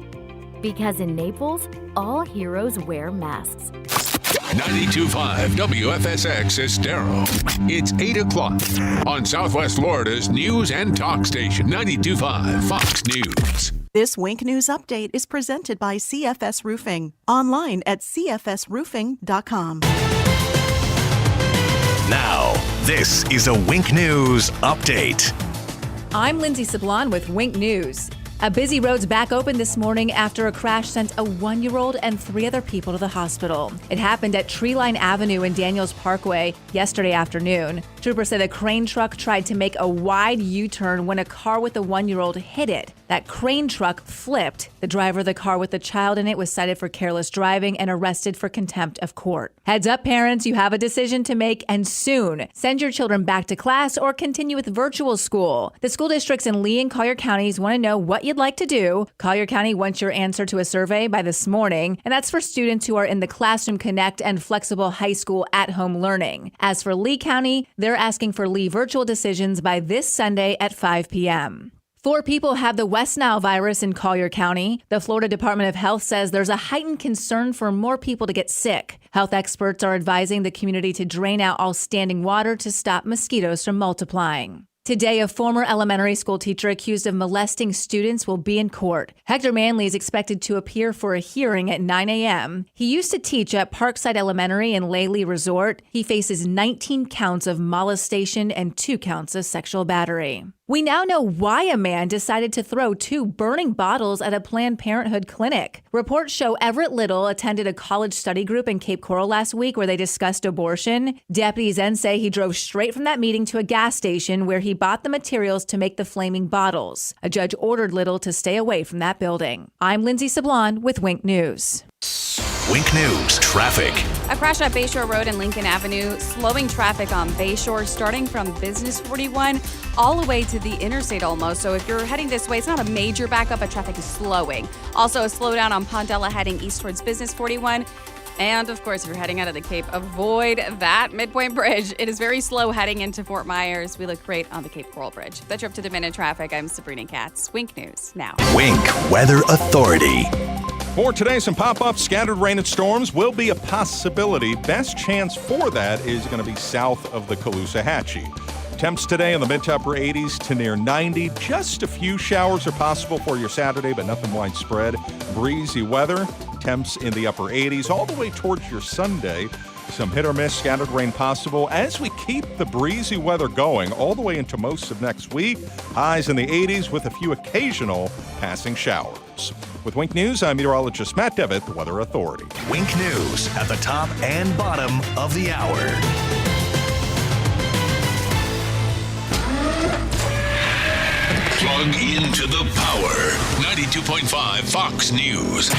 Because in Naples, all heroes wear masks. 92.5 WFSX Estero. It's 8 o'clock on Southwest Florida's news and talk station, 92.5 Fox News. This Wink News Update is presented by CFS Roofing. Online at cfsroofing.com. Now, this is a Wink News Update. I'm Lindsay Sablon with Wink News. A busy road's back open this morning after a crash sent a 1-year-old and 3 other people to the hospital. It happened at Treeline Avenue in Daniels Parkway yesterday afternoon. Troopers say the crane truck tried to make a wide U-turn when a car with a 1-year-old hit it. That crane truck flipped. The driver of the car with the child in it was cited for careless driving and arrested for contempt of court. Heads up, parents, you have a decision to make, and soon. Send your children back to class or continue with virtual school. The school districts in Lee and Collier counties want to know what you'd like to do. Collier County wants your answer to a survey by this morning, and that's for students who are in the Classroom Connect and Flexible High School at-home learning. As for Lee County, they're asking for Lee virtual decisions by this Sunday at 5 p.m. 4 people have the West Nile virus in Collier County. The Florida Department of Health says there's a heightened concern for more people to get sick. Health experts are advising the community to drain out all standing water to stop mosquitoes from multiplying. Today, a former elementary school teacher accused of molesting students will be in court. Hector Manley is expected to appear for a hearing at 9 a.m. He used to teach at Parkside Elementary and Laley Resort. He faces 19 counts of molestation and 2 counts of sexual battery. We now know why a man decided to throw 2 burning bottles at a Planned Parenthood clinic. Reports show Everett Little attended a college study group in Cape Coral last week where they discussed abortion. Deputies then say he drove straight from that meeting to a gas station where he bought the materials to make the flaming bottles. A judge ordered Little to stay away from that building. I'm Lindsay Sablon with Wink News. Wink News Traffic. A crash at Bayshore Road and Lincoln Avenue, slowing traffic on Bayshore, starting from Business 41 all the way to the interstate almost. So if you're heading this way, it's not a major backup, but traffic is slowing. Also a slowdown on Pondella heading east towards Business 41. And, of course, if you're heading out of the Cape, avoid that Midpoint Bridge. It is very slow heading into Fort Myers. We look great on the Cape Coral Bridge. That's your up to the minute traffic. I'm Sabrina Katz. Wink News now. Wink Weather Authority. For today, some pop-up scattered rain and storms will be a possibility. Best chance for that is going to be south of the Caloosahatchee. Temps today in the mid to upper 80s to near 90. Just a few showers are possible for your Saturday, but nothing widespread. Breezy weather, temps in the upper 80s all the way towards your Sunday. Some hit or miss scattered rain possible as we keep the breezy weather going all the way into most of next week. Highs in the 80s with a few occasional passing showers. With Wink News, I'm meteorologist Matt Devitt, the Weather Authority. Wink News at the top and bottom of the hour. Plug into the power. 92.5 Fox News.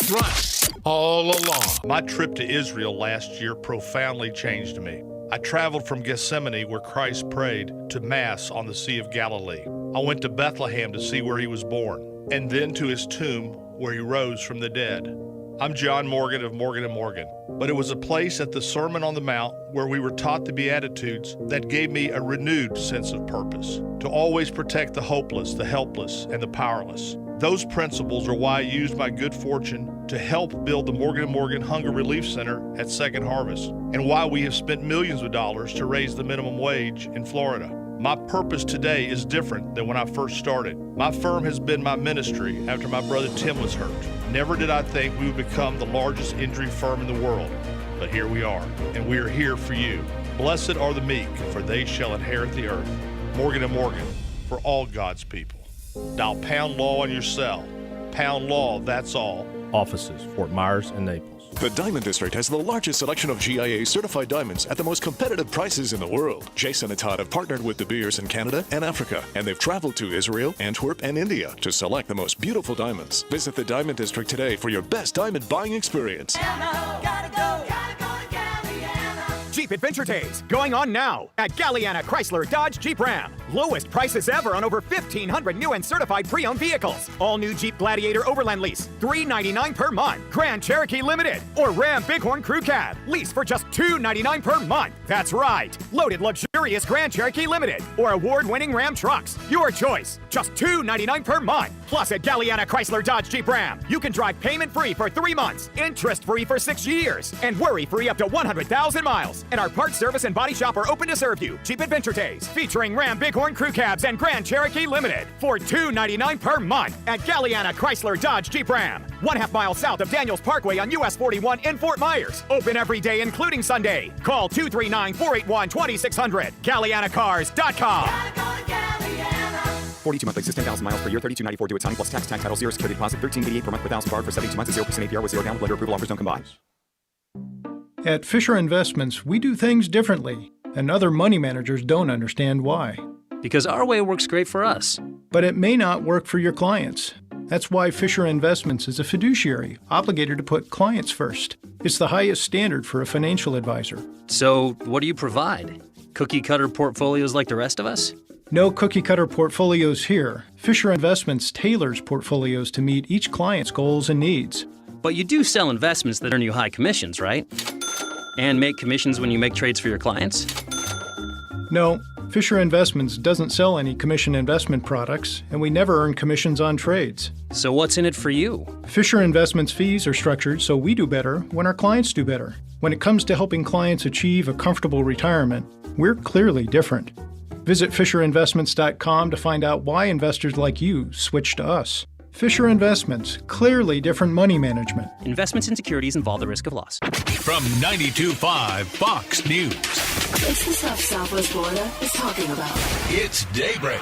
Right. All along. My trip to Israel last year profoundly changed me. I traveled from Gethsemane, where Christ prayed, to Mass on the Sea of Galilee. I went to Bethlehem to see where he was born, and then to his tomb, where he rose from the dead. I'm John Morgan of Morgan & Morgan, but it was a place at the Sermon on the Mount where we were taught the Beatitudes that gave me a renewed sense of purpose, to always protect the hopeless, the helpless, and the powerless. Those principles are why I used my good fortune to help build the Morgan & Morgan Hunger Relief Center at Second Harvest, and why we have spent millions of dollars to raise the minimum wage in Florida. My purpose today is different than when I first started. My firm has been my ministry after my brother Tim was hurt. Never did I think we would become the largest injury firm in the world, but here we are, and we are here for you. Blessed are the meek, for they shall inherit the earth. Morgan & Morgan, for all God's people. Dial pound law on your cell. Pound law, that's all. Offices, Fort Myers and Naples. The Diamond District has the largest selection of GIA certified diamonds at the most competitive prices in the world. Jason and Todd have partnered with De Beers in Canada and Africa, and they've traveled to Israel, Antwerp, and India to select the most beautiful diamonds. Visit the Diamond District today for your best diamond buying experience. Jeep Adventure Days going on now at Galliana Chrysler Dodge Jeep Ram. Lowest prices ever on over 1,500 new and certified pre-owned vehicles. All new Jeep Gladiator Overland lease, $399 per month. Grand Cherokee Limited or Ram Bighorn Crew Cab, lease for just $299 per month. That's right, loaded luxurious Grand Cherokee Limited or award-winning Ram trucks. Your choice, just $299 per month. Plus at Galliana Chrysler Dodge Jeep Ram, you can drive payment-free for 3 months, interest-free for 6 years, and worry-free up to 100,000 miles. And our parts service and body shop are open to serve you. Jeep Adventure Days, featuring Ram Bighorn Crew Cabs and Grand Cherokee Limited for $299 per month at Galliana Chrysler Dodge Jeep Ram. 1/2 mile south of Daniels Parkway on US 41 in Fort Myers. Open every day, including Sunday. Call 239-481-2600. GallianaCars.com. 42 monthly, 10,000 miles per year, $32.94 due at signing plus tax title, 0 security deposit, $13.88 per month per thousand borrowed for 72 months, 0% APR with 0 down. Lender approval offers don't combine. At Fisher Investments, we do things differently, and other money managers don't understand why. Because our way works great for us. But it may not work for your clients. That's why Fisher Investments is a fiduciary, obligated to put clients first. It's the highest standard for a financial advisor. So, what do you provide? Cookie-cutter portfolios like the rest of us? No cookie-cutter portfolios here. Fisher Investments tailors portfolios to meet each client's goals and needs. But you do sell investments that earn you high commissions, right? And make commissions when you make trades for your clients? No, Fisher Investments doesn't sell any commission investment products, and we never earn commissions on trades. So what's in it for you? Fisher Investments fees are structured so we do better when our clients do better. When it comes to helping clients achieve a comfortable retirement, we're clearly different. Visit FisherInvestments.com to find out why investors like you switch to us. Fisher Investments, clearly different money management. Investments in securities involve the risk of loss. From 92.5 Fox News. It's the stuff Southwest Florida is talking about. It's Daybreak.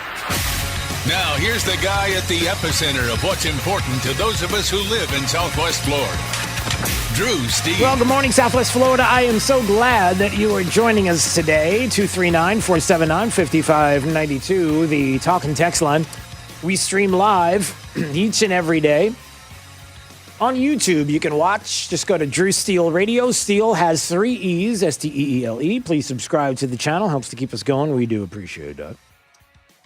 Now, here's the guy at the epicenter of what's important to those of us who live in Southwest Florida. Drew Steve. Well, good morning, Southwest Florida. I am so glad that you are joining us today. 239-479-5592, the talk and text line. We stream live each and every day. On YouTube, you can watch. Just go to Drew Steele Radio. Steele has 3 E's, Steele. Please subscribe to the channel. Helps to keep us going. We do appreciate that.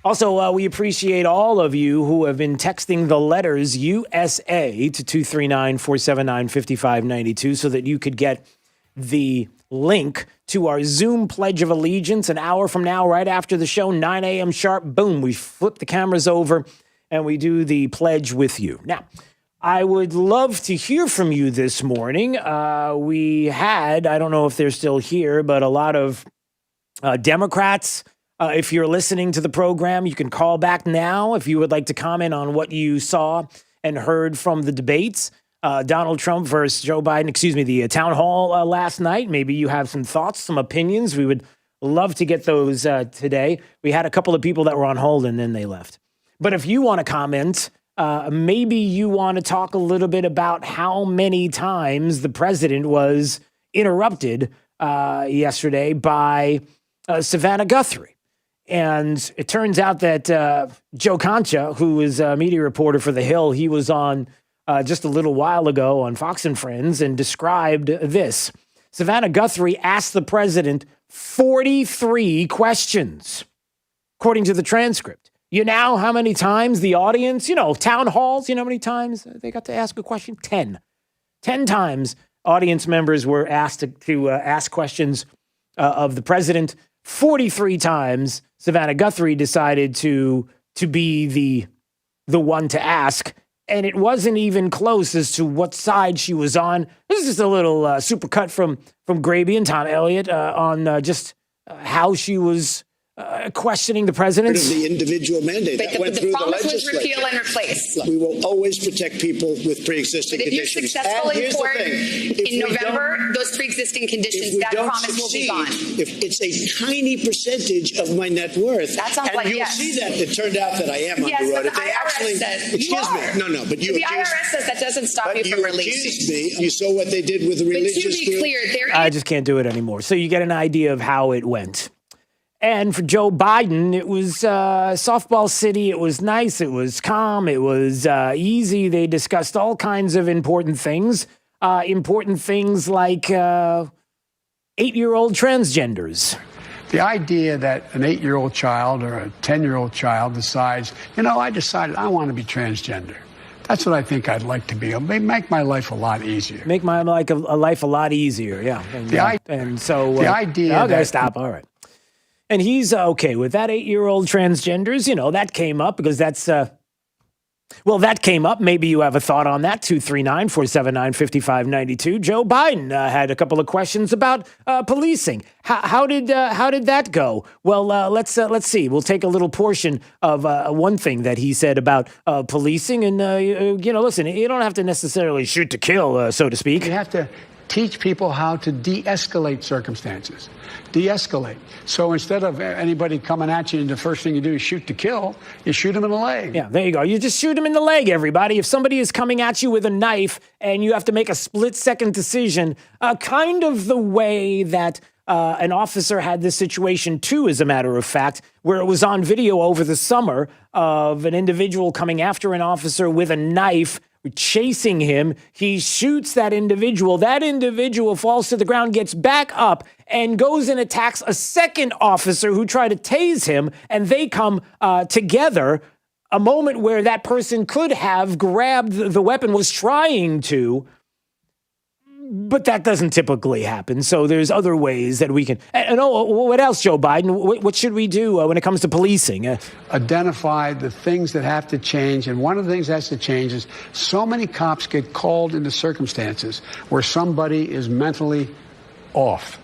Also, we appreciate all of you who have been texting the letters USA to 239-479-5592 so that you could get the link to our Zoom Pledge of Allegiance an hour from now, right after the show, 9 a.m. sharp. Boom, we flip the cameras over and we do the pledge with you. Now, I would love to hear from you this morning. We had, I don't know if they're still here, but a lot of Democrats. If you're listening to the program, you can call back now if you would like to comment on what you saw and heard from the debates. Donald Trump versus Joe Biden, the town hall last night. Maybe you have some thoughts, some opinions. We would love to get those today. We had a couple of people that were on hold and then they left. But if you want to comment, maybe you want to talk a little bit about how many times the president was interrupted yesterday by Savannah Guthrie. And it turns out that Joe Concha, who is a media reporter for The Hill, he was on just a little while ago on Fox and Friends and described this. Savannah Guthrie asked the president 43 questions, according to the transcript. You know how many times the audience, town halls, how many times they got to ask a question? 10. 10 times audience members were asked to ask questions of the president. 43 times Savannah Guthrie decided to be the one to ask. And it wasn't even close as to what side she was on. This is just a little supercut from Graby and Tom Elliott on just how she was questioning the president. The individual mandate but that went the through the promise was legislature. Repeal and replace. We will always protect people with pre-existing But if you're conditions. successful And in here's court the thing. in November, those pre-existing conditions, that promise will be gone. If it's a tiny percentage of my net worth, That sounds and like you'll yes. see that it turned out that I am Yes, on the road. but If the they IRS actually, says excuse you me, are. no, but you The accused IRS says that doesn't stop but you from releasing. accused me. You saw what they did with the But religious to be group. clear, there I just can't do it anymore. So you get an idea of how it went. And for Joe Biden, it was softball city. It was nice. It was calm. It was easy. They discussed all kinds of important things like 8-year-old transgenders. The idea that an 8-year-old child or a 10-year-old child decides, I decided I want to be transgender. That's what I think I'd like to be. It'll make my life a lot easier. Make my life a life easier, yeah. And so the idea okay, that stop. All right. And he's okay with that 8-year-old transgenders. That came up because that's, that came up. Maybe you have a thought on that. 239-479-5592. Joe Biden had a couple of questions about policing. How did that go? Well, let's see. We'll take a little portion of one thing that he said about policing. And, listen, you don't have to necessarily shoot to kill, so to speak. You have to teach people how to de-escalate circumstances. De-escalate. So instead of anybody coming at you and the first thing you do is shoot to kill, you shoot them in the leg. Yeah, there you go. You just shoot them in the leg, everybody. If somebody is coming at you with a knife and you have to make a split-second decision, kind of the way that an officer had this situation too, as a matter of fact, where it was on video over the summer of an individual coming after an officer with a knife, chasing him. He shoots that individual. That individual falls to the ground, gets back up, and goes and attacks a second officer who tried to tase him, and they come together. A moment where that person could have grabbed the weapon, was trying to, but that doesn't typically happen. So there's other ways that we can. And what else, Joe Biden? What should we do when it comes to policing? Identify the things that have to change. And one of the things that has to change is so many cops get called into circumstances where somebody is mentally off.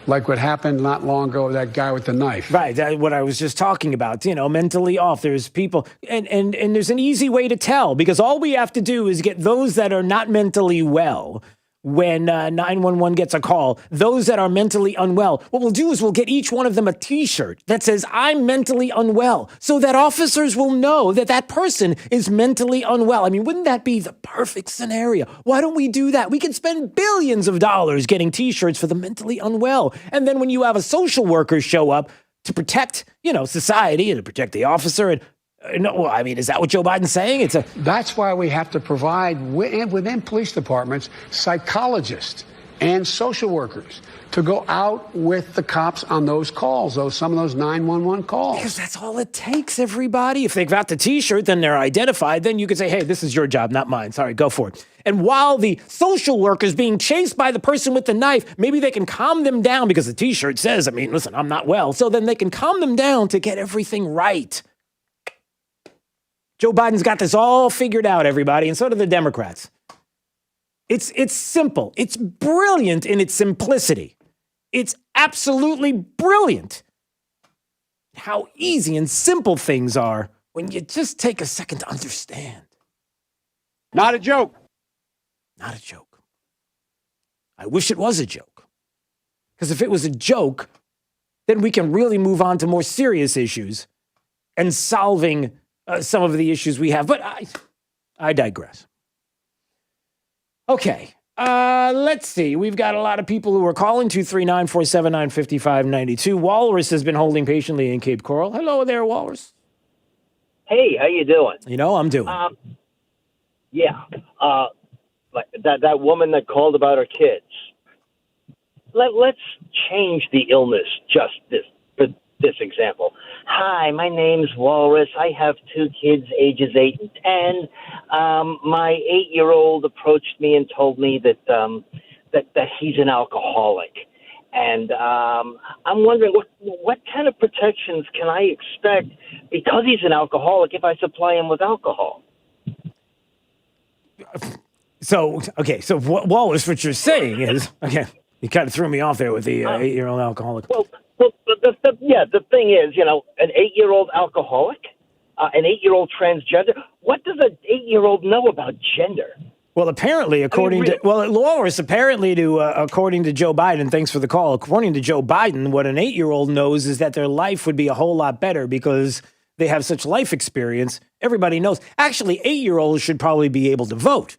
Like what happened not long ago with that guy with the knife. Right, what I was just talking about, mentally off. There's people, and there's an easy way to tell, because all we have to do is get those that are not mentally well. When 911 gets a call, those that are mentally unwell, what we'll do is we'll get each one of them a T-shirt that says, "I'm mentally unwell," so that officers will know that that person is mentally unwell. I mean, wouldn't that be the perfect scenario? Why don't we do that? We could spend billions of dollars getting T-shirts for the mentally unwell. And then when you have a social worker show up to protect, society and to protect the officer and no, I mean, is that what Joe Biden's saying? That's why we have to provide within police departments psychologists and social workers to go out with the cops on those calls, some of those 911 calls. Because that's all it takes, everybody. If they've got the T-shirt, then they're identified. Then you can say, hey, this is your job, not mine. Sorry, go for it. And while the social worker's being chased by the person with the knife, maybe they can calm them down because the T-shirt says, I mean, listen, I'm not well. So then they can calm them down to get everything right. Joe Biden's got this all figured out, everybody, and so do the Democrats. It's simple. It's brilliant in its simplicity. It's absolutely brilliant how easy and simple things are when you just take a second to understand. Not a joke. Not a joke. I wish it was a joke. Because if it was a joke, then we can really move on to more serious issues and solving some of the issues we have. But I digress. Okay, let's see. We've got a lot of people who are calling 239-479-5592. Walrus has been holding patiently in Cape Coral. Hello there, Walrus. Hey, how you doing? You know, I'm doing. Like that woman that called about her kids. Let's change the illness. Just this example. Hi, my name's Walrus. I have 2 kids, ages 8 and 10. My 8-year-old approached me and told me that he's an alcoholic, and I'm wondering what kind of protections can I expect because he's an alcoholic if I supply him with alcohol? So Walrus, what you're saying is, okay, you kind of threw me off there with the 8-year-old alcoholic. Well, the thing is, an 8-year-old alcoholic, an 8-year-old transgender. What does an 8-year-old know about gender? Well, apparently, according to Joe Biden, thanks for the call. According to Joe Biden, what an 8-year-old knows is that their life would be a whole lot better because they have such life experience. Everybody knows. Actually, 8-year-olds should probably be able to vote.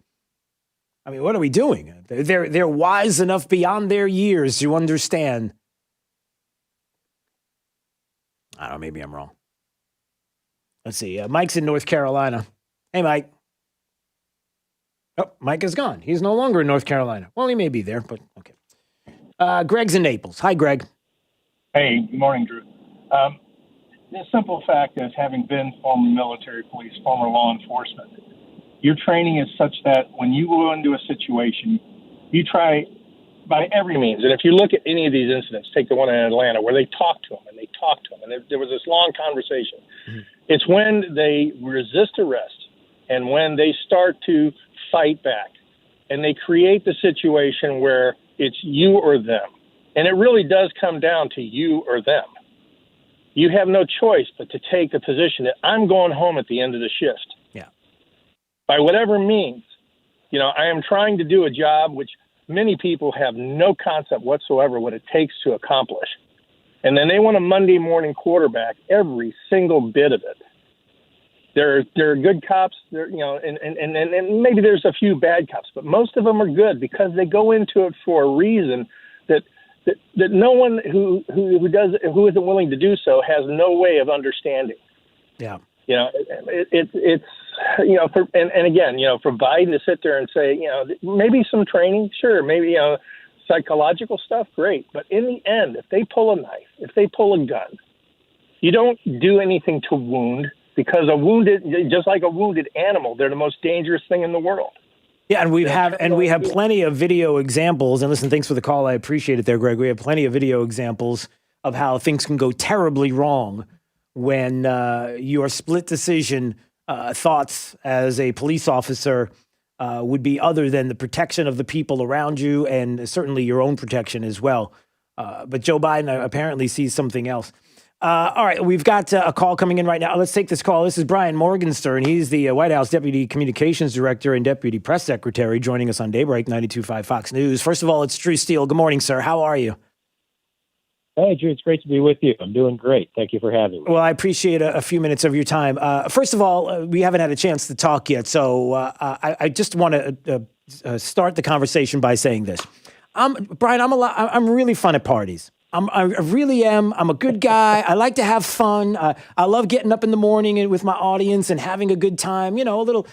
I mean, what are we doing? They're wise enough beyond their years to understand. I don't know, maybe I'm wrong. Let's see. Mike's in North Carolina. Hey, Mike. Oh, Mike is gone. He's no longer in North Carolina. Well, he may be there, but okay. Greg's in Naples. Hi, Greg. Hey, good morning, Drew. The simple fact is, having been former military police, former law enforcement, your training is such that when you go into a situation, you try by every means. And if you look at any of these incidents, take the one in Atlanta where they talked to him and there was this long conversation. Mm-hmm. It's when they resist arrest and when they start to fight back and they create the situation where it's you or them. And it really does come down to you or them. You have no choice but to take the position that I'm going home at the end of the shift. Yeah. By whatever means, I am trying to do a job which many people have no concept whatsoever what it takes to accomplish. And then they want a Monday morning quarterback every single bit of it. There are good cops, and maybe there's a few bad cops, but most of them are good because they go into it for a reason that no one who isn't willing to do so has no way of understanding. Yeah. It's for Biden to sit there and say, maybe some training, sure, maybe psychological stuff, great, but in the end, if they pull a knife, if they pull a gun, you don't do anything to wound. Because just like a wounded animal, they're the most dangerous thing in the world. Yeah, and we have plenty of video examples. And listen, thanks for the call. I appreciate it there, Greg. We have plenty of video examples of how things can go terribly wrong when your split decision thoughts as a police officer would be other than the protection of the people around you and certainly your own protection as well. But Joe Biden apparently sees something else. All right, we've got a call coming in right now. Let's take this call. This is Brian Morgenstern. He's the White House Deputy Communications Director and Deputy Press Secretary, joining us on Daybreak 92.5 Fox News. First of all, it's Drew Steele. Good morning, sir. How are you? Hey, Drew, it's great to be with you. I'm doing great. Thank you for having me. Well, I appreciate a few minutes of your time. First of all, we haven't had a chance to talk yet, so I just want to start the conversation by saying this. Brian, I'm really fun at parties. I really am. I'm a good guy. I like to have fun. I love getting up in the morning and with my audience and having a good time. A little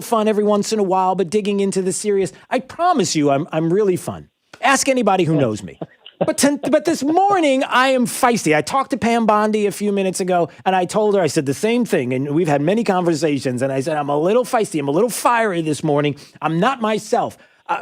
fun every once in a while, but digging into the serious. I promise you, I'm really fun. Ask anybody who knows me. But this morning, I am feisty. I talked to Pam Bondi a few minutes ago, and I told her, I said the same thing, and we've had many conversations, and I said, I'm a little feisty. I'm a little fiery this morning. I'm not myself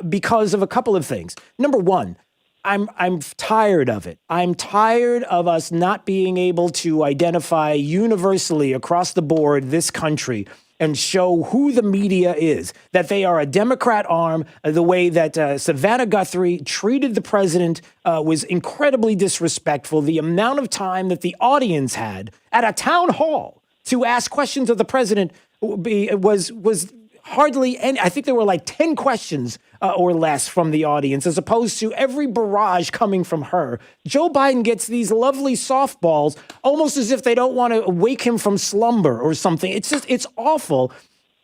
because of a couple of things. Number one, I'm tired of it. I'm tired of us not being able to identify universally across the board this country and show who the media is, that they are a Democrat arm. The way that Savannah Guthrie treated the president was incredibly disrespectful. The amount of time that the audience had at a town hall to ask questions of the president was hardly any. I think there were like 10 questions or less from the audience, as opposed to every barrage coming from her. Joe Biden gets these lovely softballs, almost as if they don't want to wake him from slumber or something. It's awful.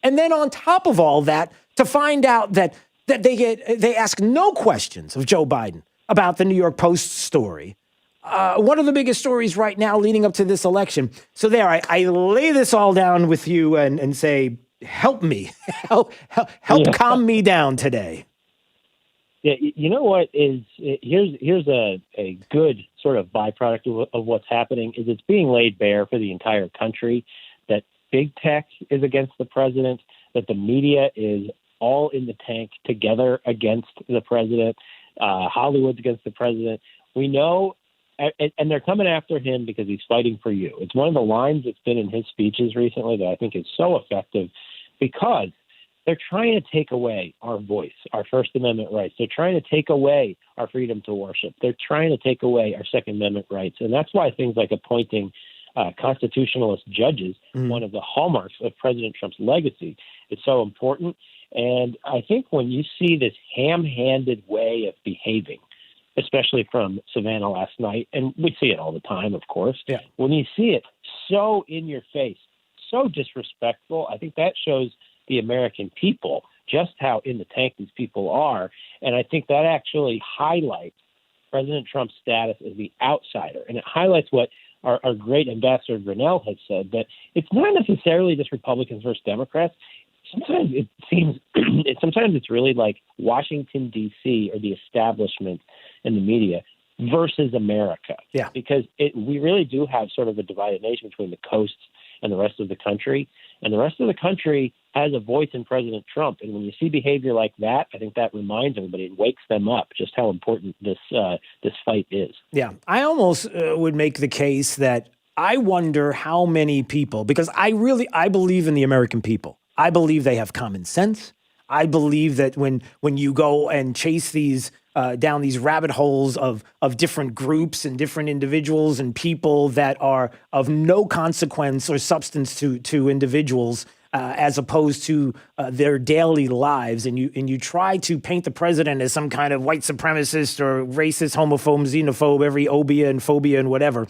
And then on top of all that, to find out that they ask no questions of Joe Biden about the New York Post story. One of the biggest stories right now leading up to this election. So there, I lay this all down with you and say, help me, help calm me down today. Yeah, you know what is here's a good sort of byproduct of what's happening is it's being laid bare for the entire country that big tech is against the president, that the media is all in the tank together against the president, Hollywood's against the president. We know, and they're coming after him because he's fighting for you. It's one of the lines that's been in his speeches recently that I think is so effective because they're trying to take away our voice, our First Amendment rights. They're trying to take away our freedom to worship. They're trying to take away our Second Amendment rights. And that's why things like appointing constitutionalist judges, one of the hallmarks of President Trump's legacy, is so important. And I think when you see this ham-handed way of behaving, especially from Savannah last night, and we see it all the time, of course, when you see it so in your face, so disrespectful, I think that shows the American people just how in the tank these people are. And I think that actually highlights President Trump's status as the outsider. And it highlights what our great ambassador Grinnell has said, that it's not necessarily just Republicans versus Democrats. Sometimes it seems, sometimes it's really like Washington, D.C. or the establishment and the media versus America. Yeah. Because we really do have sort of a divided nation between the coasts and the rest of the country. And the rest of the country has a voice in President Trump. And when you see behavior like that, I think that reminds everybody and wakes them up just how important this fight is. Yeah, I almost would make the case that I wonder how many people, because I believe in the American people. I believe they have common sense. I believe that when you go and chase these down these rabbit holes of different groups and different individuals and people that are of no consequence or substance to individuals as opposed to their daily lives, and you try to paint the president as some kind of white supremacist or racist, homophobe, xenophobe, every obia and phobia and whatever,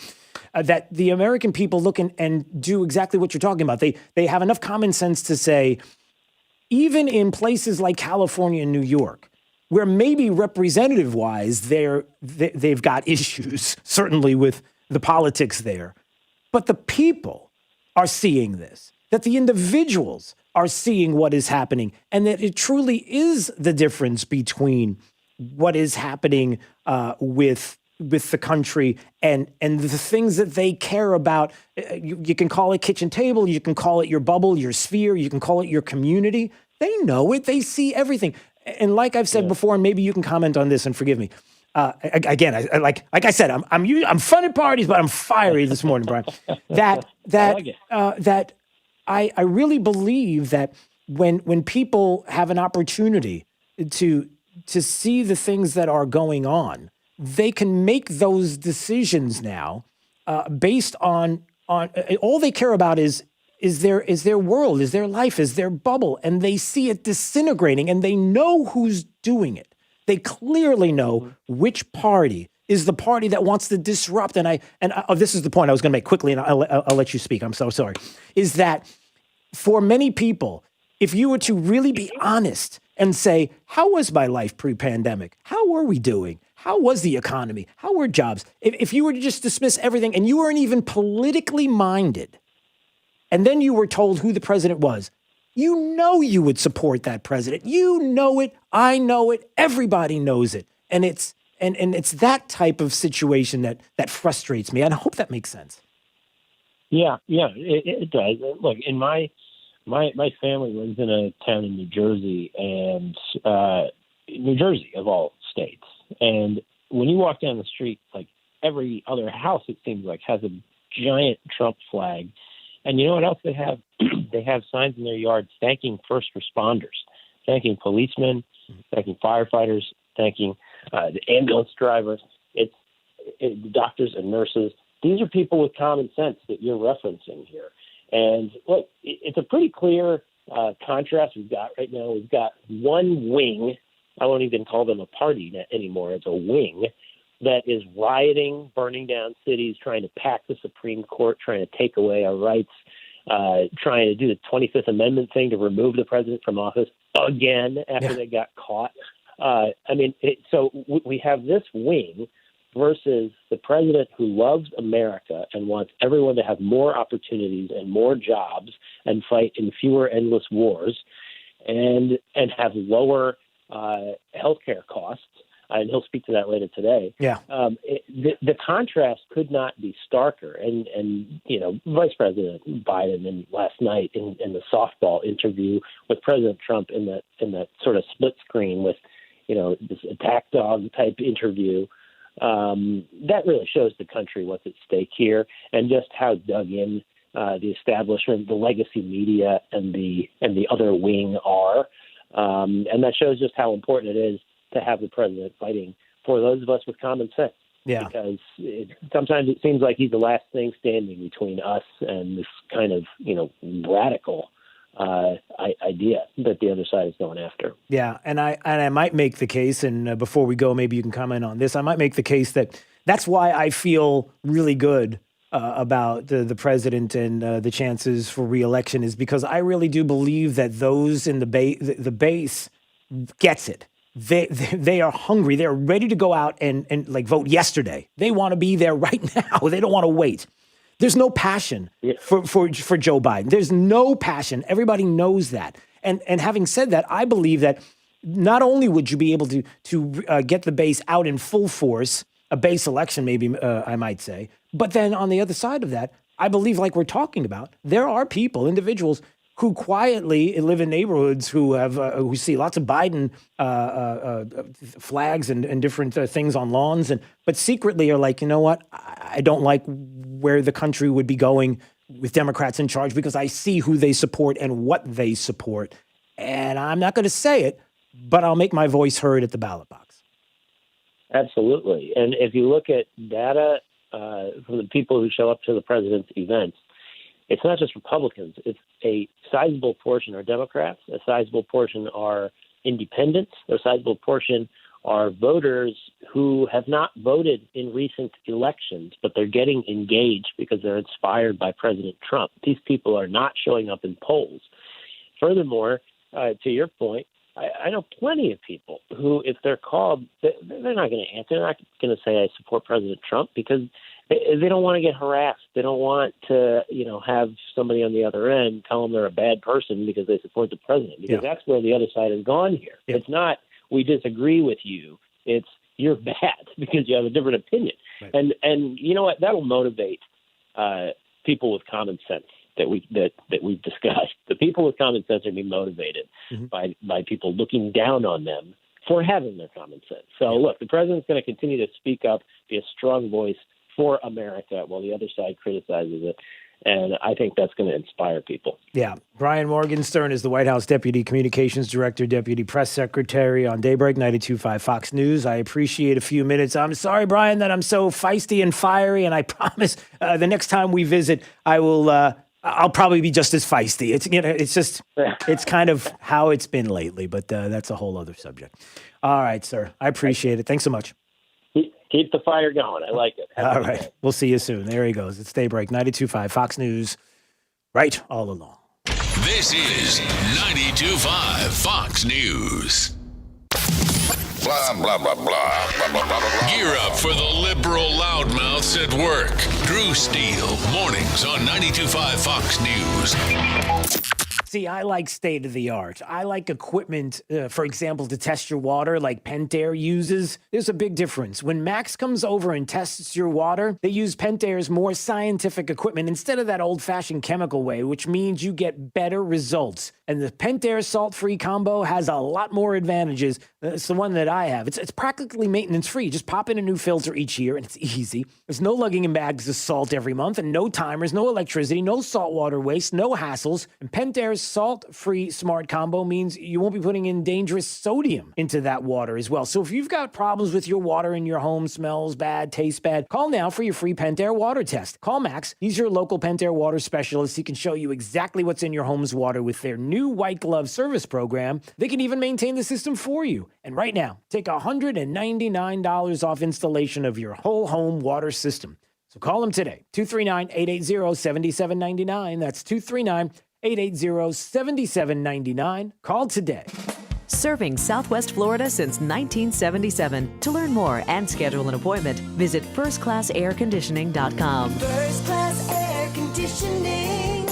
that the American people look and do exactly what you're talking about. They have enough common sense to say, even in places like California and New York, where maybe representative-wise they've got issues, certainly with the politics there, but the people are seeing this, that the individuals are seeing what is happening, and that it truly is the difference between what is happening with the country and the things that they care about. You can call it kitchen table, you can call it your bubble, your sphere, you can call it your community. They know it. They see everything. And like I've said before, and maybe you can comment on this and forgive me. Again, like I said, I'm fun at parties, but I'm fiery this morning, Brian. That I really believe that when people have an opportunity to see the things that are going on, they can make those decisions now based on all they care about is their world, is their life, is their bubble, and they see it disintegrating, and they know who's doing it. They clearly know which party is the party that wants to disrupt. And this is the point I was going to make quickly, and I'll let you speak. I'm so sorry. Is that for many people, if you were to really be honest and say, how was my life pre-pandemic? How were we doing? How was the economy? How were jobs? If you were to just dismiss everything and you weren't even politically minded, and then you were told who the president was, you know you would support that president. You know it. I know it. Everybody knows it. And it's that type of situation that frustrates me. And I hope that makes sense. Yeah, it does. Look, in my family lives in a town in New Jersey, and New Jersey of all states. And when you walk down the street, like every other house, it seems like has a giant Trump flag. And you know what else they have? They have signs in their yard thanking first responders, thanking policemen, thanking firefighters, thanking the ambulance drivers, the doctors and nurses. These are people with common sense that you're referencing here. And look, it's a pretty clear contrast we've got right now. We've got one wing. I won't even call them a party anymore. It's a wing that is rioting, burning down cities, trying to pack the Supreme Court, trying to take away our rights, trying to do the 25th Amendment thing to remove the president from office again after they got caught. So we have this wing versus the president who loves America and wants everyone to have more opportunities and more jobs and fight in fewer endless wars and have lower healthcare costs. And he'll speak to that later today. Yeah. The contrast could not be starker. And Vice President Biden last night in the softball interview with President Trump in that sort of split screen with, this attack dog type interview, that really shows the country what's at stake here and just how dug in the establishment, the legacy media, and the other wing are. And that shows just how important it is to have the president fighting for those of us with common sense. Yeah. Because sometimes it seems like he's the last thing standing between us and this kind of, radical idea that the other side is going after. Yeah, and I might make the case, and before we go, maybe you can comment on this. I might make the case that's why I feel really good about the president and the chances for re-election is because I really do believe that those in the base gets it. They are hungry. They're ready to go out and like vote yesterday. They want to be there right now. They don't want to wait. There's no passion for Joe Biden. There's no passion. Everybody knows that. And having said that, I believe that not only would you be able to get the base out in full force, a base election maybe I might say, but then on the other side of that, I believe like we're talking about, there are individuals who quietly live in neighborhoods who see lots of Biden flags and different things on lawns, but secretly are like, you know what? I don't like where the country would be going with Democrats in charge because I see who they support and what they support. And I'm not going to say it, but I'll make my voice heard at the ballot box. Absolutely. And if you look at data from the people who show up to the president's events, it's not just Republicans. It's a sizable portion are Democrats. A sizable portion are independents. A sizable portion are voters who have not voted in recent elections, but they're getting engaged because they're inspired by President Trump. These people are not showing up in polls. Furthermore, to your point, I know plenty of people who, if they're called, they're not going to answer. They're not going to say I support President Trump because they don't want to get harassed. They don't want to, have somebody on the other end tell them they're a bad person because they support the president. Because that's where the other side has gone here. Yeah. It's not we disagree with you. It's you're bad because you have a different opinion. Right. And you know what? That'll motivate people with common sense that we've discussed. The people with common sense are being motivated by people looking down on them for having their common sense. So look, the president's going to continue to speak up, be a strong voice for America while the other side criticizes it. And I think that's going to inspire people. Yeah. Brian Morgenstern is the White House Deputy Communications Director, Deputy Press Secretary on Daybreak 92.5 Fox News. I appreciate a few minutes. I'm sorry, Brian, that I'm so feisty and fiery, and I promise the next time we visit, I'll probably be just as feisty. It's kind of how it's been lately, but that's a whole other subject. All right, sir. I appreciate it. Thanks so much. Keep the fire going. I like it. All right. We'll see you soon. There he goes. It's Daybreak 92.5 Fox News. Right all along. This is 92.5 Fox News. Blah, blah, blah, blah, blah, blah, blah, blah. Gear up for the liberal loudmouths at work. Drew Steele, mornings on 92.5 Fox News. See, I like state-of-the-art. I like equipment, for example, to test your water like Pentair uses. There's a big difference. When Max comes over and tests your water, they use Pentair's more scientific equipment instead of that old-fashioned chemical way, which means you get better results. And the Pentair salt-free combo has a lot more advantages. It's the one that I have. It's practically maintenance-free. Just pop in a new filter each year, and it's easy. There's no lugging in bags of salt every month, and no timers, no electricity, no saltwater waste, no hassles. And Pentair's salt-free smart combo means you won't be putting in dangerous sodium into that water as well. So if you've got problems with your water in your home, smells bad, tastes bad, call now for your free Pentair water test. Call Max. He's your local Pentair water specialist. He can show you exactly what's in your home's water with their new white glove service program. They can even maintain the system for you. And right now, take $199 off installation of your whole home water system. So call them today, 239-880-7799. That's 239-880-7799. Call today. Serving Southwest Florida since 1977. To learn more and schedule an appointment, visit firstclassairconditioning.com. First Class Air Conditioning.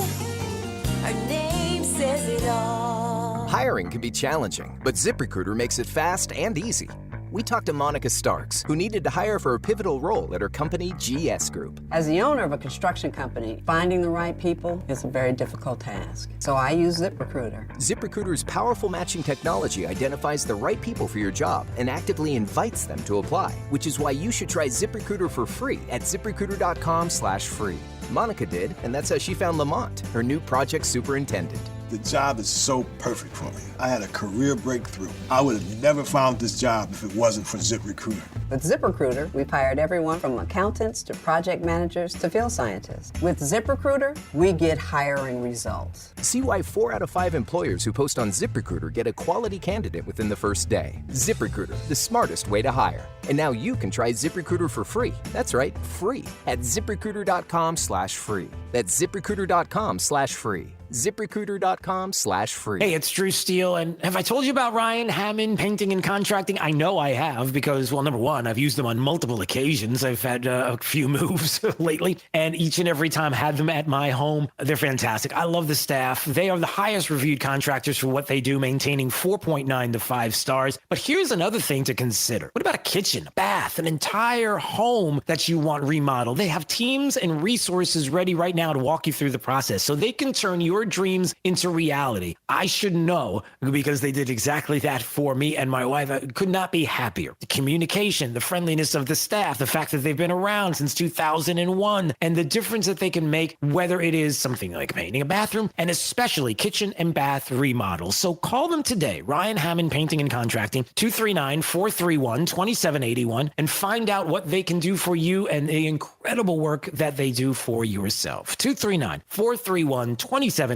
Our name says it all. Hiring can be challenging, but ZipRecruiter makes it fast and easy. We talked to Monica Starks, who needed to hire for a pivotal role at her company, GS Group. As the owner of a construction company, finding the right people is a very difficult task. So I use ZipRecruiter. ZipRecruiter's powerful matching technology identifies the right people for your job and actively invites them to apply, which is why you should try ZipRecruiter for free at ZipRecruiter.com/free. Monica did, and that's how she found Lamont, her new project superintendent. The job is so perfect for me. I had a career breakthrough. I would have never found this job if it wasn't for ZipRecruiter. With ZipRecruiter, we've hired everyone from accountants to project managers to field scientists. With ZipRecruiter, we get hiring results. See why 4 out of 5 employers who post on ZipRecruiter get a quality candidate within the first day. ZipRecruiter, the smartest way to hire. And now you can try ZipRecruiter for free. That's right, free at ZipRecruiter.com/free. That's ZipRecruiter.com/free. ZipRecruiter.com/free. Hey, it's Drew Steele, and have I told you about Ryan Hammond Painting and Contracting? I know I have because, well, number one, I've used them on multiple occasions. I've had a few moves lately, and each and every time had them at my home. They're fantastic. I love the staff. They are the highest reviewed contractors for what they do, maintaining 4.9 to 5 stars. But here's another thing to consider. What about a kitchen, a bath, an entire home that you want remodeled? They have teams and resources ready right now to walk you through the process so they can turn your dreams into reality. I should know because they did exactly that for me and my wife. I could not be happier. The communication, the friendliness of the staff, the fact that they've been around since 2001, and the difference that they can make, whether it is something like painting a bathroom and especially kitchen and bath remodels. So call them today, Ryan Hammond Painting and Contracting, 239-431-2781, and find out what they can do for you and the incredible work that they do for yourself. 239-431-2781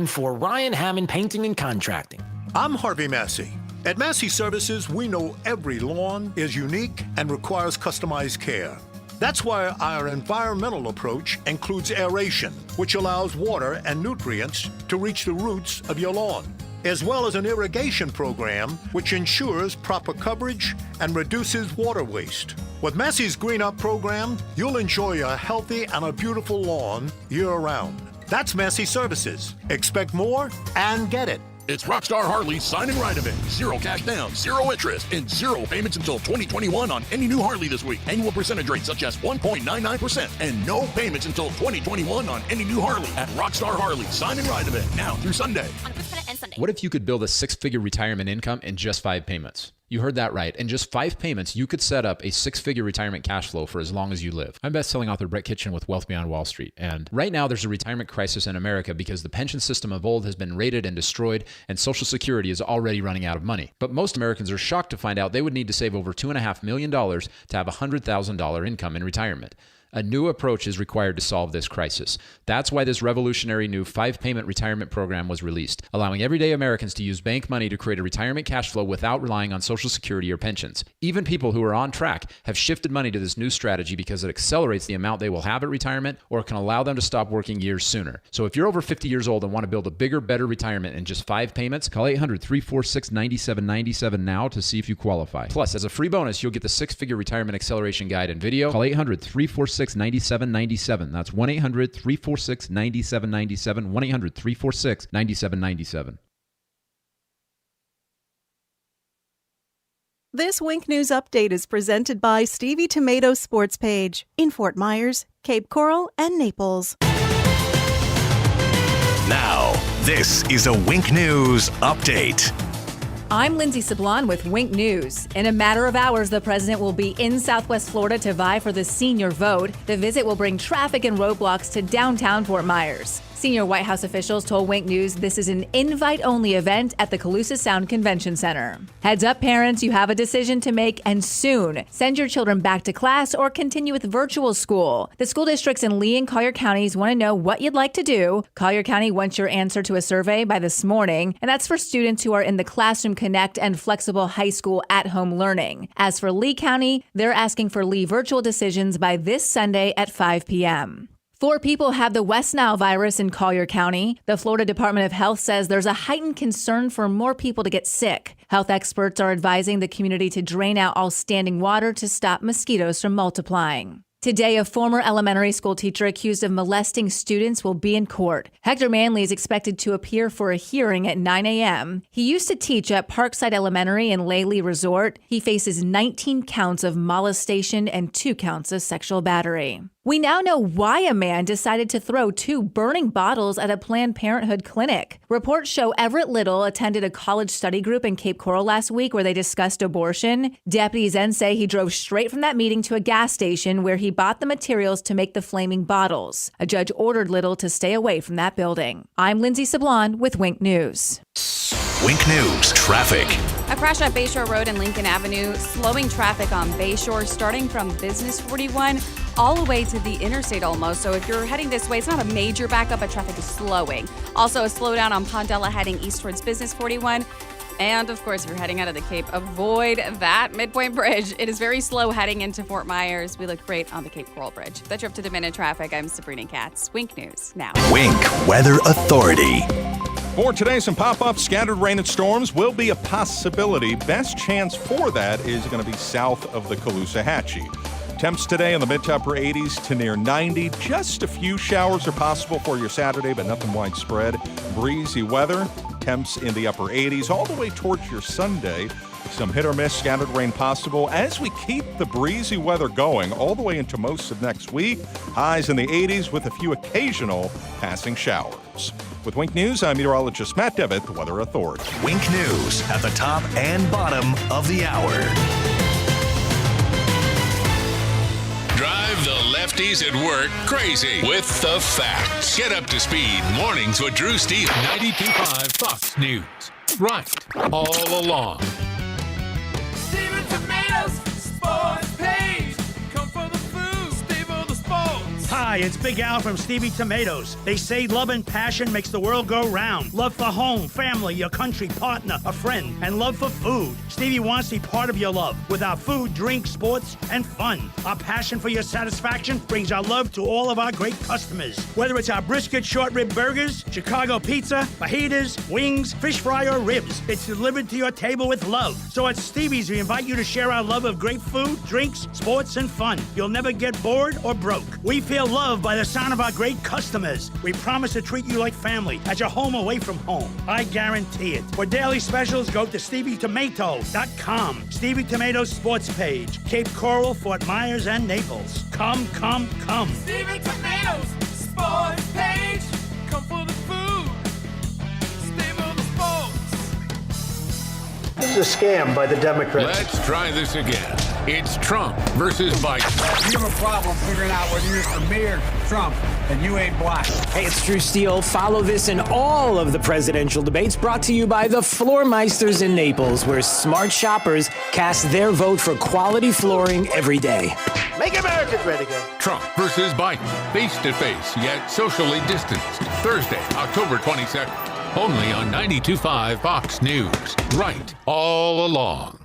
for Ryan Hammond Painting and Contracting. I'm Harvey Massey. At Massey Services, we know every lawn is unique and requires customized care. That's why our environmental approach includes aeration, which allows water and nutrients to reach the roots of your lawn, as well as an irrigation program which ensures proper coverage and reduces water waste. With Massey's Green Up program, you'll enjoy a healthy and a beautiful lawn year-round. That's Massey Services. Expect more and get it. It's Rockstar Harley's Sign and Ride event. 0 cash down, 0 interest, and 0 payments until 2021 on any new Harley this week. Annual percentage rates such as 1.99% and no payments until 2021 on any new Harley at Rockstar Harley's Sign and Ride event now through Sunday. What if you could build a 6-figure retirement income in just 5 payments? You heard that right. In just 5 payments, you could set up a 6-figure retirement cash flow for as long as you live. I'm best-selling author Brett Kitchen with Wealth Beyond Wall Street. And right now, there's a retirement crisis in America because the pension system of old has been raided and destroyed, and Social Security is already running out of money. But most Americans are shocked to find out they would need to save over $2.5 million to have a $100,000 income in retirement. A new approach is required to solve this crisis. That's why this revolutionary new 5-payment retirement program was released, allowing everyday Americans to use bank money to create a retirement cash flow without relying on Social Security or pensions. Even people who are on track have shifted money to this new strategy because it accelerates the amount they will have at retirement or can allow them to stop working years sooner. So if you're over 50 years old and want to build a bigger, better retirement in just 5 payments, call 800-346-9797 now to see if you qualify. Plus, as a free bonus, you'll get the 6-figure retirement acceleration guide and video. Call 800-346-9797 1-800-346-9797. That's 1-800-346-9797. 1-800-346-9797. This Wink News Update is presented by Stevie Tomato Sports Page in Fort Myers, Cape Coral, and Naples. Now, this is a Wink News Update. I'm Lindsay Sablon with Wink News. In a matter of hours, the president will be in Southwest Florida to vie for the senior vote. The visit will bring traffic and roadblocks to downtown Fort Myers. Senior White House officials told Wink News this is an invite-only event at the Calusa Sound Convention Center. Heads up, parents, you have a decision to make, and soon. Send your children back to class or continue with virtual school. The school districts in Lee and Collier counties want to know what you'd like to do. Collier County wants your answer to a survey by this morning, and that's for students who are in the Classroom Connect and flexible high school at-home learning. As for Lee County, they're asking for Lee virtual decisions by this Sunday at 5 p.m. 4 people have the West Nile virus in Collier County. The Florida Department of Health says there's a heightened concern for more people to get sick. Health experts are advising the community to drain out all standing water to stop mosquitoes from multiplying. Today, a former elementary school teacher accused of molesting students will be in court. Hector Manley is expected to appear for a hearing at 9 a.m. He used to teach at Parkside Elementary and Laley Resort. He faces 19 counts of molestation and 2 counts of sexual battery. We now know why a man decided to throw 2 burning bottles at a Planned Parenthood clinic. Reports show Everett Little attended a college study group in Cape Coral last week where they discussed abortion. Deputies then say he drove straight from that meeting to a gas station where he bought the materials to make the flaming bottles. A judge ordered Little to stay away from that building. I'm Lindsay Sablon with Wink News. Wink News Traffic. A crash at Bayshore Road and Lincoln Avenue, slowing traffic on Bayshore, starting from Business 41 all the way to the interstate almost. So if you're heading this way, it's not a major backup, but traffic is slowing. Also a slowdown on Pondella heading east towards Business 41. And of course, if you're heading out of the Cape, avoid that Midpoint Bridge. It is very slow heading into Fort Myers. We look great on the Cape Coral Bridge. That's your up-to-the-minute traffic. I'm Sabrina Katz. Wink News now. Wink Weather Authority. For today, some pop-up scattered rain and storms will be a possibility. Best chance for that is going to be south of the Caloosahatchee. Temps today in the mid to upper 80s to near 90. Just a few showers are possible for your Saturday, but nothing widespread. Breezy weather. Temps in the upper 80s all the way towards your Sunday. Some hit or miss scattered rain possible as we keep the breezy weather going all the way into most of next week. Highs in the 80s with a few occasional passing showers. With Wink News, I'm meteorologist Matt Devitt, the Weather Authority. Wink News at the top and bottom of the hour. Drive the lefties at work crazy with the facts. Get up to speed mornings with Drew Stevens. 92.5 Fox News. Right all along. Steven Tomatoes Sports Page. Come for the food, stay for the sports. Hi, it's Big Al from Stevie Tomatoes. They say love and passion makes the world go round. Love for home, family, your country, partner, a friend, and love for food. Stevie wants to be part of your love with our food, drink, sports, and fun. Our passion for your satisfaction brings our love to all of our great customers. Whether it's our brisket short rib burgers, Chicago pizza, fajitas, wings, fish fry, or ribs, it's delivered to your table with love. So at Stevie's, we invite you to share our love of great food, drinks, sports, and fun. You'll never get bored or broke. We feel loved by the sound of our great customers. We promise to treat you like family at your home away from home. I guarantee it. For daily specials, go to StevieTomato.com. Stevie Tomatoes Sports Page. Cape Coral, Fort Myers, and Naples. Come, come, come. Steven Tomatoes Sports Page. Come for the food, stay for the sports. This is a scam by the Democrats. Let's try this again. It's Trump versus Biden. You have a problem figuring out whether you're for me or Trump, and you ain't black. Hey, it's Drew Steele. Follow this and all of the presidential debates brought to you by the Floormeisters in Naples, where smart shoppers cast their vote for quality flooring every day. Make America great again. Trump versus Biden. Face-to-face, yet socially distanced. Thursday, October 22nd. Only on 92.5 Fox News. Right all along.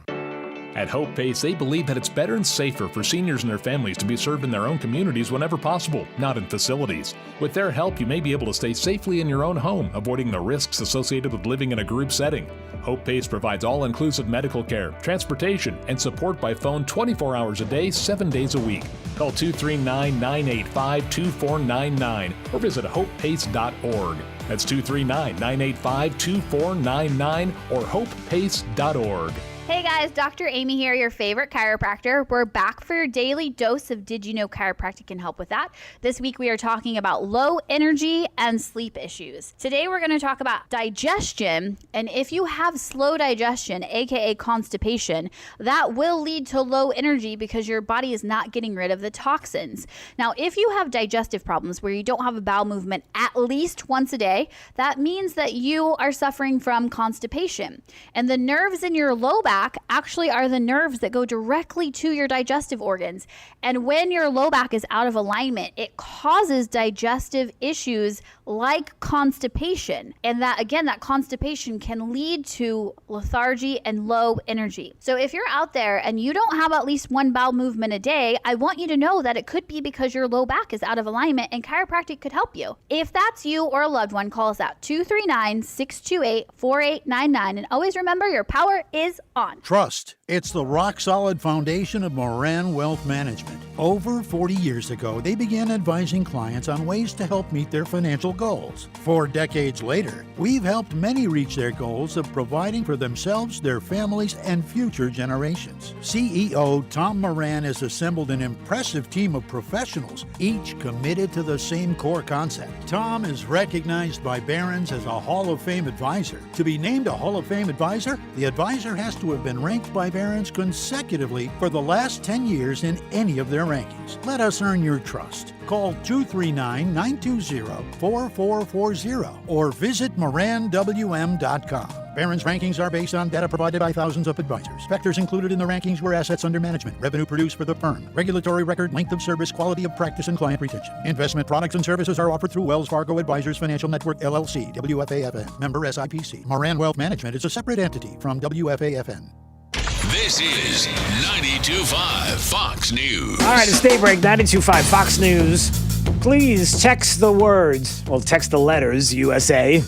At Hope Pace, they believe that it's better and safer for seniors and their families to be served in their own communities whenever possible, not in facilities. With their help, you may be able to stay safely in your own home, avoiding the risks associated with living in a group setting. Hope Pace provides all-inclusive medical care, transportation, and support by phone 24 hours a day, 7 days a week. Call 239-985-2499 or visit hopepace.org. That's 239-985-2499 or hopepace.org. Hey guys, Dr. Amy here, your favorite chiropractor. We're back for your daily dose of Did You Know Chiropractic can help with that. This week we are talking about low energy and sleep issues. Today we're going to talk about digestion, and if you have slow digestion, aka constipation, that will lead to low energy because your body is not getting rid of the toxins. Now, if you have digestive problems where you don't have a bowel movement at least once a day, that means that you are suffering from constipation. And the nerves in your low back actually are the nerves that go directly to your digestive organs. And when your low back is out of alignment, it causes digestive issues like constipation. And that, again, that constipation can lead to lethargy and low energy. So if you're out there and you don't have at least one bowel movement a day, I want you to know that it could be because your low back is out of alignment, and chiropractic could help you. If that's you or a loved one, call us out 239-628-4899. And always remember, your power is on. Trust. It's the rock-solid foundation of Moran Wealth Management. Over 40 years ago, they began advising clients on ways to help meet their financial goals. 4 decades later, we've helped many reach their goals of providing for themselves, their families, and future generations. CEO Tom Moran has assembled an impressive team of professionals, each committed to the same core concept. Tom is recognized by Barron's as a Hall of Fame advisor. To be named a Hall of Fame advisor, the advisor has to have been ranked by Barron's consecutively for the last 10 years in any of their rankings. Let us earn your trust. Call 239-920-4440 or visit moranwm.com. Barron's rankings are based on data provided by thousands of advisors. Factors included in the rankings were assets under management, revenue produced for the firm, regulatory record, length of service, quality of practice, and client retention. Investment products and services are offered through Wells Fargo Advisors Financial Network, LLC, WFAFN, member SIPC. Moran Wealth Management is a separate entity from WFAFN. This is 92.5 Fox News. All right, it's Daybreak, 92.5 Fox News. Please text the words, text the letters USA.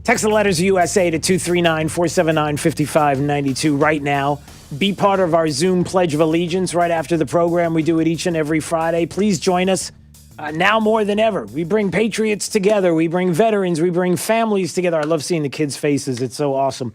Text the letters USA to 239-479-5592 right now. Be part of our Zoom Pledge of Allegiance right after the program. We do it each and every Friday. Please join us now more than ever. We bring patriots together. We bring veterans. We bring families together. I love seeing the kids' faces. It's so awesome.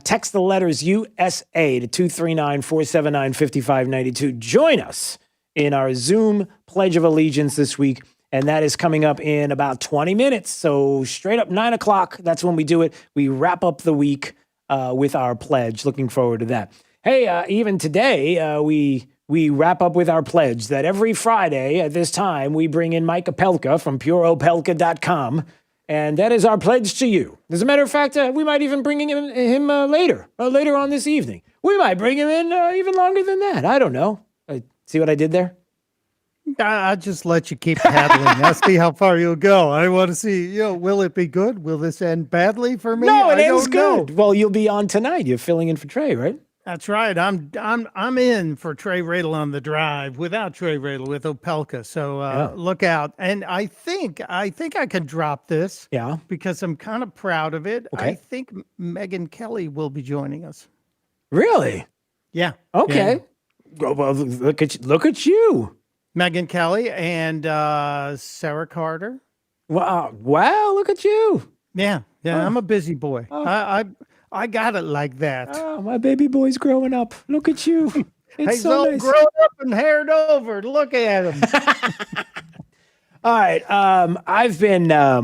Text the letters USA to 239-479-5592. Join us in our Zoom Pledge of Allegiance this week, and that is coming up in about 20 minutes. So straight up 9 o'clock, that's when we do it. We wrap up the week with our pledge. Looking forward to that. Hey, even today, we wrap up with our pledge that every Friday at this time, we bring in Mike Opelka from pureopelka.com. And that is our pledge to you. As a matter of fact, we might even bring him later on this evening. We might bring him in even longer than that. I don't know. See what I did there? I'll just let you keep paddling. I'll see how far you'll go. I want to see, will it be good? Will this end badly for me? No, it ends good. Well, you'll be on tonight. You're filling in for Trey, right? That's right. I'm in for Trey Radel on the drive without Trey Radel with Opelka. So look out. And I think I can drop this. Yeah. Because I'm kind of proud of it. Okay. I think Megyn Kelly will be joining us. Really? Yeah. Okay. Yeah. Well, look at you. Megyn Kelly and Sarah Carter. Wow! Look at you. Yeah. I'm a busy boy. I got it like that. Oh, my baby boy's growing up. Look at you. It's He's so all nice. grown up and haired over. Look at him. All right. I've been a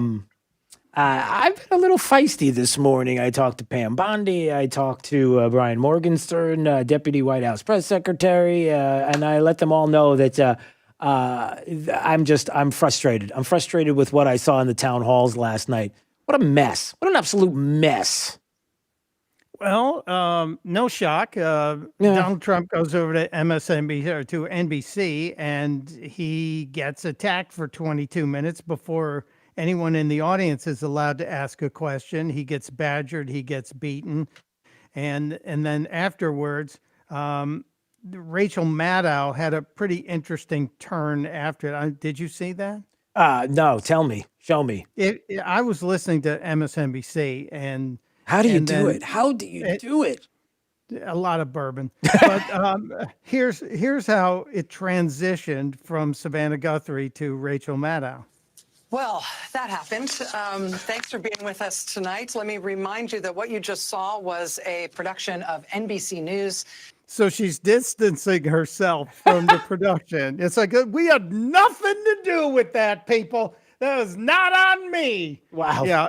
little feisty this morning. I talked to Pam Bondi. I talked to Brian Morgenstern, Deputy White House Press Secretary, and I let them all know that I'm frustrated. I'm frustrated with what I saw in the town halls last night. What a mess. What an absolute mess. Well, no shock. Donald Trump goes over to MSNBC or to NBC, and he gets attacked for 22 minutes before anyone in the audience is allowed to ask a question. He gets badgered. He gets beaten. And then afterwards, Rachel Maddow had a pretty interesting turn after it. Did you see that? No, tell me, show me. I was listening to MSNBC, and how do you and do then it? How do you do it? A lot of bourbon. But here's how it transitioned from Savannah Guthrie to Rachel Maddow. Well, that happened. Thanks for being with us tonight. Let me remind you that what you just saw was a production of NBC News. So she's distancing herself from the production. It's like, we had nothing to do with that, people. That was not on me. Wow. Yeah,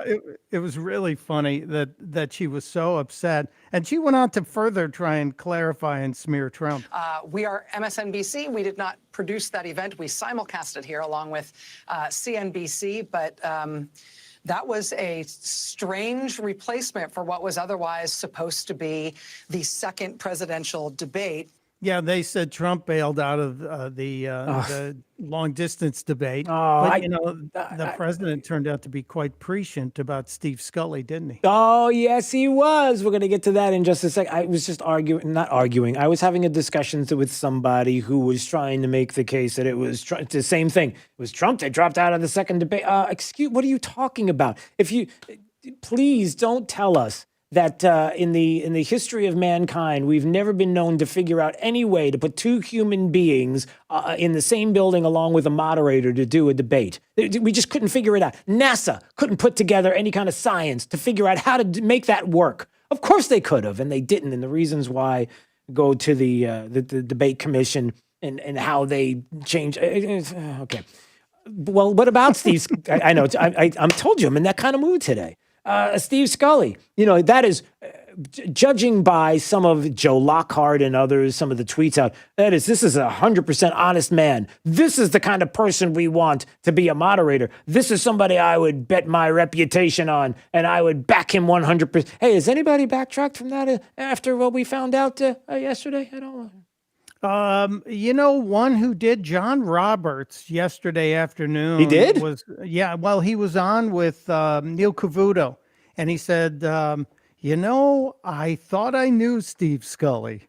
it was really funny that she was so upset. And she went on to further try and clarify and smear Trump. We are MSNBC. We did not produce that event. We simulcast it here along with CNBC. But that was a strange replacement for what was otherwise supposed to be the second presidential debate. Yeah, they said Trump bailed out of the long distance debate. Oh, but, the president turned out to be quite prescient about Steve Scully, didn't he? Oh, yes, he was. We're going to get to that in just a sec. I was just not arguing. I was having a discussion with somebody who was trying to make the case that it was the same thing. It was Trump that dropped out of the second debate. What are you talking about? Please don't tell us that in the history of mankind, we've never been known to figure out any way to put two human beings in the same building along with a moderator to do a debate. We just couldn't figure it out. NASA couldn't put together any kind of science to figure out how to make that work. Of course they could have, and they didn't. And the reasons why go to the debate commission and how they change. Okay. Well, what about Steve? I know. I'm told you I'm in that kind of mood today. Steve Scully, that is, judging by some of Joe Lockhart and others, some of the tweets out, this is a 100% honest man. This is the kind of person we want to be a moderator. This is somebody I would bet my reputation on, and I would back him 100%. Hey, has anybody backtracked from that after what we found out yesterday? I don't know. One who did, John Roberts, yesterday afternoon. He did? He was on with Neil Cavuto, and he said, I thought I knew Steve Scully.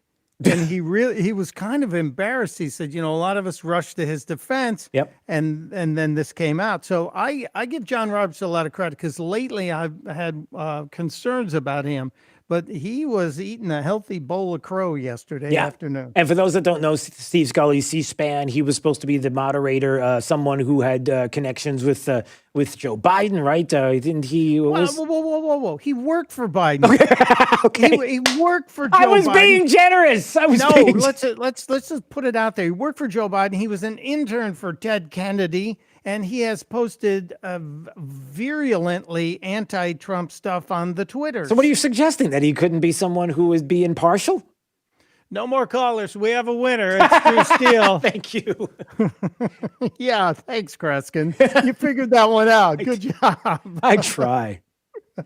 And he was kind of embarrassed. He said, a lot of us rushed to his defense. Yep. And then this came out. So I give John Roberts a lot of credit because lately I've had concerns about him. But he was eating a healthy bowl of crow yesterday afternoon. And for those that don't know, Steve Scully, C-SPAN, he was supposed to be the moderator, someone who had connections with Joe Biden, right? Didn't he? Whoa. He worked for Biden. Okay. He worked for Joe Biden. I was being generous. Let's just put it out there. He worked for Joe Biden. He was an intern for Ted Kennedy. And he has posted virulently anti-Trump stuff on the Twitter. So what are you suggesting? That he couldn't be someone who would be impartial? No more callers. We have a winner. It's Drew Steele. Thank you. Yeah, thanks, Kreskin. You figured that one out. Good job. I try.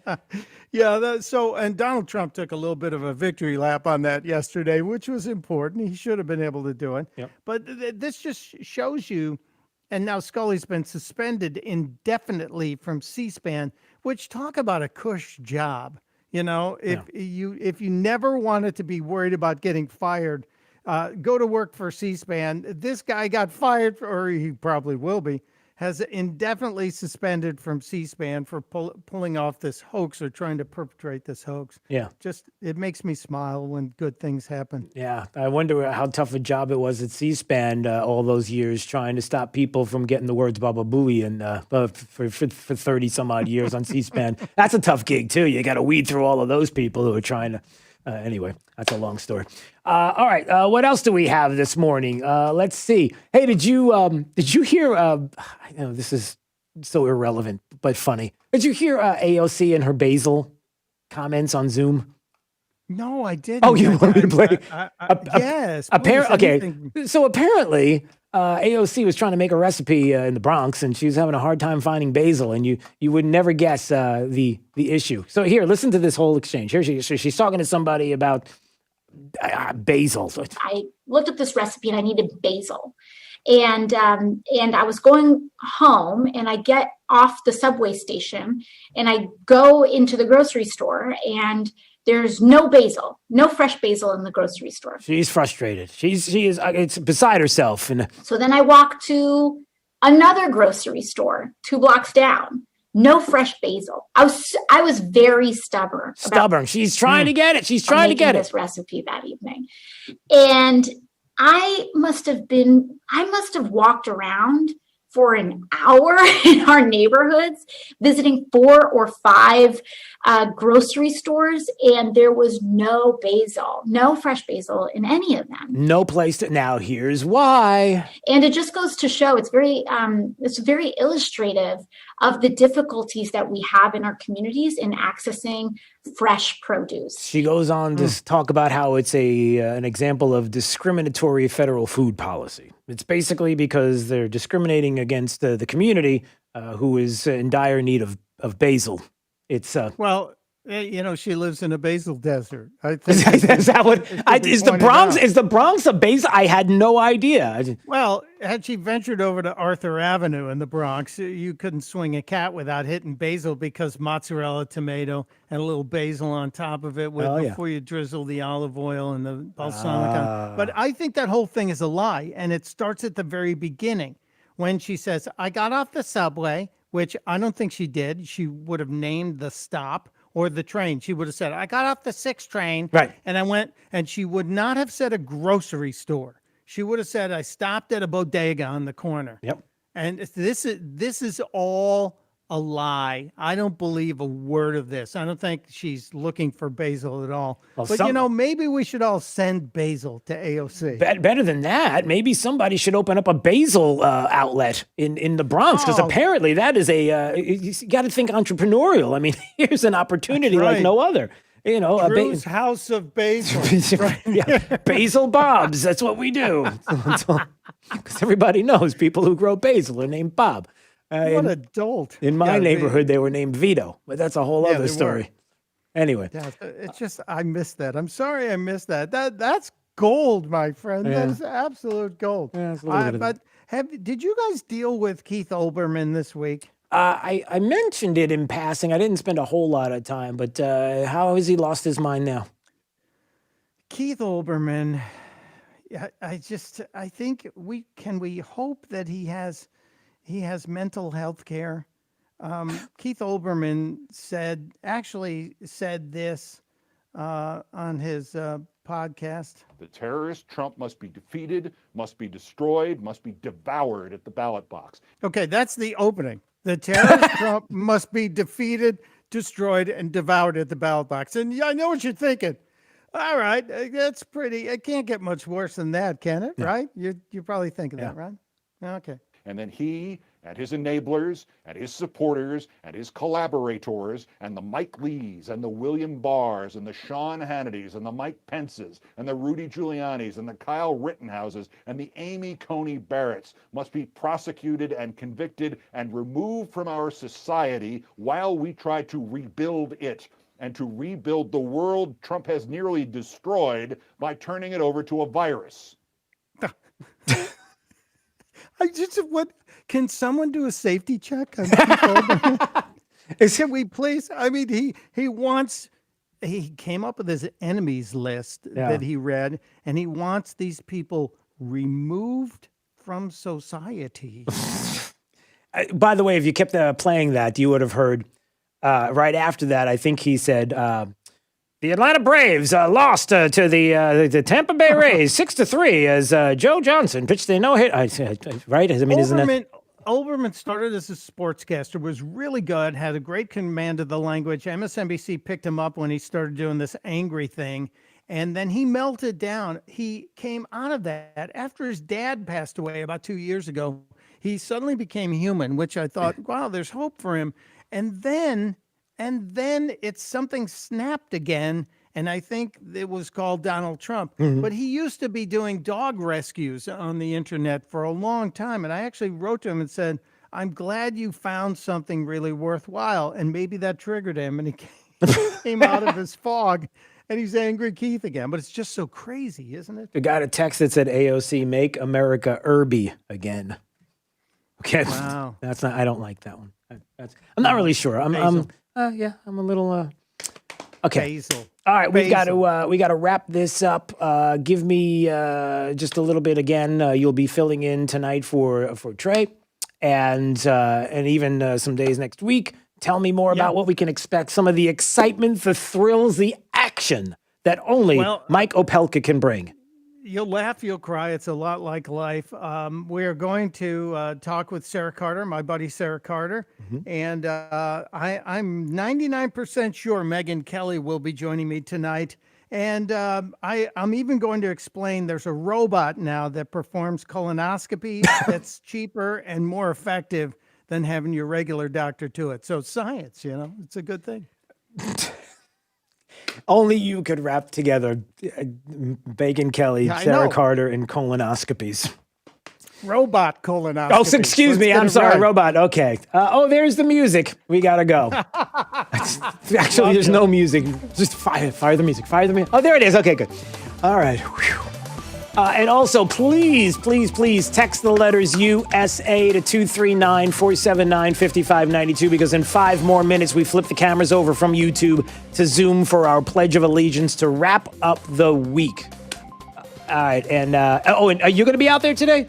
And Donald Trump took a little bit of a victory lap on that yesterday, which was important. He should have been able to do it. Yep. But this just shows you. And now Scully's been suspended indefinitely from C-SPAN, which talk about a cush job. If you never wanted to be worried about getting fired, go to work for C-SPAN. This guy got fired, or he probably will be, has indefinitely suspended from C-SPAN for pulling off this hoax or trying to perpetrate this hoax. Yeah. It makes me smile when good things happen. Yeah. I wonder how tough a job it was at C-SPAN all those years trying to stop people from getting the words Baba Booey for 30 some odd years on C-SPAN. That's a tough gig too. You got to weed through all of those people who are trying to, anyway, that's a long story. All right. What else do we have this morning? Let's see. Hey, did you hear, I know this is so irrelevant, but funny. Did you hear AOC and her basil comments on Zoom? No, I didn't. Oh, you want me to play? Yes. Okay. So apparently, AOC was trying to make a recipe in the Bronx, and she was having a hard time finding basil, and you would never guess the issue. So here, listen to this whole exchange. Here she's talking to somebody about basil. I looked up this recipe, and I needed basil. And I was going home, and I get off the subway station, and I go into the grocery store, and there's no basil, no fresh basil in the grocery store. She's frustrated. She is. It's beside herself. And So then I walk to another grocery store 2 blocks down. No fresh basil. I was very stubborn. She's trying to get it. She's trying to get this recipe that evening, and I must have walked around for an hour in our neighborhoods, visiting 4 or 5 grocery stores, and there was no basil, no fresh basil in any of them. no place to. Now here's why. And it just goes to show it's very illustrative of the difficulties that we have in our communities in accessing fresh produce. She goes on to talk about how it's an example of discriminatory federal food policy. It's basically because they're discriminating against the community who is in dire need of basil. It's Well, she lives in a basil desert. I think is that what is the Bronx? Is the Bronx a basil? I had no idea. Well, had she ventured over to Arthur Avenue in the Bronx, you couldn't swing a cat without hitting basil, because mozzarella, tomato, and a little basil on top of it before you drizzle the olive oil and the balsamic on. But I think that whole thing is a lie, and it starts at the very beginning when she says, I got off the subway, which I don't think she did. She would have named the stop or the train. She would have said, I got off the 6 train. Right. And I went, and she would not have said a grocery store. She would have said, I stopped at a bodega on the corner. Yep. And this is all a lie. I don't believe a word of this. I don't think she's looking for basil at all. Well, but, maybe we should all send basil to AOC. Better than that, maybe somebody should open up a basil outlet in the Bronx, because apparently that is you got to think entrepreneurial. I mean, here's an opportunity like no other. Drew's House of Basil. Basil Bob's. That's what we do. Because everybody knows people who grow basil are named Bob. What a dolt. In my neighborhood, they were named Vito, but that's a whole other story. Anyway. Yeah, it's just, I missed that. I'm sorry I missed that. That's gold, my friend. Yeah. That is absolute gold. Yeah, it's a little bit of But did you guys deal with Keith Olbermann this week? I mentioned it in passing. I didn't spend a whole lot of time, but how has he lost his mind now? Keith Olbermann, I think we hope that he has mental health care. Keith Olbermann said this on his podcast. The terrorist Trump must be defeated, must be destroyed, must be devoured at the ballot box. Okay, that's the opening. The terrorist Trump must be defeated, destroyed, and devoured at the ballot box. And I know what you're thinking. All right, that's pretty. It can't get much worse than that, can it? No. Right? You're probably thinking that, right? Okay. And then he and his enablers and his supporters and his collaborators and the Mike Lees and the William Barrs and the Sean Hannitys and the Mike Pences and the Rudy Giulianis and the Kyle Rittenhouses and the Amy Coney Barretts must be prosecuted and convicted and removed from our society while we try to rebuild it and to rebuild the world Trump has nearly destroyed by turning it over to a virus. Can someone do a safety check on Keith Olbermann? Can we please? I mean, he came up with his enemies list that he read, and he wants these people removed from society. By the way, if you kept playing that, you would have heard right after that, I think he said, the Atlanta Braves lost to the Tampa Bay Rays 6-3 as Joe Johnson pitched a no-hit. Right? I mean, isn't that... Olbermann started as a sportscaster, was really good, had a great command of the language. MSNBC picked him up when he started doing this angry thing, and then he melted down. He came out of that after his dad passed away about 2 years ago. He suddenly became human, which I thought, wow, there's hope for him. And then it's something snapped again, and I think it was called Donald Trump. Mm-hmm. But he used to be doing dog rescues on the internet for a long time, and I actually wrote to him and said, I'm glad you found something really worthwhile, and maybe that triggered him, and he came out of his fog, and he's Angry Keith again. But it's just so crazy, isn't it? I got a text that said, AOC, make America Irby again. Okay, wow. That's not. I don't like that one. I'm not really sure. I'm a little. Okay. Basil. All right, we got Basil. to wrap this up. Give me just a little bit again. You'll be filling in tonight for Trey, and even some days next week. Tell me more about what we can expect. Some of the excitement, the thrills, the action that only Mike Opelka can bring. You'll laugh, you'll cry. It's a lot like life. We are going to talk with Sarah Carter, my buddy Sarah Carter. And I'm 99% sure Megyn Kelly will be joining me tonight. And I'm even going to explain there's a robot now that performs colonoscopy that's cheaper and more effective than having your regular doctor do it. So science, it's a good thing. Only you could wrap together Bacon Kelly, Sarah Carter, and colonoscopies. Robot colonoscopy. Oh, excuse me. I'm sorry. Robot. Okay. There's the music. We got to go. Actually, there's no music. Just fire the music. Fire the music. Oh, there it is. Okay, good. All right. Whew. And also, please text the letters USA to 239-479-5592 because in 5 more minutes, we flip the cameras over from YouTube to Zoom for our Pledge of Allegiance to wrap up the week. All right. And are you going to be out there today?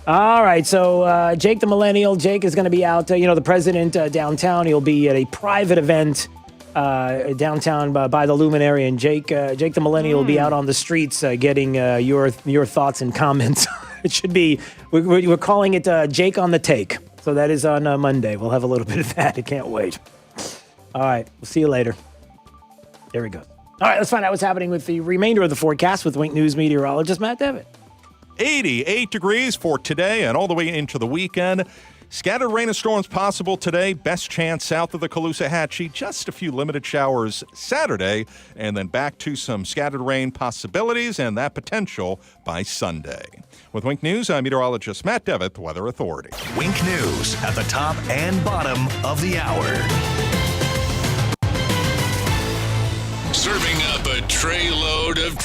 All right. So Jake the Millennial, Jake is going to be out, the president downtown. He'll be at a private event downtown by the Luminary, and Jake the Millennial will be out on the streets getting your thoughts and comments. It should be, we're calling it Jake on the Take. So that is on Monday. We'll have a little bit of that. I can't wait. All right. We'll see you later. There we go. All right. Let's find out what's happening with the remainder of the forecast with Wink News meteorologist Matt Devitt. 88 degrees for today and all the way into the weekend. Scattered rain and storms possible today. Best chance south of the Caloosahatchee. Just a few limited showers Saturday. And then back to some scattered rain possibilities and that potential by Sunday. With Wink News, I'm meteorologist Matt Devitt, the Weather Authority. Wink News at the top and bottom of the hour. Serving up a tray load of